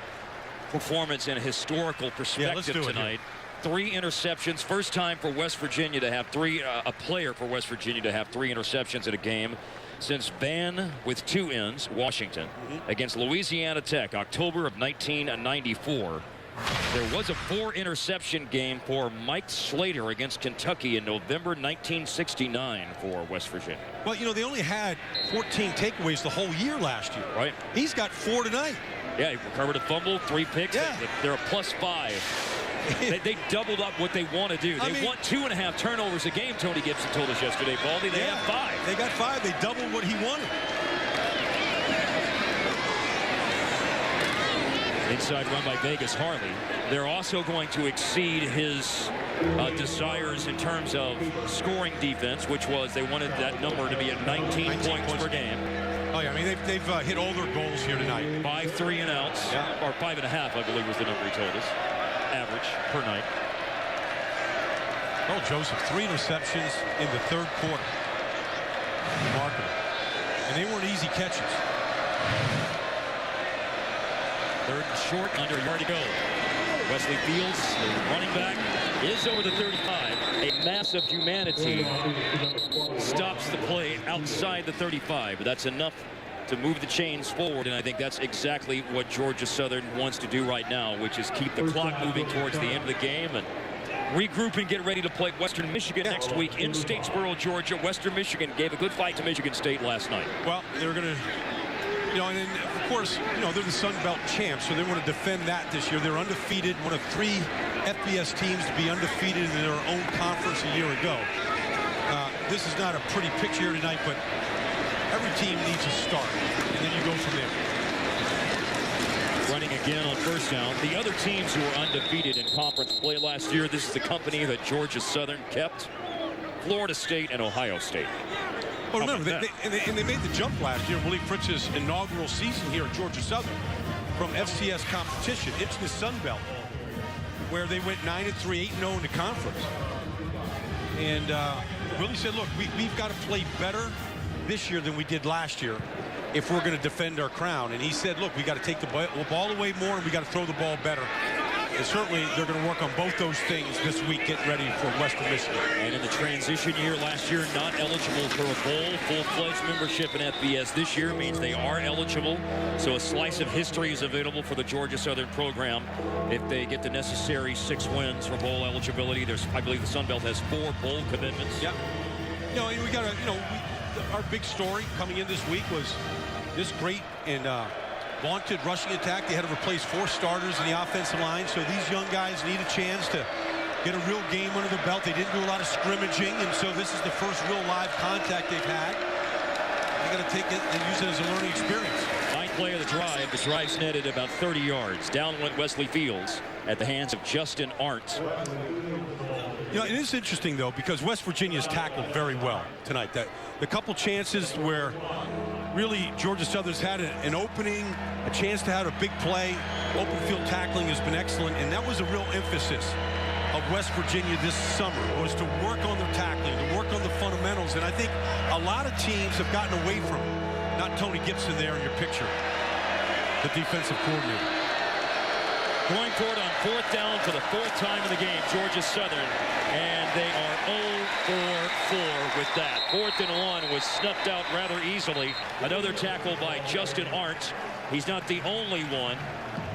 performance in a historical perspective tonight. 3 interceptions. First time for West Virginia to have a player for West Virginia to have 3 interceptions in a game since Van with 2 ends, Washington, against Louisiana Tech, October of 1994. There was a 4 interception game for Mike Slater against Kentucky in November 1969 for West Virginia. Well, you know, they only had 14 takeaways the whole year last year. Right. He's got 4 tonight. Yeah, he recovered a fumble, 3 picks. Yeah. They're a +5. They doubled up what they want to do. They want 2.5 turnovers a game, Tony Gibson told us yesterday, Baldy. They have 5. They got 5. They doubled what he wanted. Inside run by Vegas Harley. They're also going to exceed his desires in terms of scoring defense, which was they wanted that number to be at 19 points per game. Oh, yeah, I mean, they've hit all their goals here tonight. 5 3 and outs, or 5.5, I believe was the number he told us. Average per night. Oh, Joseph, 3 interceptions in the third quarter. Remarkable. And they weren't easy catches. Third and short, under a yard to go. Wesley Fields, the running back, is over the 35. A massive humanity stops the play outside the 35. But that's enough to move the chains forward, and I think that's exactly what Georgia Southern wants to do right now, which is keep the clock moving towards the end of the game and regroup and get ready to play Western Michigan next week in Statesboro, Georgia. Western Michigan gave a good fight to Michigan State last night. Well, they're going to, you know, and then, of course, you know, they're the Sun Belt champs, so they want to defend that this year. They're undefeated, one of 3 FBS teams to be undefeated in their own conference a year ago. This is not a pretty picture here tonight, but every team needs a start, and then you go from there. Running again on first down. The other teams who were undefeated in conference play last year, this is the company that Georgia Southern kept. Florida State and Ohio State. Well, remember, they made the jump last year, Willie Fritz's inaugural season here at Georgia Southern, from FCS competition into the Sun Belt, where they went 9-3, 8-0 in the conference. And Willie said, look, we've got to play better this year than we did last year if we're going to defend our crown. And he said, look, we got to take the ball away more, and we got to throw the ball better. And certainly they're going to work on both those things this week, getting ready for Western Michigan. And in the transition year last year, not eligible for a bowl, full-fledged membership in FBS this year means they are eligible. So a slice of history is available for the Georgia Southern program if they get the necessary 6 wins for bowl eligibility. I believe the Sun Belt has 4 bowl commitments. Yeah. You know, and we got to, you know, our big story coming in this week was this great and vaunted rushing attack. They had to replace 4 starters in the offensive line, so these young guys need a chance to get a real game under the belt. They didn't do a lot of scrimmaging, and so this is the first real live contact they've had. They got to take it and use it as a learning experience. Ninth play of the drive. The drive's netted about 30 yards. Down went Wesley Fields at the hands of Justin Arndt. You know, it is interesting, though, because West Virginia's tackled very well tonight. That the couple chances where really Georgia Southern's had an opening, a chance to have a big play. Open field tackling has been excellent, and that was a real emphasis of West Virginia this summer, was to work on their tackling, to work on the fundamentals. And I think a lot of teams have gotten away from it. Not Tony Gibson there in your picture, the defensive coordinator. Going for it on 4th down for the 4th time in the game, Georgia Southern, and they are 0 for 4 with that. 4th and 1 was snuffed out rather easily. Another tackle by Justin Arndt. He's not the only one.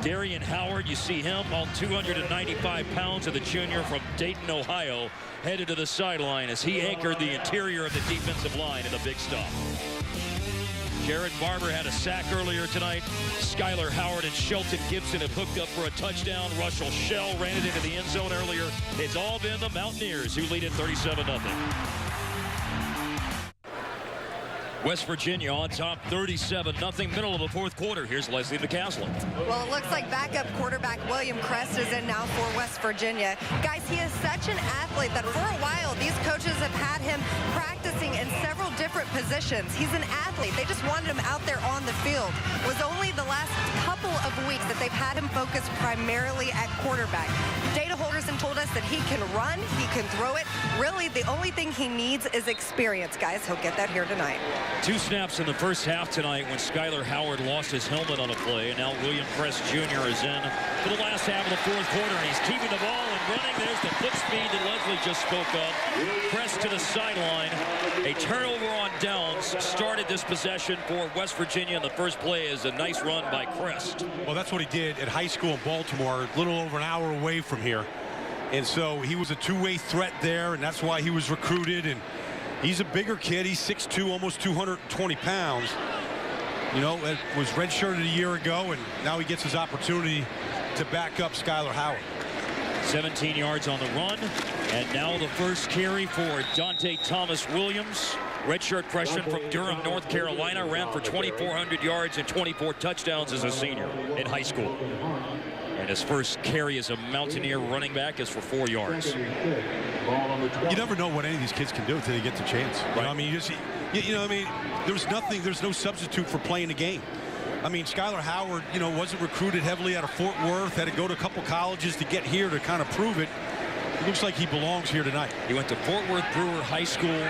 Darian Howard, you see him, all 295 pounds of the junior from Dayton, Ohio, headed to the sideline as he anchored the interior of the defensive line in the big stop. Jared Barber had a sack earlier tonight. Skylar Howard and Shelton Gibson have hooked up for a touchdown. Russell Shell ran it into the end zone earlier. It's all been the Mountaineers who lead it 37-0. West Virginia on top 37-0, middle of the 4th quarter. Here's Leslie McCaslin. Well, it looks like backup quarterback William Crest is in now for West Virginia. Guys, he is such an athlete that for a while these coaches have had him practicing in several different positions. He's an athlete. They just wanted him out there on the field. It was only the last couple of weeks that they've had him focused primarily at quarterback. Data Holderson told us that he can run, he can throw it. Really, the only thing he needs is experience, guys. He'll get that here tonight. 2 snaps in the first half tonight when Skylar Howard lost his helmet on a play. And now William Crest Jr. is in for the last half of the 4th quarter. And he's keeping the ball and running. There's the foot speed that Leslie just spoke of. Crest to the sideline. A turnover on downs started this possession for West Virginia. And the first play is a nice run by Crest. Well, that's what he did at high school in Baltimore, a little over an hour away from here. And so he was a two-way threat there, and that's why he was recruited. And he's a bigger kid. He's 6'2", almost 220 pounds. You know, it was redshirted a year ago, and now he gets his opportunity to back up Skylar Howard. 17 yards on the run, and now the first carry for Dante Thomas Williams. Redshirt freshman from Durham, North Carolina, ran for 2,400 yards and 24 touchdowns as a senior in high school. And his first carry as a Mountaineer running back is for 4 yards. You never know what any of these kids can do until they get the chance. Right. You know, I mean, I mean, there's no substitute for playing the game. I mean, Skylar Howard, wasn't recruited heavily out of Fort Worth, had to go to a couple colleges to get here to kind of prove it. It looks like he belongs here tonight. He went to Fort Worth Brewer High School.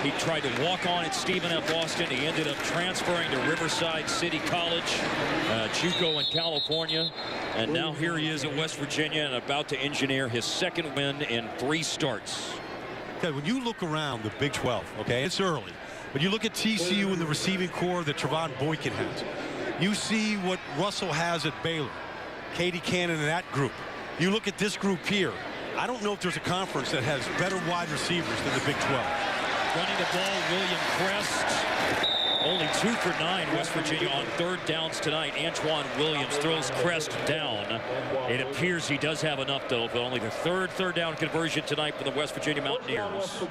He tried to walk on at Stephen F. Austin. He ended up transferring to Riverside City College, JUCO in California. And now here he is at West Virginia and about to engineer his second win in 3 starts. Okay, when you look around the Big 12, okay, it's early. But you look at TCU and the receiving core that Trevon Boykin has. You see what Russell has at Baylor. Katie Cannon and that group. You look at this group here. I don't know if there's a conference that has better wide receivers than the Big 12. Running the ball, William Crest. Only 2 for 9, West Virginia on 3rd downs tonight. Antoine Williams throws Crest down. It appears he does have enough, though, but only the third down conversion tonight for the West Virginia Mountaineers.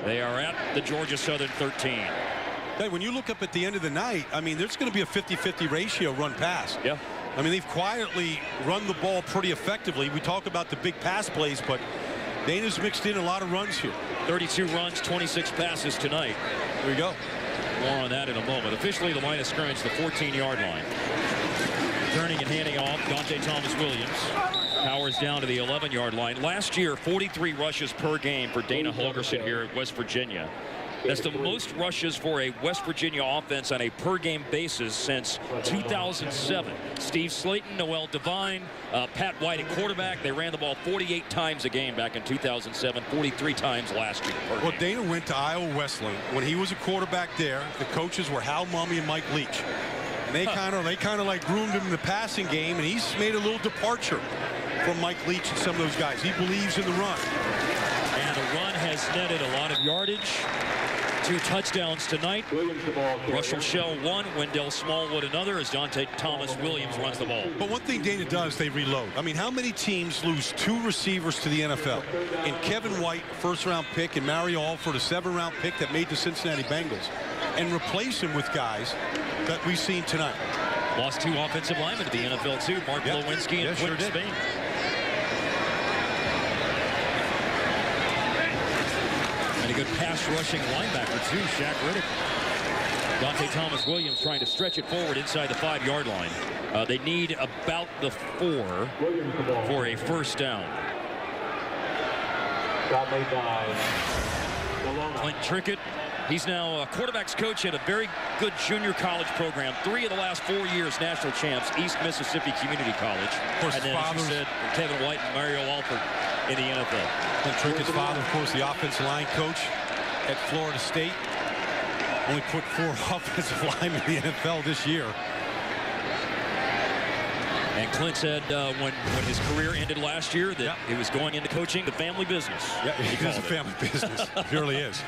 They are at the Georgia Southern 13. Hey, when you look up at the end of the night, I mean, there's going to be a 50-50 ratio run pass. Yeah. I mean, they've quietly run the ball pretty effectively. We talk about the big pass plays, but Dana's mixed in a lot of runs here. 32 runs, 26 passes tonight. There you go. More on that in a moment. Officially, the line of scrimmage, the 14-yard line. Turning and handing off, Dante Thomas-Williams. Powers down to the 11-yard line. Last year, 43 rushes per game for Dana Holgerson here at West Virginia. That's the most rushes for a West Virginia offense on a per-game basis since 2007. Steve Slayton, Noel Devine, Pat White at quarterback. They ran the ball 48 times a game back in 2007, 43 times last year. Well, Dana went to Iowa Wesleyan. When he was a quarterback there, the coaches were Hal Mumme and Mike Leach. And they kind of like groomed him in the passing game, and he's made a little departure from Mike Leach and some of those guys. He believes in the run. And the run has netted a lot of yardage. 2 touchdowns tonight. Russell Shell 1, Wendell Smallwood another as Dante Thomas-Williams runs the ball. But one thing Dana does, they reload. I mean, how many teams lose 2 receivers to the NFL? And Kevin White, 1st-round pick, and Mario Alford, a 7th-round pick that made the Cincinnati Bengals, and replace him with guys that we've seen tonight. Lost 2 offensive linemen to the NFL, too. Mark Lewinsky and Quentin Spain. And a good pass rushing linebacker, too, Shaq Riddick. Dante Thomas-Williams trying to stretch it forward inside the 5-yard line. They need about the 4 for a 1st down. Clint Trickett. He's now a quarterback's coach at a very good junior college program. 3 of the last 4 years national champs, East Mississippi Community College. Of course, and then, as you said, Kevin White and Mario Alford in the NFL. Clint Trickett's father, of course, the offensive line coach at Florida State. Only put 4 offensive linemen in the NFL this year. And Clint said when his career ended last year that he was going into coaching the family business. Yeah, it is a family business. It purely is.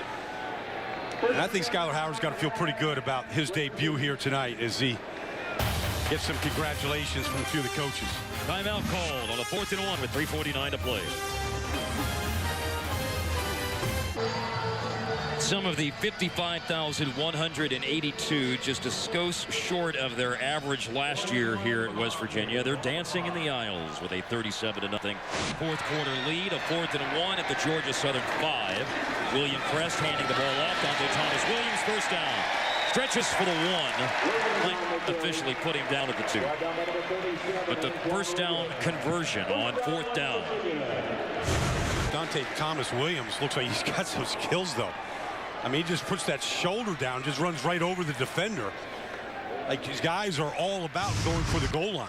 And I think Skylar Howard's got to feel pretty good about his debut here tonight as he gets some congratulations from a few of the coaches. Timeout called on the 4th and 1 with 3:49 to play. Some of the 55,182, just a skosh short of their average last year here at West Virginia. They're dancing in the aisles with a 37-0 4th quarter lead, a 4th and 1 at the Georgia Southern 5. William Crest handing the ball off. Dante Thomas-Williams, 1st down. Stretches for the 1. Clint officially put him down at the 2. But the 1st down conversion on 4th down. Dante Thomas-Williams looks like he's got some skills, though. I mean, he just puts that shoulder down, just runs right over the defender. Like, these guys are all about going for the goal line.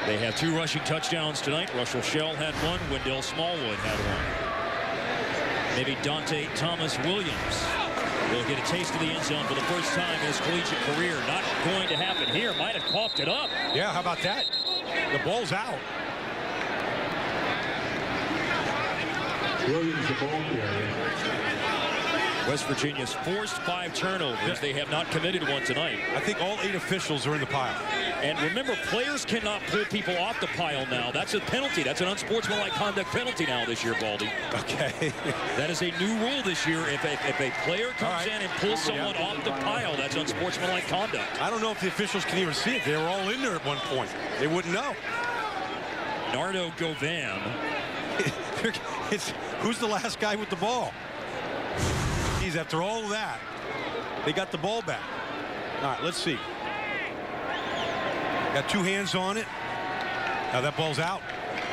They have 2 rushing touchdowns tonight. Russell Shell had 1. Wendell Smallwood had 1. Maybe Dante Thomas-Williams will get a taste of the end zone for the first time in his collegiate career. Not going to happen here. Might have coughed it up. Yeah, how about that? The ball's out. Williams, the ball carrier. West Virginia's forced 5 turnovers. They have not committed one tonight. I think all 8 officials are in the pile. And remember, players cannot pull people off the pile now. That's a penalty. That's an unsportsmanlike conduct penalty now this year, Baldy. Okay. That is a new rule this year. If a player comes in and pulls someone off the pile, that's unsportsmanlike conduct. I don't know if the officials can even see it. They were all in there at one point. They wouldn't know. Nardo Govan. Who's the last guy with the ball? Geez, after all of that, they got the ball back. All right, let's see. Got 2 hands on it. Now that ball's out.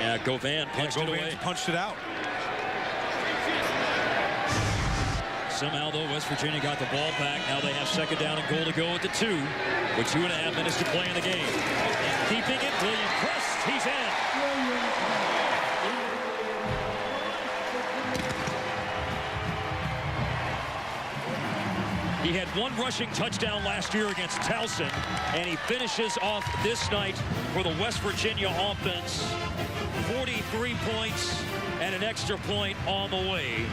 Yeah, Govan punched it away. Punched it out. Somehow, though, West Virginia got the ball back. Now they have second down and goal to go at the 2 with 2.5 minutes to play in the game. And keeping it, William Crest. He's in. He had 1 rushing touchdown last year against Towson, and he finishes off this night for the West Virginia offense. 43 points and an extra point on the way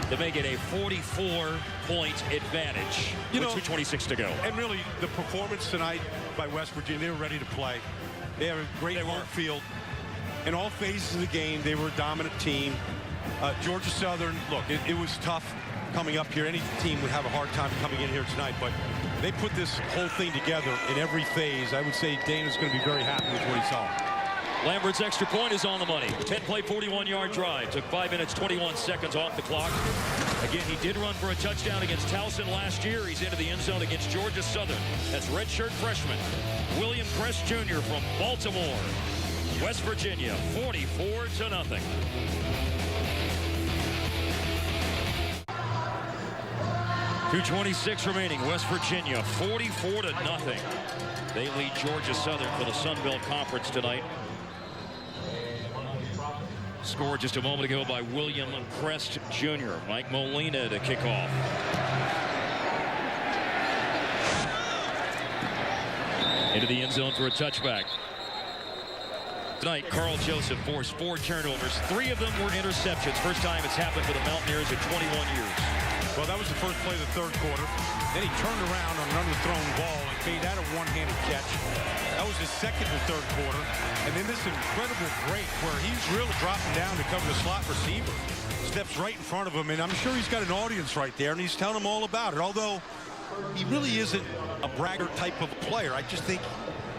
to make it a 44-point advantage with 2:26 to go. And really, the performance tonight by West Virginia, they were ready to play. They have a great home field. In all phases of the game, they were a dominant team. Georgia Southern, look, it was tough coming up here. Any team would have a hard time coming in here tonight, but they put this whole thing together in every phase. I would say Dana's going to be very happy with what he saw. Lambert's extra point is on the money. 10-play, 41-yard drive. Took 5 minutes, 21 seconds off the clock. Again, he did run for a touchdown against Towson last year. He's into the end zone against Georgia Southern. That's redshirt freshman William Crest Jr. from Baltimore. West Virginia, 44-0. 2:26 remaining. West Virginia, 44-0. They lead Georgia Southern for the Sun Belt Conference tonight. Scored just a moment ago by William Crest Jr. Mike Molina to kick off. Into the end zone for a touchback. Tonight, Carl Joseph forced 4 turnovers. 3 of them were interceptions. First time it's happened for the Mountaineers in 21 years. Well, that was the first play of the third quarter. Then he turned around on an underthrown ball and made that a one-handed catch. That was his second in the third quarter. And then this incredible break where he's really dropping down to cover the slot receiver. Steps right in front of him, and I'm sure he's got an audience right there, and he's telling them all about it. Although he really isn't a braggart type of player. I just think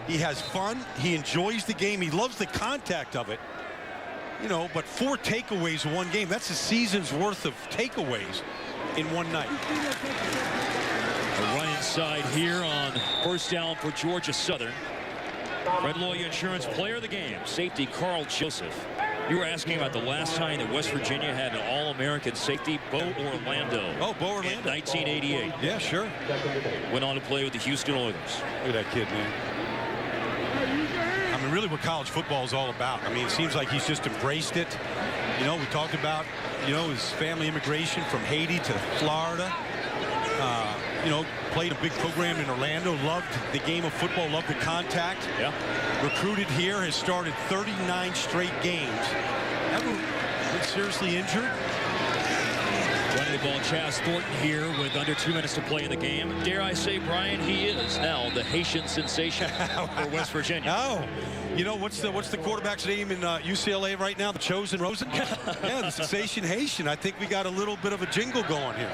he has fun. He enjoys the game. He loves the contact of it. You know, but 4 takeaways in one game, that's a season's worth of takeaways in one night. The right inside here on first down for Georgia Southern. Fred Loya Insurance Player of the Game, safety Carl Joseph. You were asking about the last time that West Virginia had an All-American safety, Bo Orlando. Oh, Bo Orlando. In 1988. Yeah, sure. Went on to play with the Houston Oilers. Look at that kid, man. I mean, really what college football is all about. I mean, it seems like he's just embraced it. You know, we talked about, you know, his family immigration from Haiti to Florida. You know, played a big program in Orlando, loved the game of football, loved the contact. Yeah. Recruited here, has started 39 straight games. Ever been seriously injured? Running the ball, Chaz Thornton here with under 2 minutes to play in the game. Dare I say, Brian, he is now the Haitian sensation for West Virginia. Oh, you know, what's the quarterback's name in UCLA right now? The Chosen Rosen? Yeah, the sensation Haitian. I think we got a little bit of a jingle going here.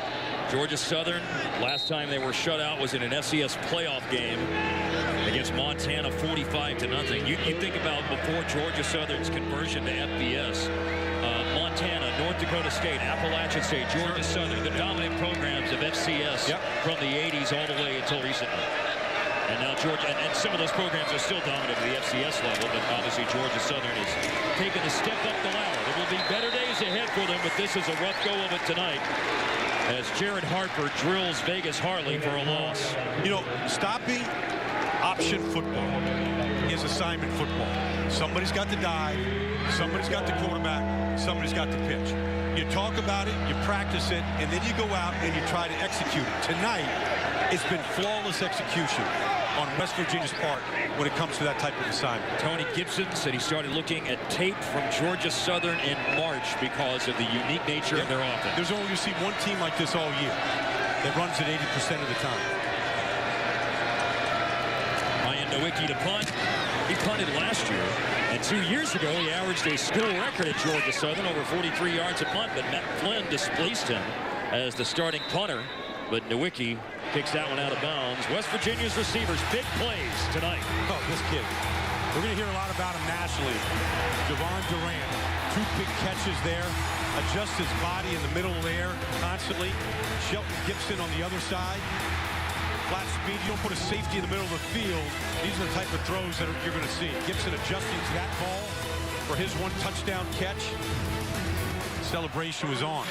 Georgia Southern, last time they were shut out was in an FCS playoff game against Montana, 45-0. You think about before Georgia Southern's conversion to FBS, Montana, North Dakota State, Appalachian State, Georgia Southern, the dominant programs of FCS from the 80s all the way until recently. And now Georgia, and some of those programs are still dominant at the FCS level, but obviously Georgia Southern is taking a step up the ladder. There will be better days ahead for them, but this is a rough go of it tonight as Jared Harper drills Vegas Harley for a loss. You know, stopping option football is assignment football. Somebody's got to dive, somebody's got the quarterback, somebody's got the pitch. You talk about it, you practice it, and then you go out and you try to execute it. Tonight, it's been flawless execution on West Virginia's part when it comes to that type of assignment. Tony Gibson said he started looking at tape from Georgia Southern in March because of the unique nature of their offense. There's only, you see one team like this all year that runs it 80% of the time. Ryan Nowicki to punt. He punted last year, and 2 years ago he averaged a school record at Georgia Southern, over 43 yards a punt, but Matt Flynn displaced him as the starting punter. But Nowicki kicks that one out of bounds. West Virginia's receivers, big plays tonight. Oh, this kid. We're going to hear a lot about him nationally. Javon Durant, 2 big catches there. Adjusts his body in the middle of the air constantly. Shelton Gibson on the other side. Flat speed. You don't put a safety in the middle of the field. These are the type of throws that you're going to see. Gibson adjusting to that ball. for his one touchdown catch. Celebration was on.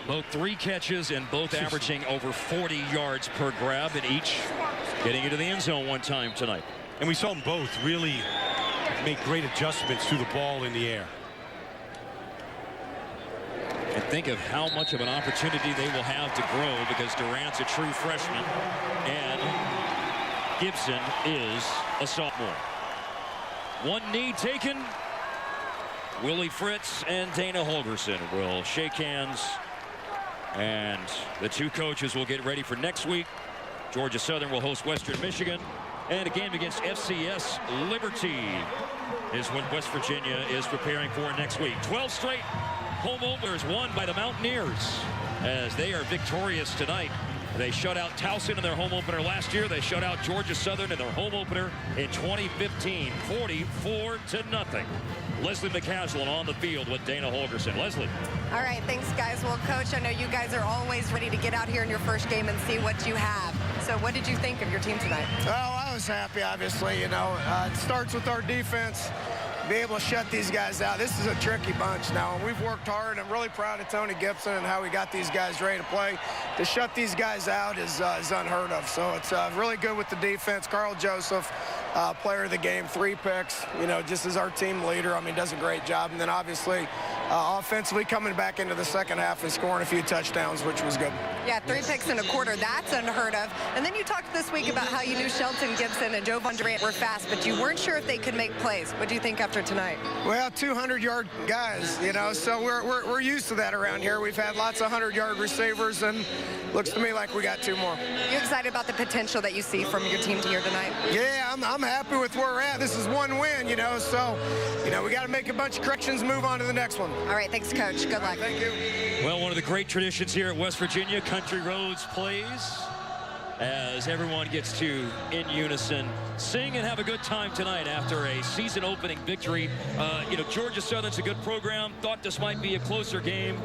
Both 3 catches and both averaging over 40 yards per grab, and each getting into the end zone one time tonight. And we saw them both really make great adjustments to the ball in the air. And think of how much of an opportunity they will have to grow, because Durant's a true freshman and Gibson is a sophomore. One knee taken. Willie Fritz and Dana Holgorsen will shake hands, and the 2 coaches will get ready for next week. Georgia Southern will host Western Michigan, and a game against FCS Liberty is what West Virginia is preparing for next week. 12 straight home openers won by the Mountaineers as they are victorious tonight. They shut out Towson in their home opener last year. They shut out Georgia Southern in their home opener in 2015, 44-0. Leslie McCaslin on the field with Dana Holgorsen. Leslie. All right, thanks, guys. Well, Coach, I know you guys are always ready to get out here in your first game and see what you have. So what did you think of your team tonight? Well, I was happy, obviously. You know, it starts with our defense. Be able to shut these guys out. This is a tricky bunch now. We've worked hard. I'm really proud of Tony Gibson and how he got these guys ready to play. To shut these guys out is unheard of. So it's really good with the defense. Carl Joseph, player of the game, 3 picks. You know, just as our team leader. I mean, does a great job. And then obviously, offensively coming back into the second half and scoring a few touchdowns, which was good. Yeah, 3 picks in a quarter. That's unheard of. And then you talked this week about how you knew Shelton Gibson and Jovan Durant were fast, but you weren't sure if they could make plays. What do you think after tonight? Well, 200-yard guys, you know, so we're used to that around here. We've had lots of 100-yard receivers, and looks to me like we got 2 more. You excited about the potential that you see from your team here tonight? Yeah, I'm happy with where we're at. This is 1 win, you know, so, you know, we got to make a bunch of corrections, move on to the next one. All right, thanks, Coach. Good luck. Thank you. Well, one of the great traditions here at West Virginia, Country Roads plays as everyone gets to, in unison, sing and have a good time tonight after a season-opening victory. You know, Georgia Southern's a good program. Thought this might be a closer game.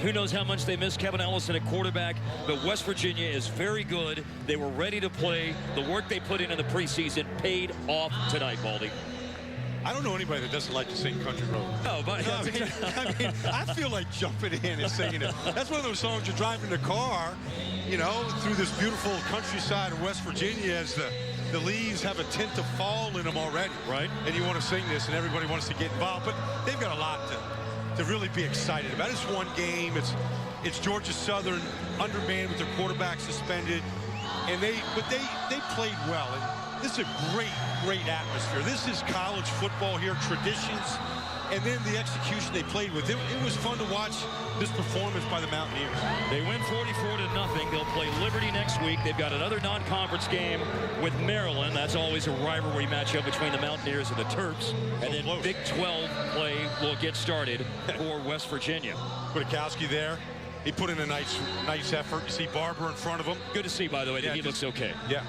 Who knows how much they miss Kevin Ellison at quarterback, but West Virginia is very good. They were ready to play. The work they put in the preseason paid off tonight, Baldy. I don't know anybody that doesn't like to sing Country Road. No, but I feel like jumping in and singing it. That's one of those songs you're driving the car, you know, through this beautiful countryside of West Virginia as the leaves have a tint of fall in them already. Right. And you want to sing this, and everybody wants to get involved. But they've got a lot to really be excited about. It's 1 game. It's Georgia Southern undermanned with their quarterback suspended, and they played well. And this is a great atmosphere. This is college football here, traditions, and then the execution they played with. It was fun to watch this performance by the Mountaineers. They win 44-0. They'll play Liberty next week. They've got another non-conference game with Maryland. That's always a rivalry matchup between the Mountaineers and the Terps. And then Big 12 play will get started for West Virginia. Kwiatkowski there. He put in a nice effort. You see Barber in front of him. Good to see, by the way, that Yeah, he looks okay. Yeah.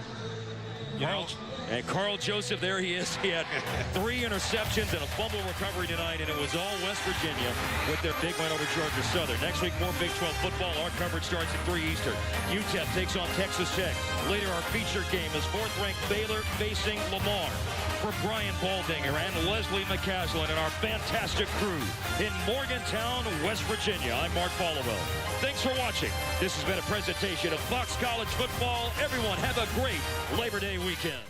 And Carl Joseph, there he is. He had 3 interceptions and a fumble recovery tonight, and it was all West Virginia with their big win over Georgia Southern. Next week, more Big 12 football. Our coverage starts at 3 Eastern. UTEP takes on Texas Tech. Later, our featured game is 4th-ranked Baylor facing Lamar. For Brian Baldinger and Leslie McCaslin and our fantastic crew in Morgantown, West Virginia, I'm Mark Followell. Thanks for watching. This has been a presentation of Fox College Football. Everyone have a great Labor Day weekend.